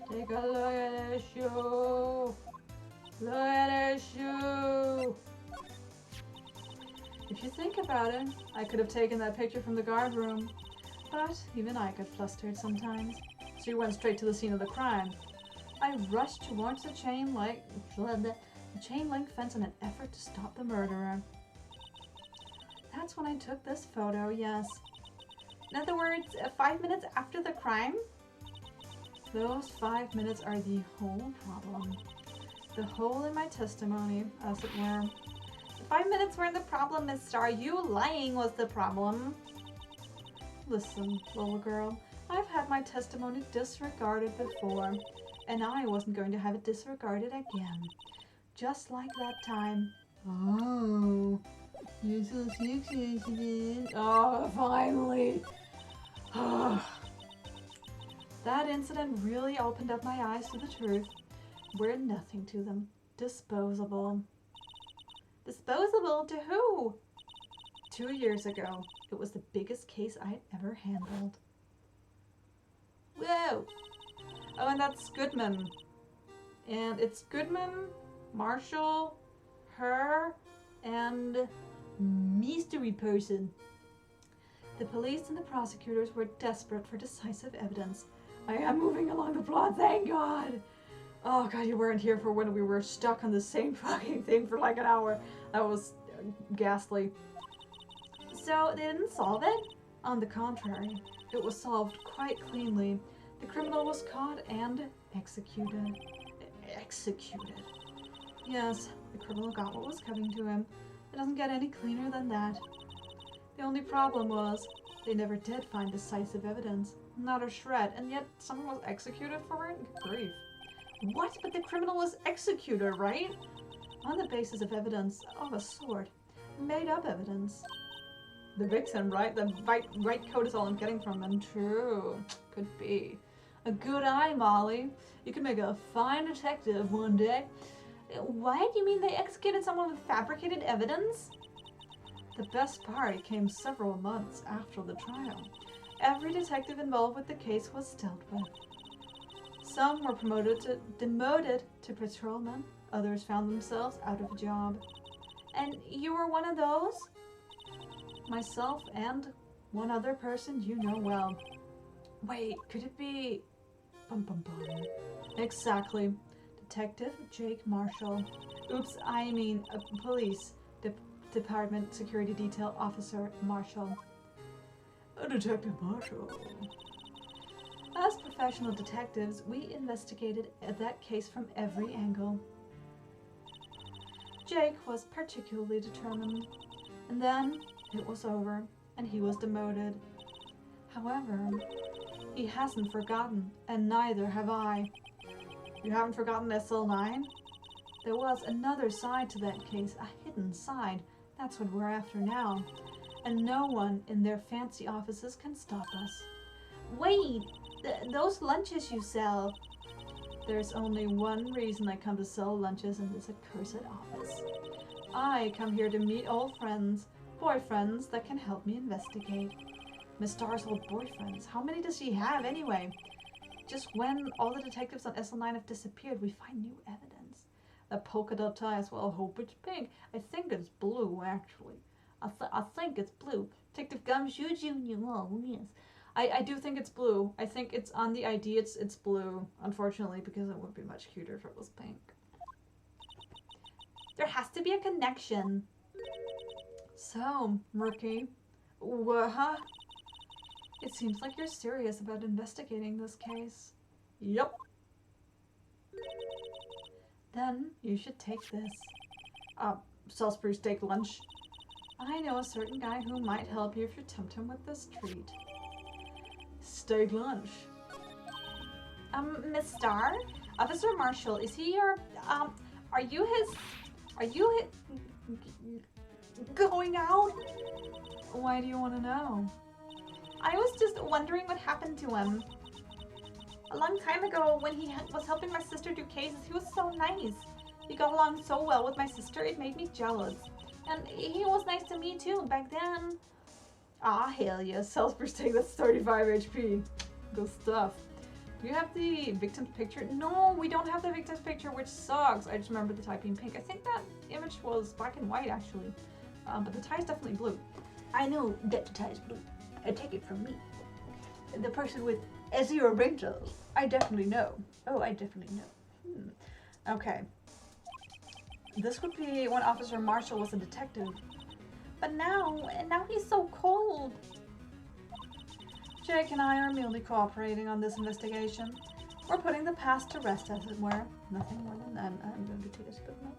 Take a look at this shoe. Look at this shoe. If you think about it, I could have taken that picture from the guard room. But even I get flustered sometimes. So you went straight to the scene of the crime. I rushed towards the chain link fence in an effort to stop the murderer. That's when I took this photo, yes. In other words, 5 minutes after the crime? Those 5 minutes are the whole problem. The hole in my testimony, as it were. The 5 minutes weren't the problem, Miss Star. You lying was the problem. Listen, little girl, I've had my testimony disregarded before, and I wasn't going to have it disregarded again. Just like that time. Oh, you're so sexy, isn't it? Oh, finally. That incident really opened up my eyes to the truth. We're nothing to them. Disposable. Disposable to who? 2 years ago, it was the biggest case I'd ever handled. Whoa! Oh, and that's Goodman. And it's Goodman, Marshall, her, and mystery person. The police and the prosecutors were desperate for decisive evidence. I am moving along the plot, thank God! Oh God, you weren't here for when we were stuck on the same fucking thing for like an hour. That was ghastly. So they didn't solve it? On the contrary, it was solved quite cleanly. The criminal was caught and executed. Executed. Yes, the criminal got what was coming to him. It doesn't get any cleaner than that. The only problem was, they never did find decisive evidence. Not a shred, and yet someone was executed for it? Good grief. What? But the criminal was executed, right? On the basis of evidence of a sort. Made up evidence. The victim, right? The right code is all I'm getting from them. True. Could be. A good eye, Molly. You could make a fine detective one day. What? You mean they executed someone with fabricated evidence? The best part came several months after the trial. Every detective involved with the case was dealt with. Some were demoted to patrolmen. Others found themselves out of a job. And you were one of those? Myself and one other person you know well. Wait, could it be... Bum, bum, bum. Exactly. Detective Jake Marshall. Oops, I mean police department security detail officer Marshall. Detective Marshall. As professional detectives, we investigated that case from every angle. Jake was particularly determined, and then it was over, and he was demoted. However, he hasn't forgotten, and neither have I. You haven't forgotten SL9? There was another side to that case, a hidden side. That's what we're after now. And no one in their fancy offices can stop us. Wait, those lunches you sell. There's only one reason I come to sell lunches in this accursed office. I come here to meet old friends, boyfriends that can help me investigate. Miss Star's old boyfriends, how many does she have anyway? Just when all the detectives on SL9 have disappeared, we find new evidence. The polka dot tie as well, I hope it's pink. I think it's blue, actually. I think it's blue. Detective Gumshoe Jr., oh yes. I do think it's blue. I think it's on the ID, it's blue, unfortunately, because it would be much cuter if it was pink. There has to be a connection. So, Rookie, huh? It seems like you're serious about investigating this case. Yep. Then you should take this. Salisbury steak lunch. I know a certain guy who might help you if you tempt him with this treat. Steak lunch. Miss Star? Officer Marshall, is he your, are you going out? Why do you want to know? I was just wondering what happened to him. A long time ago, when he was helping my sister do cases, he was so nice. He got along so well with my sister, it made me jealous. And he was nice to me too, back then. Ah, hell yes, Salisbury steak, that's 35 HP. Good stuff. Do you have the victim's picture? No, we don't have the victim's picture, which sucks. I just remember the tie being pink. I think that image was black and white, actually. But the tie is definitely blue. I know that the tie is blue. Take it from me. The person with zero wrinkles. I definitely know. Oh, I definitely know. Okay. This would be when Officer Marshall was a detective. But now he's so cold. Jake and I are merely cooperating on this investigation. We're putting the past to rest, as it were. Nothing more than that. I'm going to take a sip of my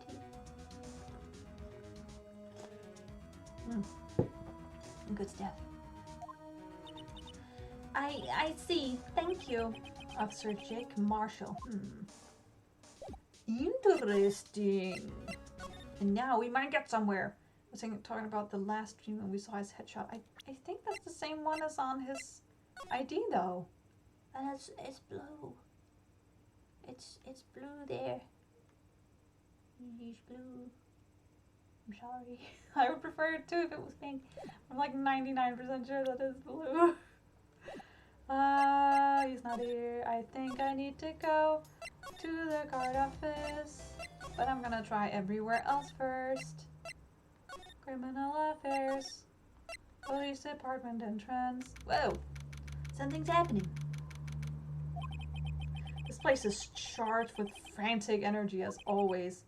tea. Good stuff. I see. Thank you. Officer Jake Marshall. Interesting. And now we might get somewhere. I was talking about the last stream when we saw his headshot. I think that's the same one as on his ID though. And it's blue. It's blue there. He's blue. I'm sorry. I would prefer it too if it was pink. I'm like 99% sure that it's blue. He's not here. I think I need to go to the card office. But I'm gonna try everywhere else first. Criminal affairs. Police department entrance. Whoa! Something's happening. This place is charged with frantic energy as always.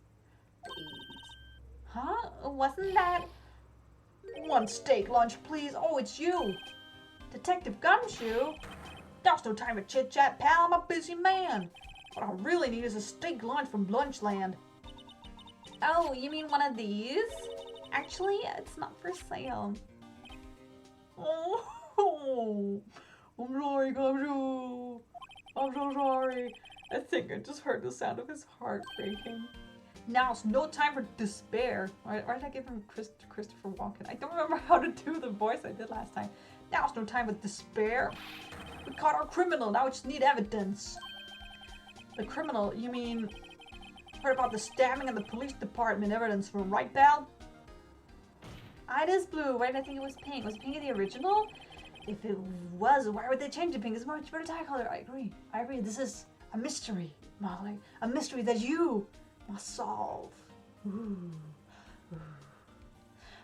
Huh? Wasn't that... One steak lunch, please. Oh, it's you. Detective Gumshoe? There's no time for chit-chat, pal. I'm a busy man. What I really need is a steak lunch from Lunchland. Oh, you mean one of these? Actually, it's not for sale. Oh, I'm sorry, Gumshoe. I'm so sorry. I think I just heard the sound of his heart breaking. Now's no time for despair. Why did I give him Christopher Walken? I don't remember how to do the voice I did last time. Now's no time for despair. We caught our criminal. Now we just need evidence. The criminal? You mean... Heard about the stabbing in the police department evidence from Wright, pal? It is blue. Why did I think it was pink? Was pink the original? If it was, why would they change it pink? It's a much better tie color. I agree. This is a mystery, Molly. A mystery that you must solve. Ooh.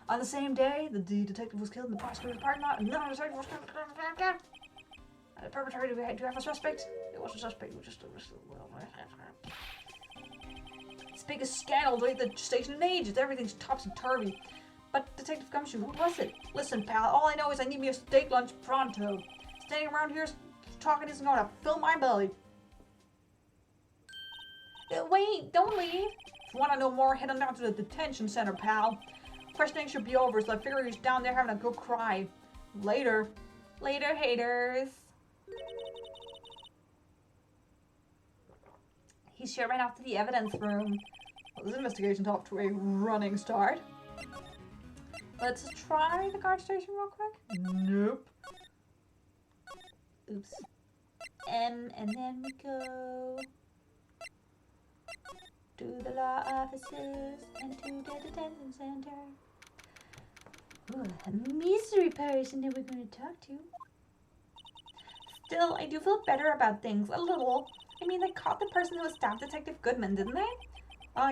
On the same day, the detective was killed in the prosecutor's parking lot, and none of the detective was killed. The perpetrator, do you have a suspect? It wasn't a suspect, it was just it's the biggest scandal to the station in ages. Everything's topsy-turvy. But Detective Gumshoe, who was it? Listen, pal, all I know is I need me a steak lunch pronto. Standing around here talking isn't going to fill my belly. Wait, don't leave. If you want to know more, head on down to the detention center, pal. Questioning should be over, so I figure he's down there having a good cry. Later. Later, haters. He sure ran off to the evidence room. Well, this investigation's off to a running start. Let's try the guard station real quick. Nope. Oops. And then we go to the law offices and to the detention center. Ooh, a mystery person that we're going to talk to. Still, I do feel better about things, a little. I mean, they caught the person who stabbed Detective Goodman, didn't they?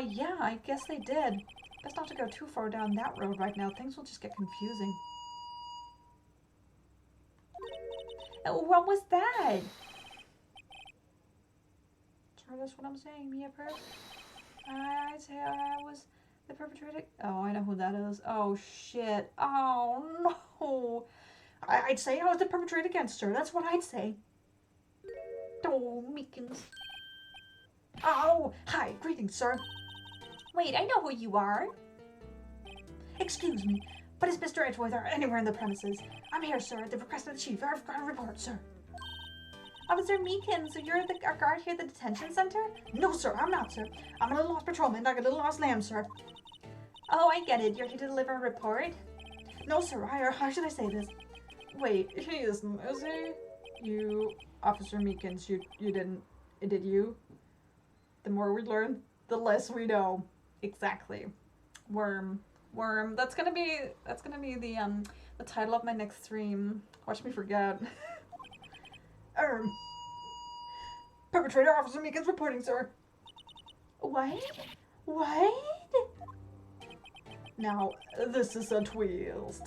Yeah, I guess they did. Best not to go too far down that road right now. Things will just get confusing. What was that? Sorry, that's what I'm saying, Mia Perp. I'd say I was the perpetrator. Oh, I know who that is. Oh, shit. Oh, no. I'd say I was the perpetrator against her. That's what I'd say. Oh, Meekins. Oh, hi. Greetings, sir. Wait, I know who you are. Excuse me, but is Mr. Edgeworth anywhere in the premises? I'm here, sir, at the request of the chief. I've got a report, sir. Officer Meekins, so you're our guard here at the detention center? No, sir, I'm not, sir. I'm a little lost patrolman, like a little lost lamb, sir. Oh, I get it. You're here to deliver a report? No, sir, how should I say this? Wait, he isn't, is he? You, Officer Meekins, you didn't, did you? The more we learn, the less we know. Exactly. Worm. That's gonna be the title of my next stream. Watch me forget. Perpetrator Officer Meekins reporting, sir. What? Now, this is a twist.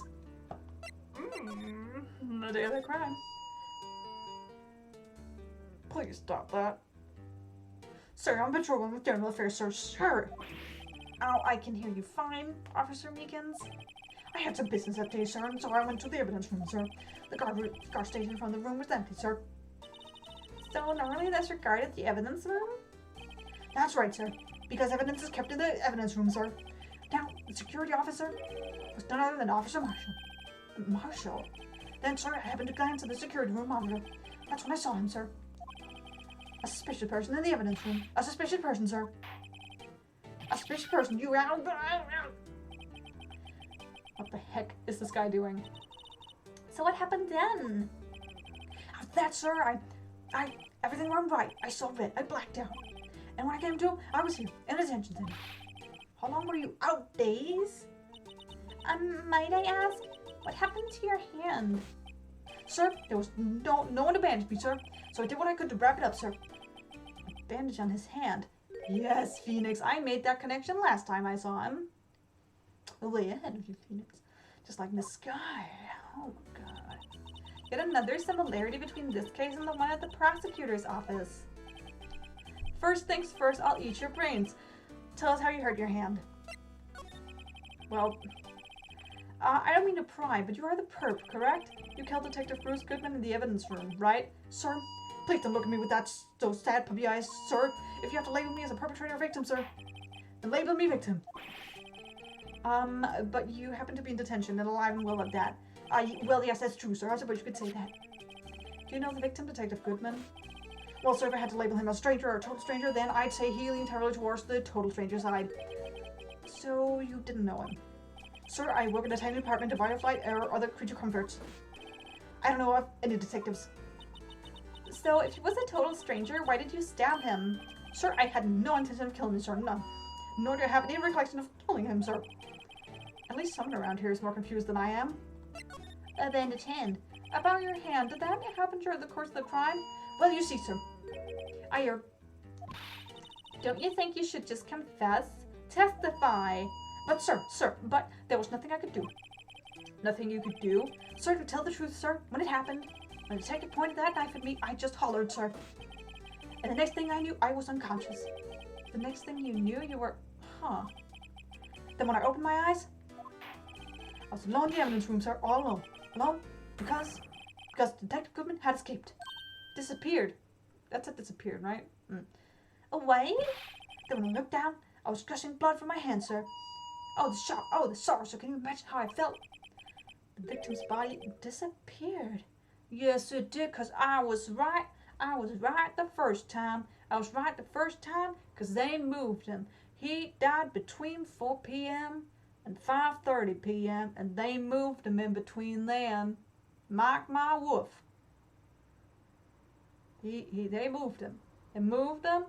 The day of the crime. Please stop that. Sir, I'm patrolman with General Affairs, sir. Sure. Oh, I can hear you fine, Officer Meekins. I had some business that day, sir, and so I went to the evidence room, sir. The guard station from the room was empty, sir. So normally that's regarded the evidence room? That's right, sir. Because evidence is kept in the evidence room, sir. Now, the security officer was none other than Officer Marshall. Then, sir, I happened to glance at the security room monitor. That's when I saw him, sir. A suspicious person in the evidence room. A suspicious person, sir. A suspicious person, you out. What the heck is this guy doing? So what happened then? That, sir, everything went right. I saw red. I blacked out. And when I came to, I was here in a detention center. How long were you out? Days? Might I ask, what happened to your hand? Sir, there was no one to bandage me, sir. So I did what I could to wrap it up, sir. A bandage on his hand. Yes, Phoenix. I made that connection last time I saw him. Way ahead of you, Phoenix. Just like Miss Sky. Oh, God. Yet another similarity between this case and the one at the prosecutor's office. First things first, I'll eat your brains. Tell us how you hurt your hand. Well, I don't mean to pry, but you are the perp, correct? You killed Detective Bruce Goodman in the evidence room, right? Sir, please don't look at me with that so sad puppy eyes, sir. If you have to label me as a perpetrator or victim, sir, then label me victim. But you happen to be in detention and alive and well at that. Well, yes, that's true, sir. I suppose you could say that. Do you know the victim, Detective Goodman? Well, sir, if I had to label him a stranger or a total stranger, then I'd say he leaned heavily towards the total stranger side. So, you didn't know him. Sir, I work in a tiny department of Fireflight or other creature comforts. I don't know of any detectives. So, if he was a total stranger, why did you stab him? Sir, I had no intention of killing him, sir, none. Nor do I have any recollection of killing him, sir. At least someone around here is more confused than I am. A bandaged hand. About your hand, did that happen during the course of the crime? Well, you see, sir. Don't you think you should just confess? Testify. But sir, but there was nothing I could do. Nothing you could do? Sir, to tell the truth, sir, when it happened, when the detective pointed that knife at me, I just hollered, sir. And the next thing I knew, I was unconscious. The next thing you knew, you were... Huh. Then when I opened my eyes, I was alone in the evidence room, sir, all alone. Alone because Detective Goodman had escaped. Disappeared. That's it, disappeared, right? Away? Then when I looked down, I was gushing blood from my hand, sir. Oh, the shock. Oh, the sorrow, sir. Can you imagine how I felt? The victim's body disappeared. Yes, it did, because I was right. I was right the first time. I was right the first time because they moved him. He died between 4 p.m. and 5:30 p.m. and they moved him in between then. Mark my wolf. They moved him. They moved him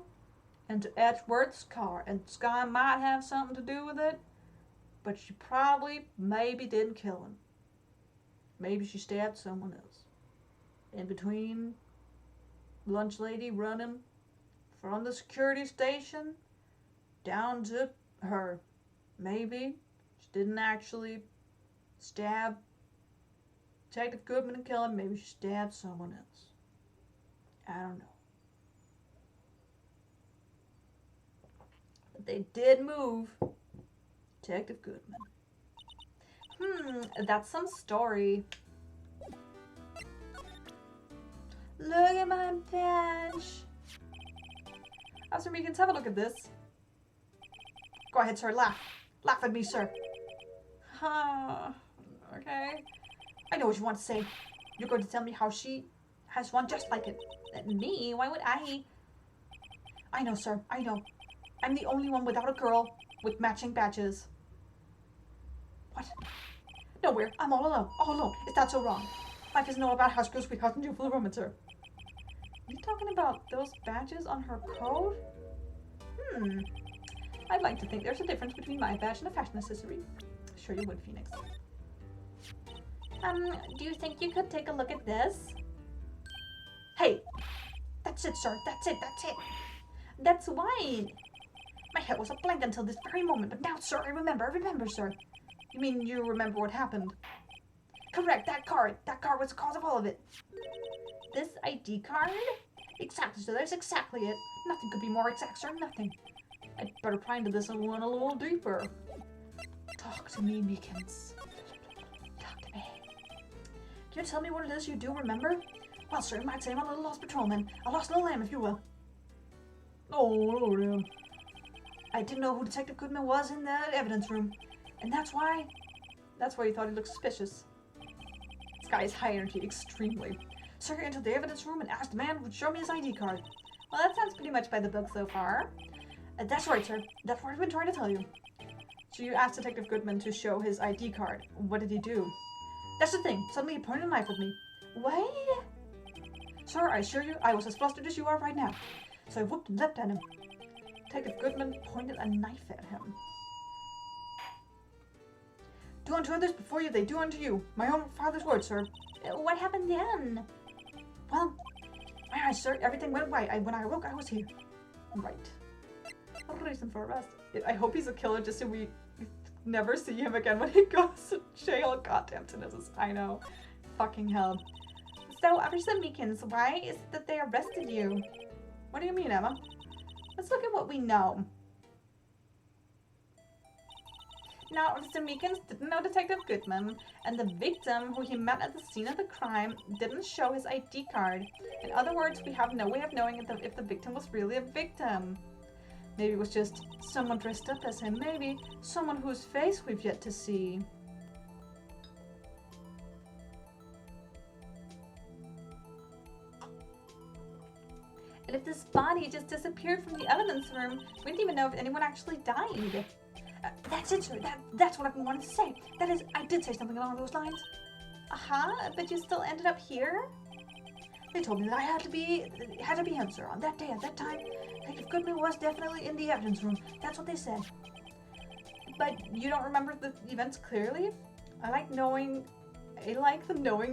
into Edgeworth's car, and Sky might have something to do with it, but she probably maybe didn't kill him. Maybe she stabbed someone else. In between, lunch lady running from the security station down to her. Maybe she didn't actually stab Detective Goodman and kill him. Maybe she stabbed someone else. I don't know. But they did move Detective Goodman. That's some story. Look at my badge. Officer Meekins, have a look at this. Go ahead, sir. Laugh. Laugh at me, sir. Okay. I know what you want to say. You're going to tell me how she has one just like it. Me? Why would I? I know, sir. I know. I'm the only one without a girl with matching badges. What? Nowhere. I'm all alone. All alone. Is that so wrong? Life is not about house girls, sweetheart, and you full of romance, sir. Are you talking about those badges on her coat? I'd like to think there's a difference between my badge and a fashion accessory. Sure you would, Phoenix. Do you think you could take a look at this? Hey! That's it, sir. That's it. That's it. That's wine. My head was a blank until this very moment, but now, sir, I remember. I remember, sir. You mean you remember what happened? Correct, that card. That card was the cause of all of it. This ID card? Exactly, sir. That's exactly it. Nothing could be more exact, sir. Nothing. I'd better pry into this one a little deeper. Talk to me, Meekins. Talk to me. Can you tell me what it is you do remember? Well, sir, you might say I'm a little lost patrolman. A lost little lamb, if you will. Oh, damn. I didn't know who Detective Goodman was in the evidence room. And that's why you thought he looked suspicious. This guy is high energy, extremely. Sir entered the evidence room and asked the man who would show me his ID card. Well, that sounds pretty much by the book so far. That's right, sir. That's what I've been trying to tell you. So you asked Detective Goodman to show his ID card. What did he do? That's the thing. Suddenly he pointed a knife at me. What? Sir, I assure you, I was as flustered as you are right now. So I whooped and leapt at him. Detective Goodman pointed a knife at him. Do unto others before you they do unto you. My own father's words, sir. What happened then? Well, my eyes, sir. Everything went right. When I awoke, I was here. Right. A reason for arrest. I hope he's a killer just so we never see him again when he goes to jail. Goddamn Tinnitus. I know. Fucking hell. So, Officer Meekins, why is it that they arrested you? What do you mean, Emma? Let's look at what we know. Now, Officer Meekins didn't know Detective Goodman, and the victim who he met at the scene of the crime didn't show his ID card. In other words, we have no way of knowing if the victim was really a victim. Maybe it was just someone dressed up as him. Maybe someone whose face we've yet to see. And if this body just disappeared from the evidence room, we didn't even know if anyone actually died. That's it, sir. That's what I've been wanting to say. That is, I did say something along those lines. But you still ended up here? They told me that I had to be him, sir. On that day, at that time, Detective Goodman was definitely in the evidence room. That's what they said. But you don't remember the events clearly? I like the knowing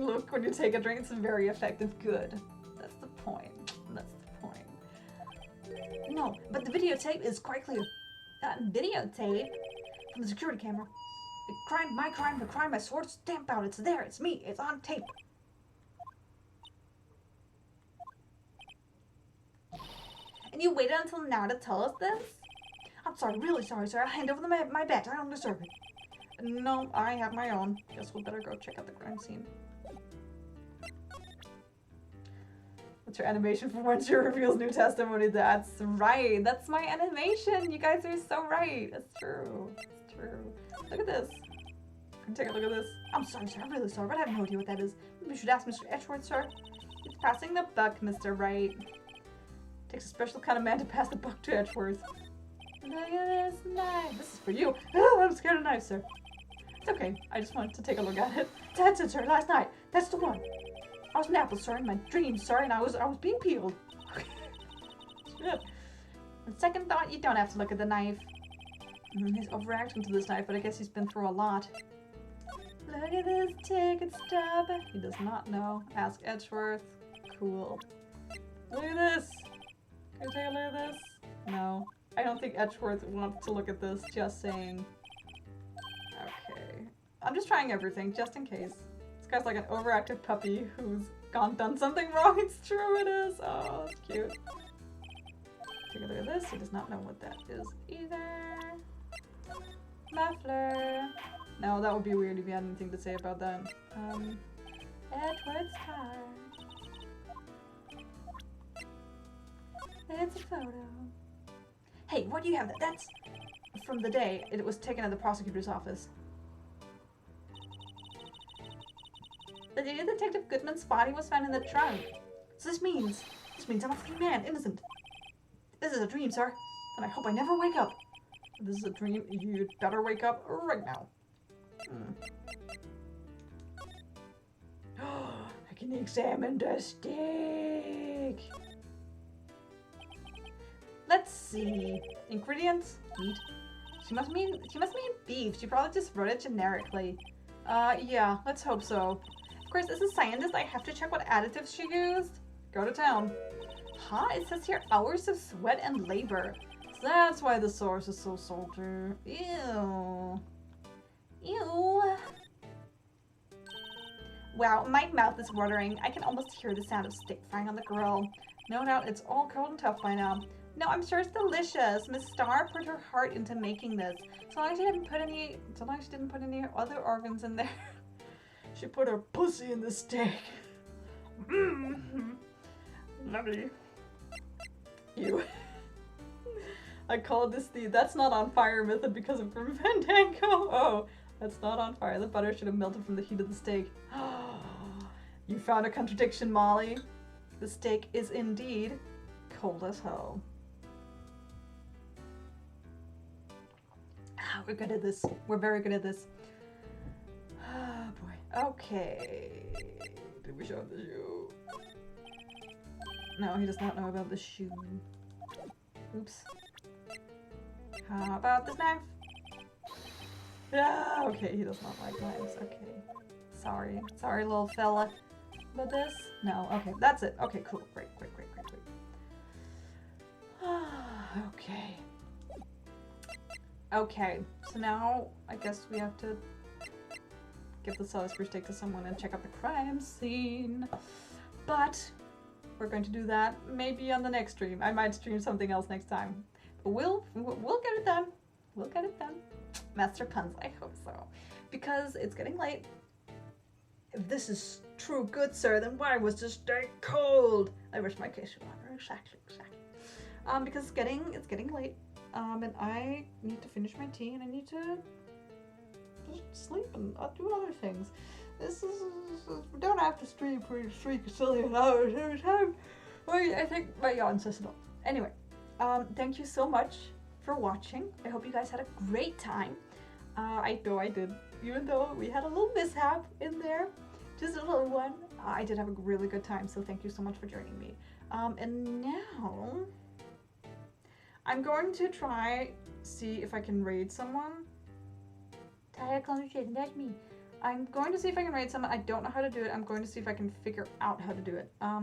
look when you take a drink. It's very effective. Good. That's the point. That's the point. No, but the videotape is quite clear. That videotape? from the security camera. The crime, my crime, the crime I swore to stamp out. It's there. It's me. It's on tape. And you waited until now to tell us this? I'm sorry, really sorry, sir. I'll hand over my badge. I don't deserve it. No, I have my own. Guess we'll better go check out the crime scene. What's your animation for when she reveals new testimony? That's right. That's my animation. You guys are so right. It's true. It's true. Look at this. Can take a look at this. I'm sorry, sir. I'm really sorry, but I have no idea what that is. Maybe you should ask Mr. Edgeworth, sir. He's passing the buck, Mr. Wright. Takes a special kind of man to pass the buck to Edgeworth. Look at this knife. This is for you. Oh, I'm scared of knives, sir. It's okay. I just wanted to take a look at it. That's it, sir. Last night. That's the one. I was in Apple, sir, in my dreams, sir, and I was being peeled. Shit. On second thought, you don't have to look at the knife. He's overreacting to this knife, but I guess he's been through a lot. Look at this ticket stub. He does not know. Ask Edgeworth. Cool. Look at this. Can you take a look at this? No. I don't think Edgeworth wants to look at this. Just saying. Okay. I'm just trying everything, just in case. This guy's like an overactive puppy who's done something wrong. It's true, it is. Oh, that's cute. Take a look at this. He does not know what that is either. Muffler. No, that would be weird if you had anything to say about that. Edgeworth's car. It's a photo. Hey, what do you have? That's from the day it was taken at the prosecutor's office. The day Detective Goodman's body was found in the trunk. So this means I'm a free man, innocent. This is a dream, sir, and I hope I never wake up. If this is a dream, you'd better wake up right now. I can examine the steak. Let's see. Ingredients? Meat. She must mean beef. She probably just wrote it generically. Yeah, let's hope so. Of course, as a scientist, I have to check what additives she used. Go to town. Huh? It says here hours of sweat and labor. So that's why the sauce is so salty. Ew. Ew. Wow, my mouth is watering. I can almost hear the sound of steak frying on the grill. No doubt it's all cold and tough by now. No, I'm sure it's delicious. Miss Starr put her heart into making this. So long as she didn't put any other organs in there. She put her pussy in the steak. Lovely. Ew. I called this the "that's not on fire" method because of Grim Fandango. Oh, that's not on fire. The butter should have melted from the heat of the steak. You found a contradiction, Molly. The steak is indeed cold as hell. We're good at this. We're very good at this. Oh boy. Okay. Did we show him the shoe? No, he does not know about the shoe. Oops. How about this knife? Yeah, okay, he does not like knives. Okay. Sorry. Sorry, little fella. But this? No, okay, that's it. Okay, cool. Great. Okay. Okay, so now I guess we have to give the Salisbury steak to someone and check out the crime scene. But we're going to do that maybe on the next stream. I might stream something else next time. But we'll get it done. We'll get it done. Master puns, I hope so. Because it's getting late. If this is true good, sir, then why was the steak cold? I wish my case of honor. Exactly. Because it's getting late. And I need to finish my tea, and I need to just sleep and do other things. We don't have to stream for 3 gazillion hours every time. I think my yawn says it all. Anyway, thank you so much for watching. I hope you guys had a great time. I know I did. Even though we had a little mishap in there, just a little one, I did have a really good time, so thank you so much for joining me. And now I'm going to see if I can raid someone. That's me. I'm going to see if I can raid someone. I don't know how to do it. I'm going to see if I can figure out how to do it. Let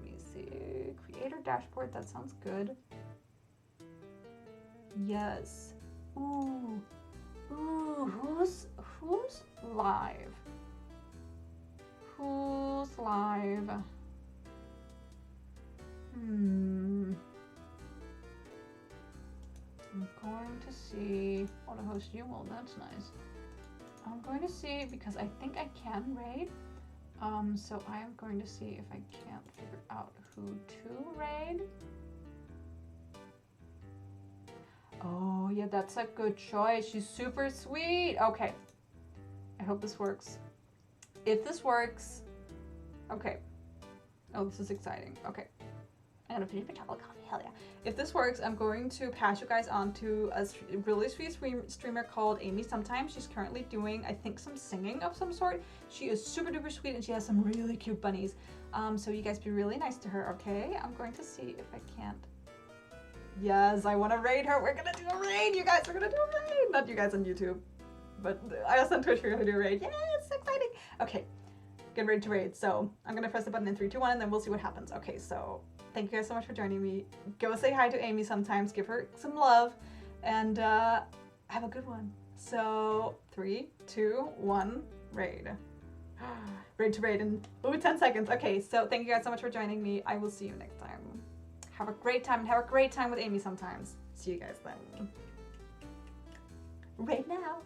me see. Creator dashboard, that sounds good. Yes. Ooh. Ooh, who's live? Who's live? I'm going to see. Oh, to host you, well, that's nice. I'm going to see because I think I can raid. So I am going to see if I can't figure out who to raid. Oh, yeah, that's a good choice. She's super sweet. Okay. I hope this works. If this works, okay. Oh, this is exciting. Okay. I'm gonna finish my chocolate coffee. Hell yeah. If this works, I'm going to pass you guys on to a really sweet streamer called Amy Sometimes. She's currently doing, I think, some singing of some sort. She is super duper sweet and she has some really cute bunnies. So you guys be really nice to her, okay? I'm going to see if I can't. Yes, I want to raid her. We're gonna do a raid, you guys. We're gonna do a raid. Not you guys on YouTube, but us on Twitch, we're gonna do a raid. Yeah, it's so exciting. Okay, get ready to raid. So I'm gonna press the button in 3, 2, 1, and then we'll see what happens. Okay, so thank you guys so much for joining me. Go say hi to Amy Sometimes. Give her some love, and have a good one. So 3, 2, 1, raid. Raid to raid in 10 seconds. Okay, so thank you guys so much for joining me. I will see you next time. Have a great time and have a great time with Amy Sometimes. See you guys then. Right now.